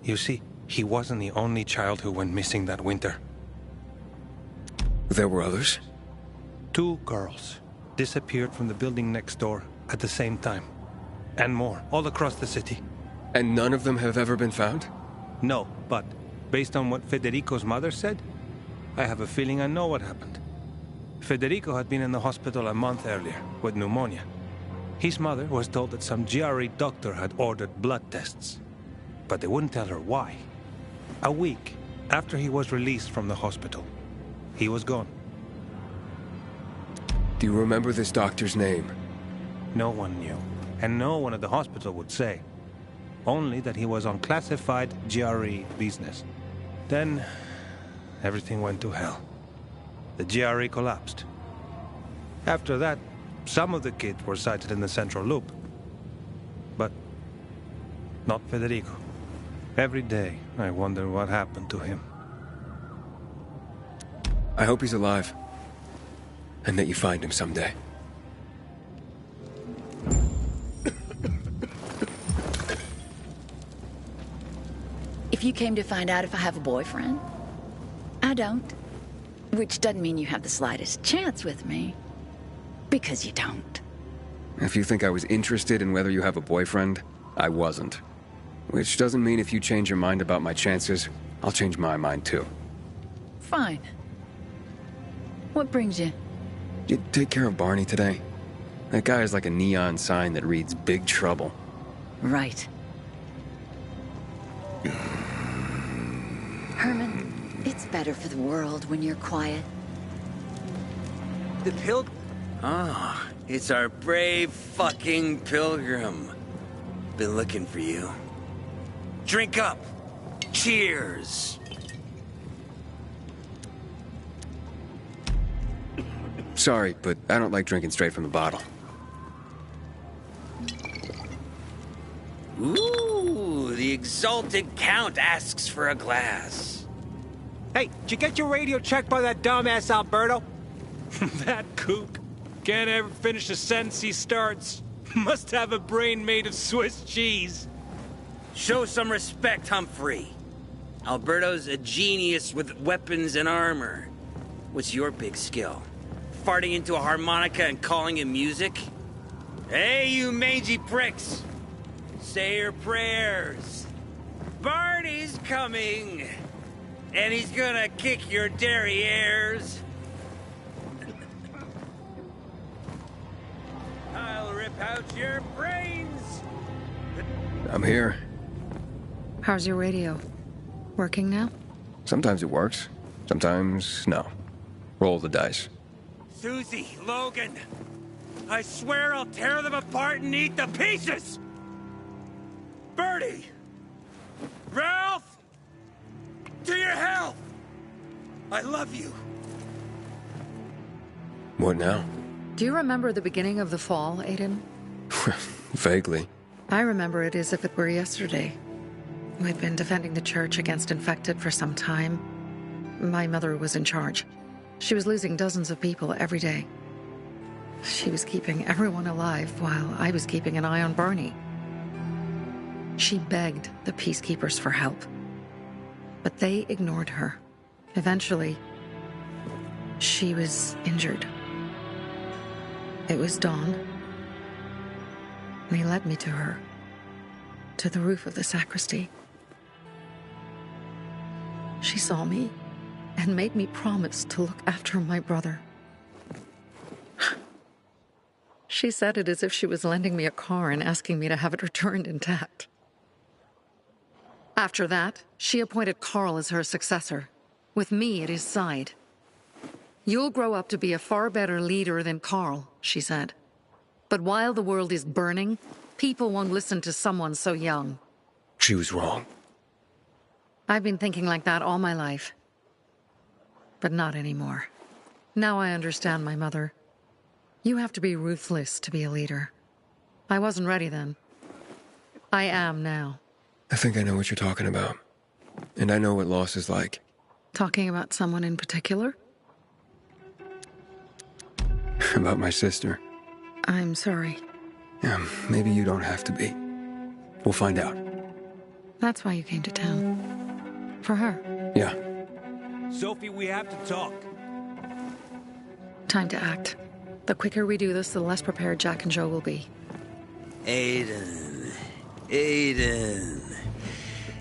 You see, he wasn't the only child who went missing that winter. There were others? 2 girls disappeared from the building next door at the same time. And more, all across the city. And none of them have ever been found? No, but based on what Federico's mother said, I have a feeling I know what happened. Federico had been in the hospital a month earlier with pneumonia. His mother was told that some GRE doctor had ordered blood tests, but they wouldn't tell her why. A week after he was released from the hospital, he was gone. Do you remember this doctor's name? No one knew, and no one at the hospital would say. Only that he was on classified GRE business. Then, everything went to hell. The GRE collapsed. After that, some of the kids were sighted in the central loop. But not Federico. Every day, I wonder what happened to him. I hope he's alive. And that you find him someday. If you came to find out if I have a boyfriend, I don't. Which doesn't mean you have the slightest chance with me. Because you don't. If you think I was interested in whether you have a boyfriend, I wasn't. Which doesn't mean if you change your mind about my chances, I'll change my mind too. Fine. What brings you? Did you take care of Barney today? That guy is like a neon sign that reads Big Trouble. Right. Herman, it's better for the world when you're quiet. The Pilgrim? Ah, it's our brave fucking Pilgrim. Been looking for you. Drink up. Cheers. Sorry, but I don't like drinking straight from the bottle. Ooh, the exalted Count asks for a glass. Hey, did you get your radio checked by that dumbass Alberto? That kook. Can't ever finish a sentence he starts. Must have a brain made of Swiss cheese. Show some respect, Humphrey. Alberto's a genius with weapons and armor. What's your big skill? Farting into a harmonica and calling it music? Hey, you mangy pricks! Say your prayers. Barney's coming! And he's gonna kick your derrieres. I'll rip out your brains! I'm here. How's your radio? Working now? Sometimes it works. Sometimes, no. Roll the dice. Susie, Logan, I swear I'll tear them apart and eat the pieces! Bertie! Ralph! To your health! I love you. What now? Do you remember the beginning of the fall, Aiden? Vaguely. I remember it as if it were yesterday. We'd been defending the church against infected for some time. My mother was in charge. She was losing dozens of people every day. She was keeping everyone alive while I was keeping an eye on Barney. She begged the peacekeepers for help, but they ignored her. Eventually, she was injured. It was dawn. They led me to her, to the roof of the sacristy. She saw me and made me promise to look after my brother. She said it as if she was lending me a car and asking me to have it returned intact. After that, she appointed Carl as her successor, with me at his side. You'll grow up to be a far better leader than Carl, she said. But while the world is burning, people won't listen to someone so young. She was wrong. I've been thinking like that all my life. but not anymore. Now I understand my mother. You have to be ruthless to be a leader. I wasn't ready then. I am now. I think I know what you're talking about. And I know what loss is like. Talking about someone in particular? About my sister. I'm sorry. Yeah, maybe you don't have to be. We'll find out. That's why you came to town. For her. Yeah. Sophie, we have to talk. Time to act. The quicker we do this, the less prepared Jack and Joe will be. Aiden.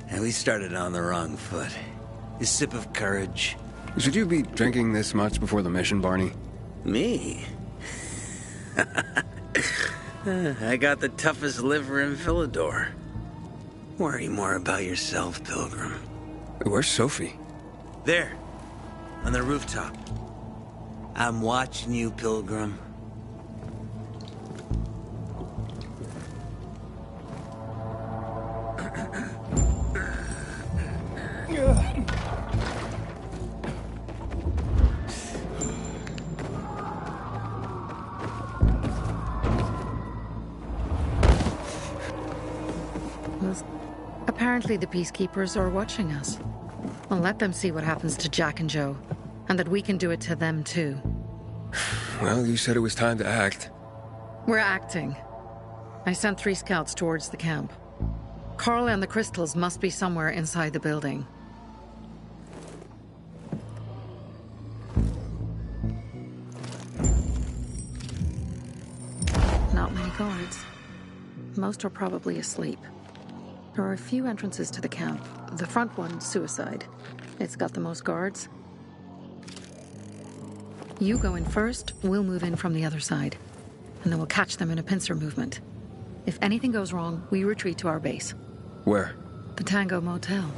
And we started on the wrong foot. A sip of courage. Should you be drinking this much before the mission, Barney? Me? I got the toughest liver in Philidor. Worry more about yourself, Pilgrim. Where's Sophie? There. On the rooftop. I'm watching you, Pilgrim. Apparently the Peacekeepers are watching us. Well, let them see what happens to Jack and Joe, and that we can do it to them too. Well, you said it was time to act. We're acting. I sent 3 scouts towards the camp. Carl and the crystals must be somewhere inside the building. Not many guards. Most are probably asleep. There are a few entrances to the camp. The front one, suicide. It's got the most guards. You go in first, we'll move in from the other side. And then we'll catch them in a pincer movement. If anything goes wrong, we retreat to our base. Where? The Tango Motel.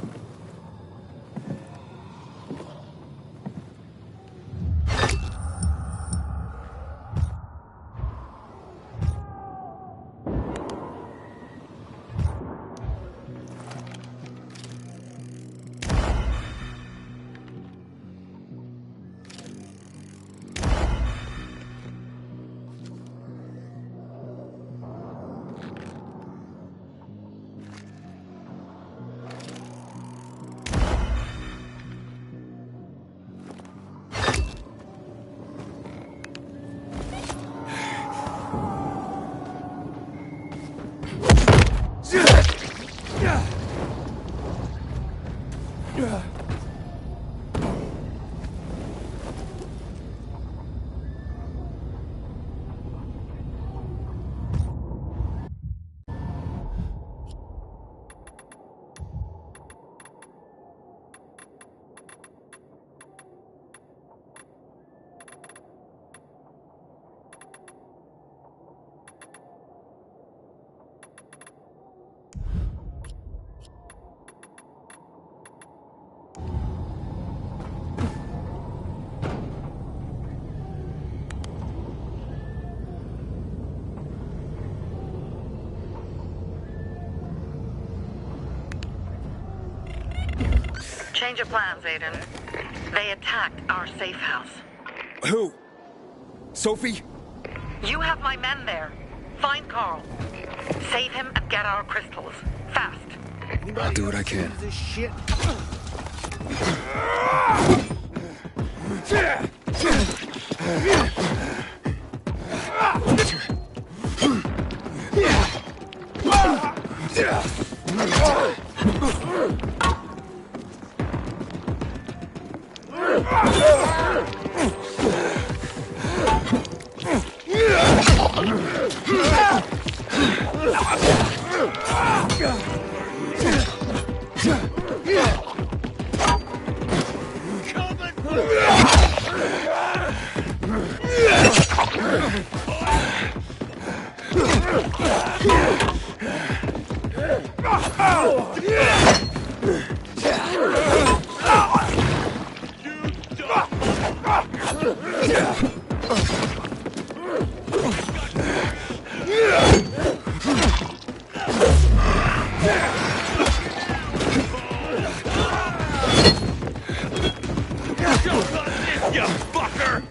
Change of plans, Aiden. They attacked our safe house. Who? Sophie? You have my men there. Find Carl. Save him and get our crystals. Fast. I'll do what I can. This shit. You fucker!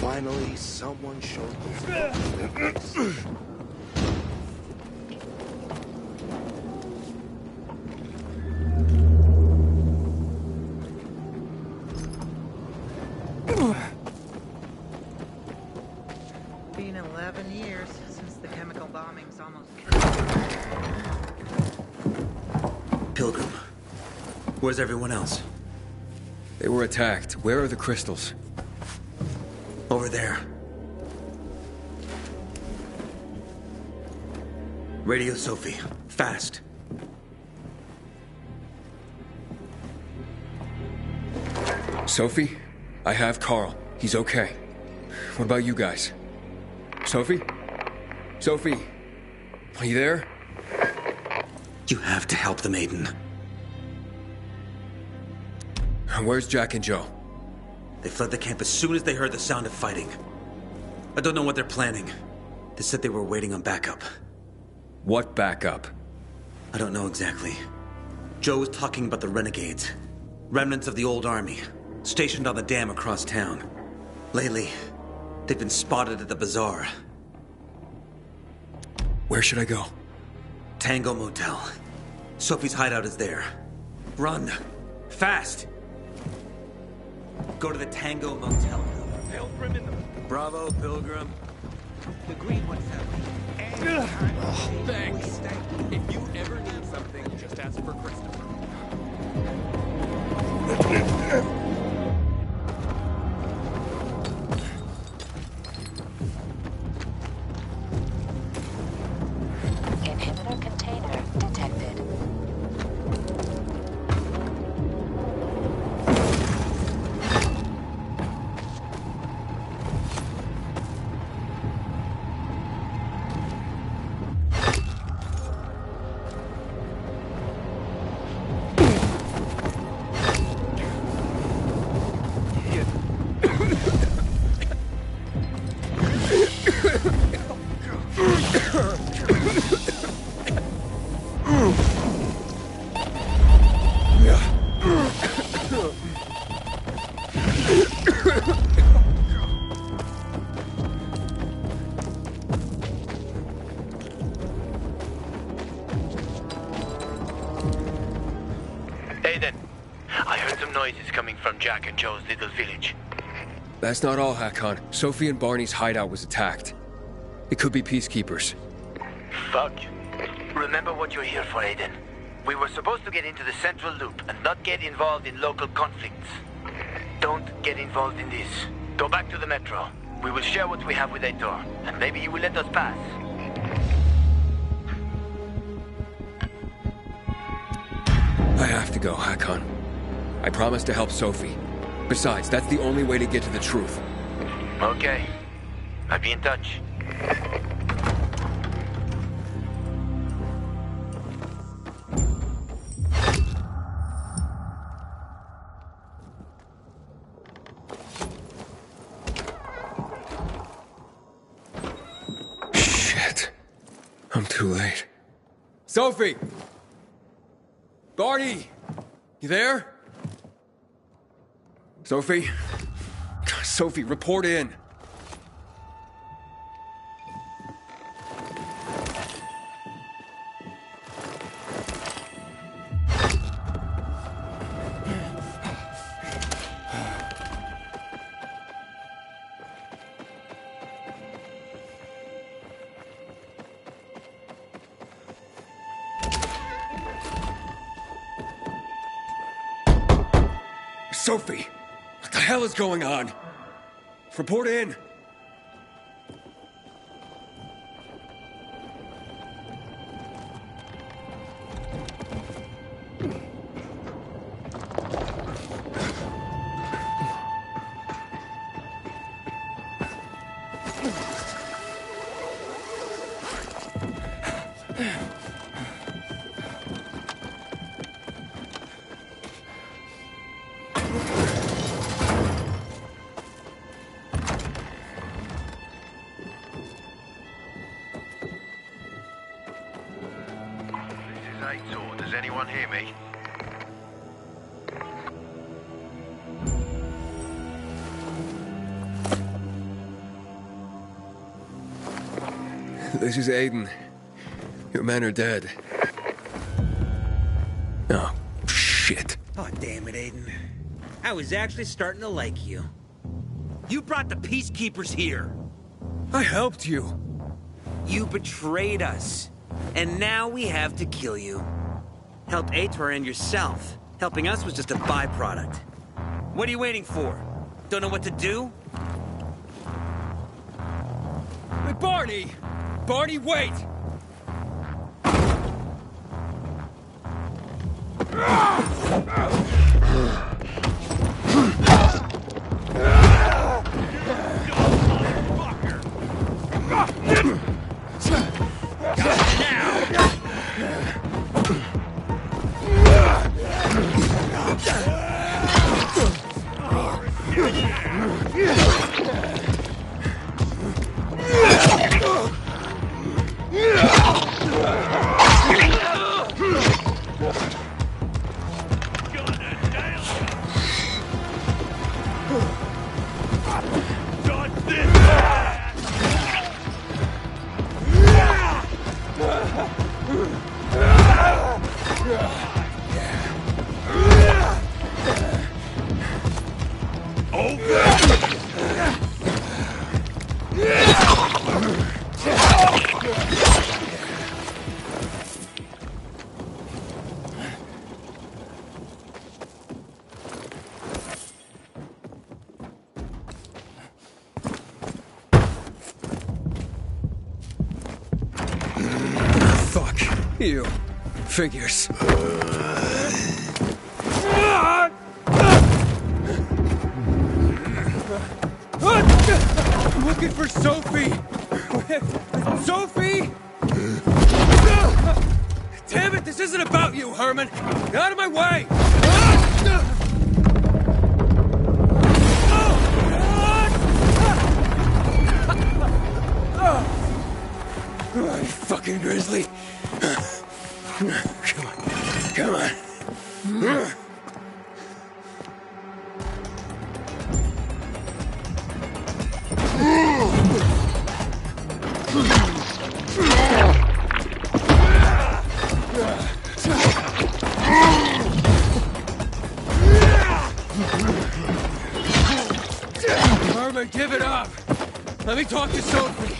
Finally, someone showed those. Been 11 years since the chemical bombings almost Pilgrim, where's everyone else? They were attacked. Where are the crystals? Over there. Radio Sophie, fast. Sophie, I have Carl. He's okay. What about you guys? Sophie? Sophie? Are you there? You have to help them, Aiden. Where's Jack and Joe? They fled the camp as soon as they heard the sound of fighting. I don't know what they're planning. They said they were waiting on backup. What backup? I don't know exactly. Joe was talking about the renegades. Remnants of the old army, stationed on the dam across town. Lately, they've been spotted at the bazaar. Where should I go? Tango Motel. Sophie's hideout is there. Run. Fast. Go to the Tango Motel. Pilgrim in the... Bravo, Pilgrim. The green one's out. Thanks. If you ever need something, just ask for Christopher. Inhibitor container detected. Aiden, I heard some noises coming from Jack and Joe's little village. That's not all, Hakon. Sophie and Barney's hideout was attacked. It could be peacekeepers. Fuck. Remember what you're here for, Aiden. We were supposed to get into the central loop and not get involved in local conflicts. Don't get involved in this. Go back to the metro. We will share what we have with Aitor, and maybe you will let us pass. I have to go, Hakon. I promised to help Sophie. Besides, that's the only way to get to the truth. Okay. I'll be in touch. Shit. I'm too late. Sophie! Barney! You there? Sophie? Sophie, report in. Sophie! What the hell is going on? Report in! Does anyone hear me? This is Aiden. Your men are dead. Oh, shit. Oh, damn it, Aiden. I was actually starting to like you. You brought the peacekeepers here. I helped you. You betrayed us. And now we have to kill you. Helped Aitor and yourself. Helping us was just a byproduct. What are you waiting for? Don't know what to do? Hey, Barney! Barney, wait! Fuck you. Figures. I'm looking for Sophie! Sophie! Damn it, this isn't about you, Herman! Get out of my way! You fucking grizzly! Come on, come on. Herman, give it up! Let me talk to Sophie!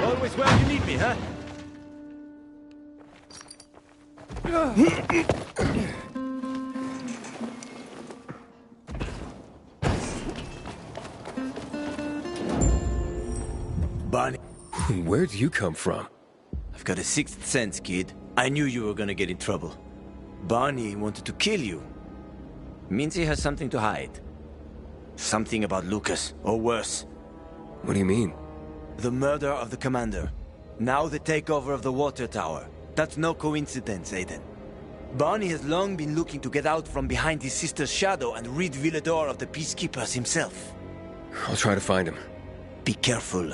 Always where you need me, huh? Barney. Where'd you come from? I've got a sixth sense, kid. I knew you were gonna get in trouble. Barney wanted to kill you. Means he has something to hide. Something about Lucas, or worse. What do you mean? The murder of the commander. Now the takeover of the water tower. That's no coincidence, Aiden. Barney has long been looking to get out from behind his sister's shadow and rid Villador of the Peacekeepers himself. I'll try to find him. Be careful.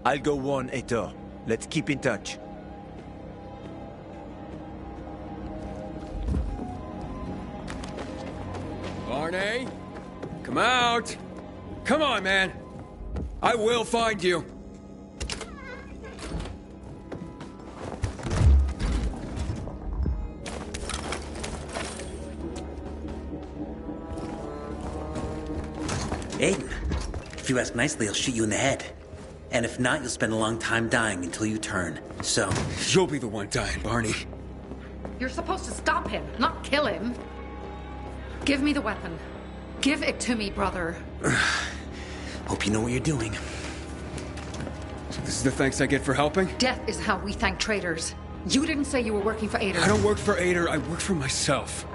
I'll go warn Aitor. Let's keep in touch. Barney? Come out! Come on, man! I will find you! Aiden, if you ask nicely, I'll shoot you in the head. And if not, you'll spend a long time dying until you turn. So... You'll be the one dying, Barney. You're supposed to stop him, not kill him. Give me the weapon. Give it to me, brother. Hope you know what you're doing. So this is the thanks I get for helping? Death is how we thank traitors. You didn't say you were working for Aiden. I don't work for Aiden, I work for myself.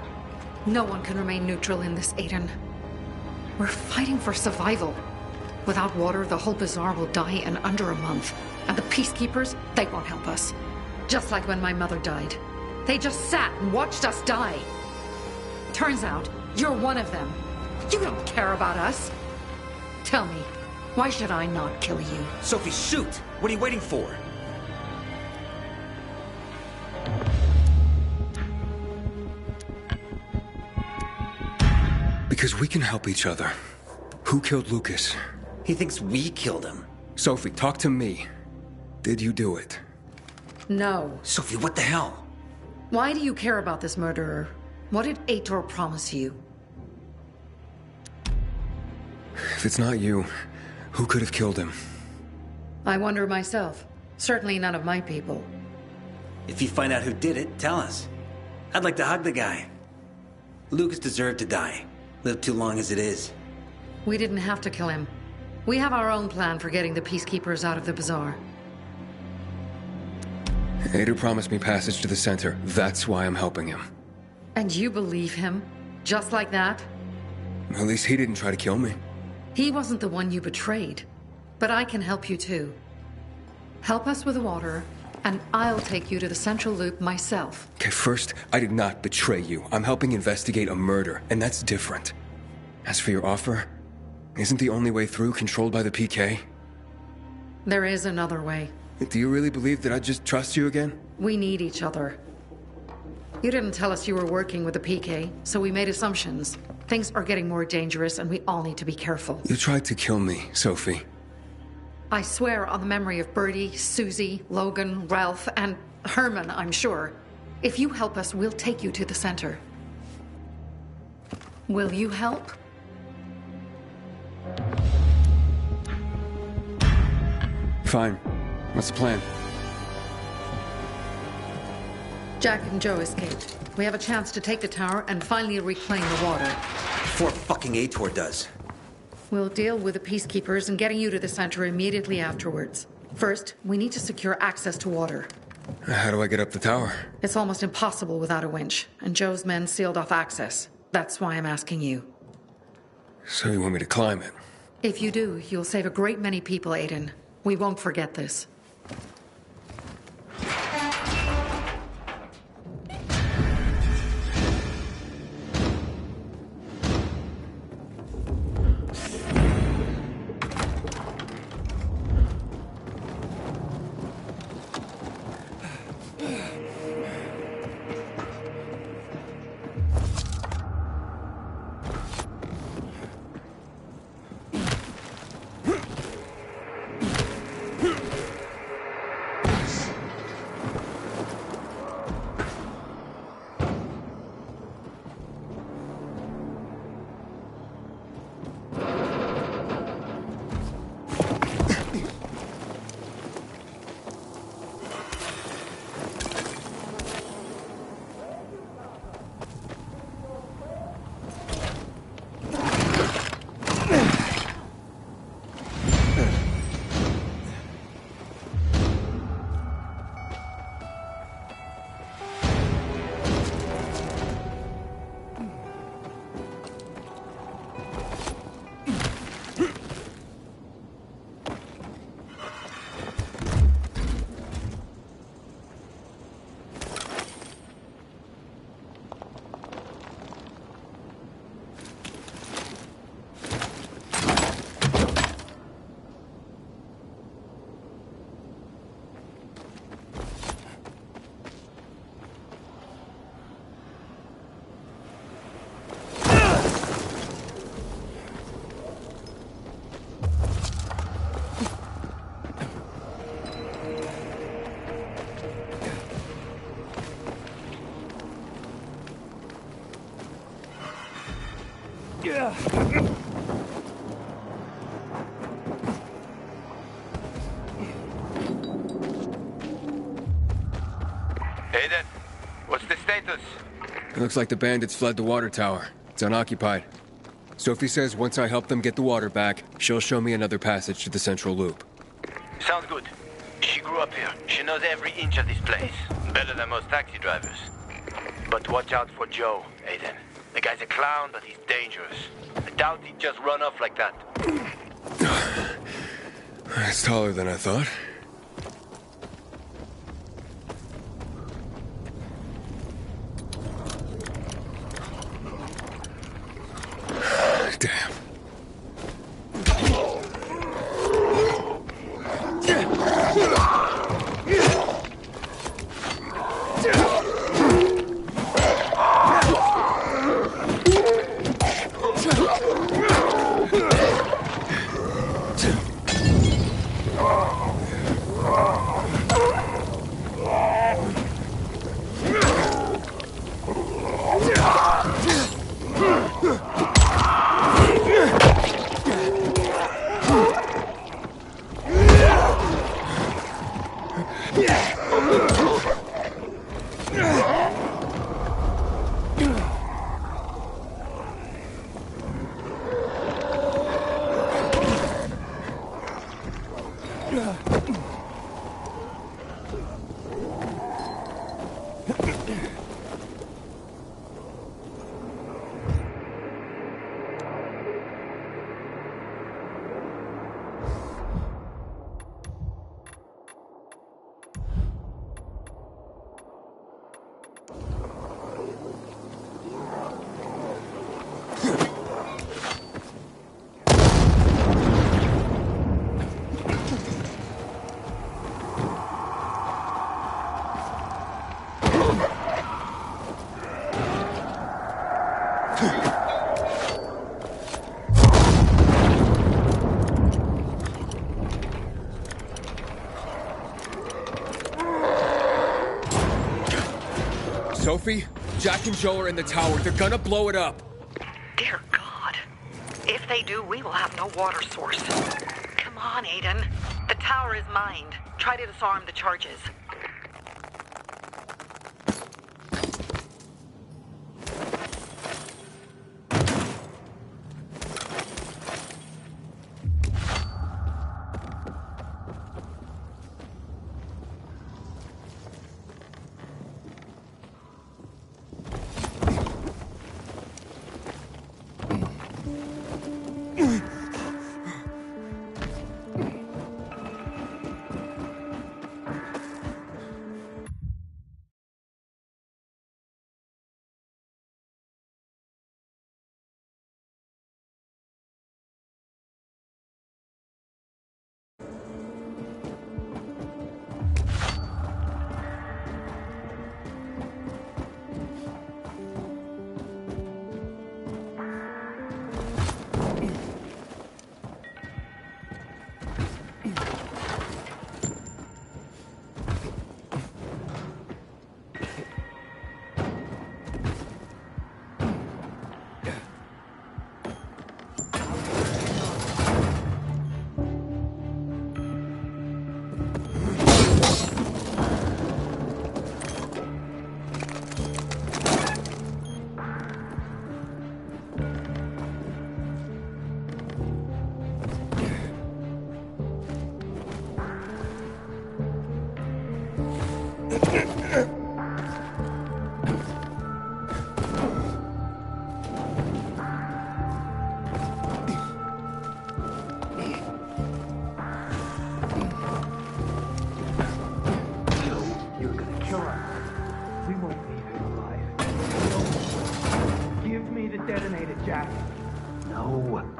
No one can remain neutral in this, Aiden. We're fighting for survival. Without water, the whole bazaar will die in under a month. And the peacekeepers, they won't help us. Just like when my mother died. They just sat and watched us die. Turns out, you're one of them. You don't care about us. Tell me, why should I not kill you? Sophie, shoot! What are you waiting for? Because we can help each other. Who killed Lucas? He thinks we killed him. Sophie, talk to me. Did you do it? No. Sophie, what the hell? Why do you care about this murderer? What did Aitor promise you? If it's not you, who could have killed him? I wonder myself. Certainly none of my people. If you find out who did it, tell us. I'd like to hug the guy. Lucas deserved to die. Lived too long as it is. We didn't have to kill him. We have our own plan for getting the peacekeepers out of the bazaar. Aiden promised me passage to the center. That's why I'm helping him. And you believe him? Just like that? At least he didn't try to kill me. He wasn't the one you betrayed. But I can help you too. Help us with the water, and I'll take you to the central loop myself. Okay, first, I did not betray you. I'm helping investigate a murder, and that's different. As for your offer, isn't the only way through controlled by the PK? There is another way. Do you really believe that I'd just trust you again? We need each other. You didn't tell us you were working with the PK, so we made assumptions. Things are getting more dangerous, and we all need to be careful. You tried to kill me, Sophie. I swear on the memory of Birdie, Susie, Logan, Ralph, and Herman, I'm sure. If you help us, we'll take you to the center. Will you help? Fine. What's the plan? Jack and Joe escaped. We have a chance to take the tower and finally reclaim the water. Before fucking Aitor does. We'll deal with the peacekeepers and getting you to the center immediately afterwards. First, we need to secure access to water. How do I get up the tower? It's almost impossible without a winch, and Joe's men sealed off access. That's why I'm asking you. So you want me to climb it? If you do, you'll save a great many people, Aiden. We won't forget this. Aiden, what's the status? It looks like the bandits fled the water tower. It's unoccupied. Sophie says once I help them get the water back, she'll show me another passage to the central loop. Sounds good. She grew up here. She knows every inch of this place. Better than most taxi drivers. But watch out for Joe, Aiden. The guy's a clown, but he's dangerous. I doubt he'd just run off like that. It's taller than I thought. Damn. Sophie, Jack and Joe are in the tower. They're gonna blow it up. Dear God. If they do, we will have no water source. Come on, Aiden. The tower is mined. Try to disarm the charges.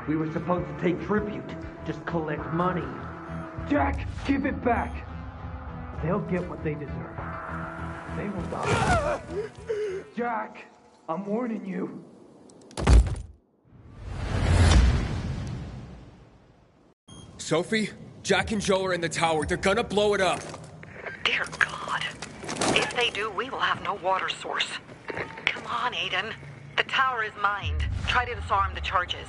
We were supposed to take tribute, just collect money. Jack, give it back! They'll get what they deserve. They will die. Jack, I'm warning you. Sophie, Jack and Joe are in the tower. They're gonna blow it up. Dear God. If they do, we will have no water source. Come on, Aiden. The tower is mined. Try to disarm the charges.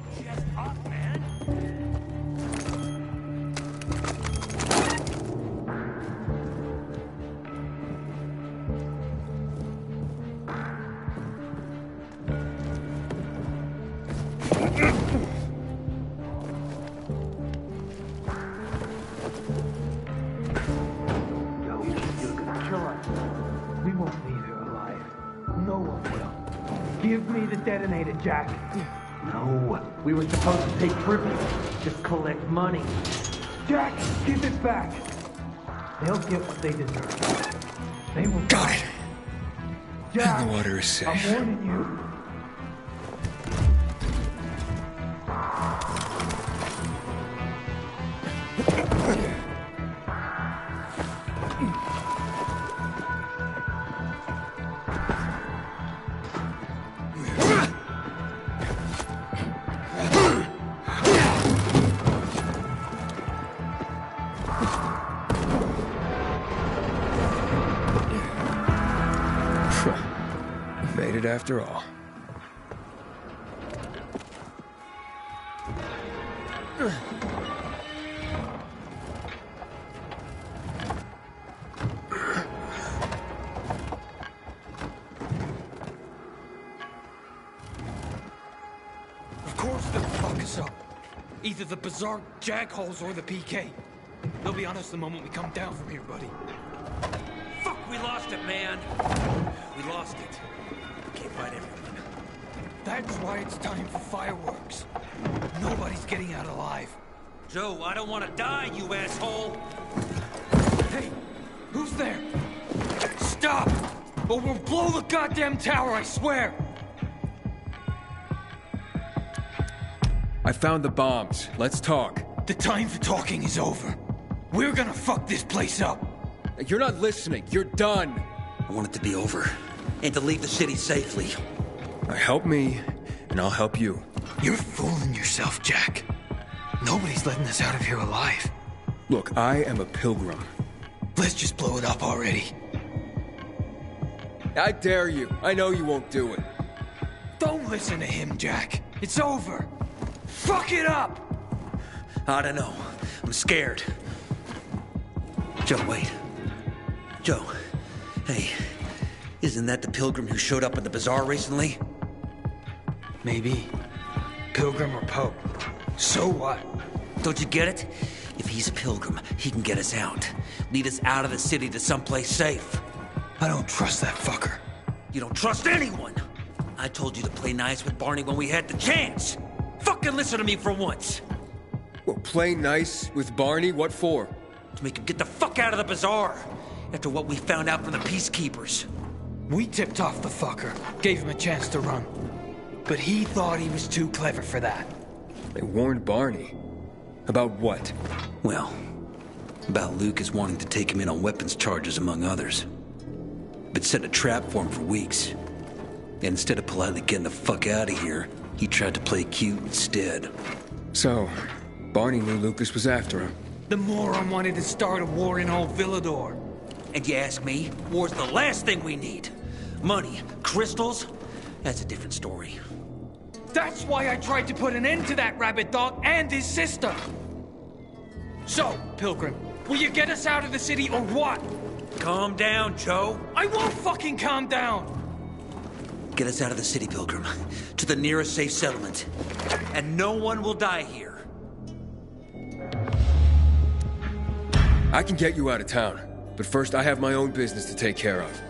that chest up, man! Yo, you're gonna kill us. We won't leave here alive. No one will. Give me the detonator, Jack. No, we were supposed to take tribute. Just collect money. Jack, give it back. They'll get what they deserve. They will. Got it. Jack, And the water is safe. I'm warning you. Made it after all. Of course they'll fuck us up. Either the Bazaar jackholes or the PK. They'll be on us the moment we come down from here, buddy. Fuck, we lost it, man. We lost it. Can't fight everyone. That's why it's time for fireworks. Nobody's getting out alive. Joe, I don't want to die, you asshole! Hey, who's there? Stop! Or we'll blow the goddamn tower, I swear! I found the bombs. Let's talk. The time for talking is over. We're gonna fuck this place up. You're not listening. You're done. I want it to be over. And to leave the city safely. Help me, and I'll help you. You're fooling yourself, Jack. Nobody's letting us out of here alive. Look, I am a pilgrim. Let's just blow it up already. I dare you. I know you won't do it. Don't listen to him, Jack. It's over. Fuck it up! I don't know. I'm scared. Joe, wait. Joe. Hey, isn't that the pilgrim who showed up at the bazaar recently? Maybe. Pilgrim or Pope. So what? Don't you get it? If he's a pilgrim, he can get us out. Lead us out of the city to someplace safe. I don't trust that fucker. You don't trust anyone! I told you to play nice with Barney when we had the chance! Fucking listen to me for once! Well, play nice with Barney? What for? To make him get the fuck out of the bazaar! After what we found out from the peacekeepers. We tipped off the fucker, gave him a chance to run. But he thought he was too clever for that. They warned Barney. About what? Well, about Lucas wanting to take him in on weapons charges, among others. But set a trap for him for weeks. And instead of politely getting the fuck out of here, he tried to play cute instead. So, Barney knew Lucas was after him. The moron wanted to start a war in old Villador. And you ask me, war's the last thing we need. Money, crystals, that's a different story. That's why I tried to put an end to that rabbit dog and his sister. So, Pilgrim, will you get us out of the city or what? Calm down, Joe. I won't fucking calm down! Get us out of the city, Pilgrim, to the nearest safe settlement. And no one will die here. I can get you out of town, but first I have my own business to take care of.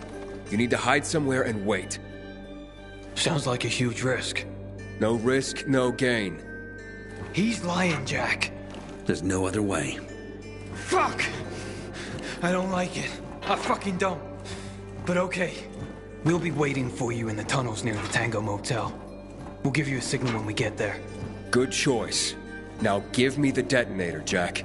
You need to hide somewhere and wait. Sounds like a huge risk. No risk, no gain. He's lying, Jack. There's no other way. Fuck! I don't like it. I fucking don't. But okay. We'll be waiting for you in the tunnels near the Tango Motel. We'll give you a signal when we get there. Good choice. Now give me the detonator, Jack.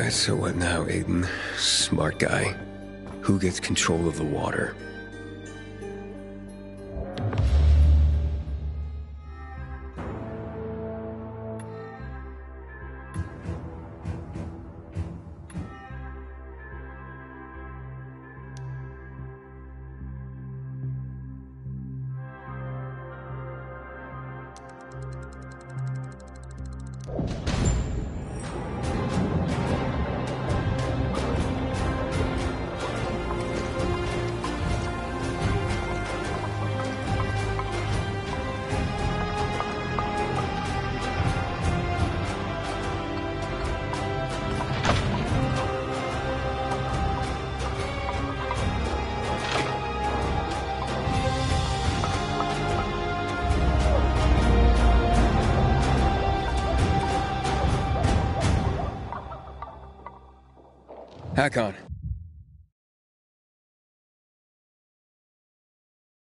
So what now, Aiden? Smart guy. Who gets control of the water? Hakon,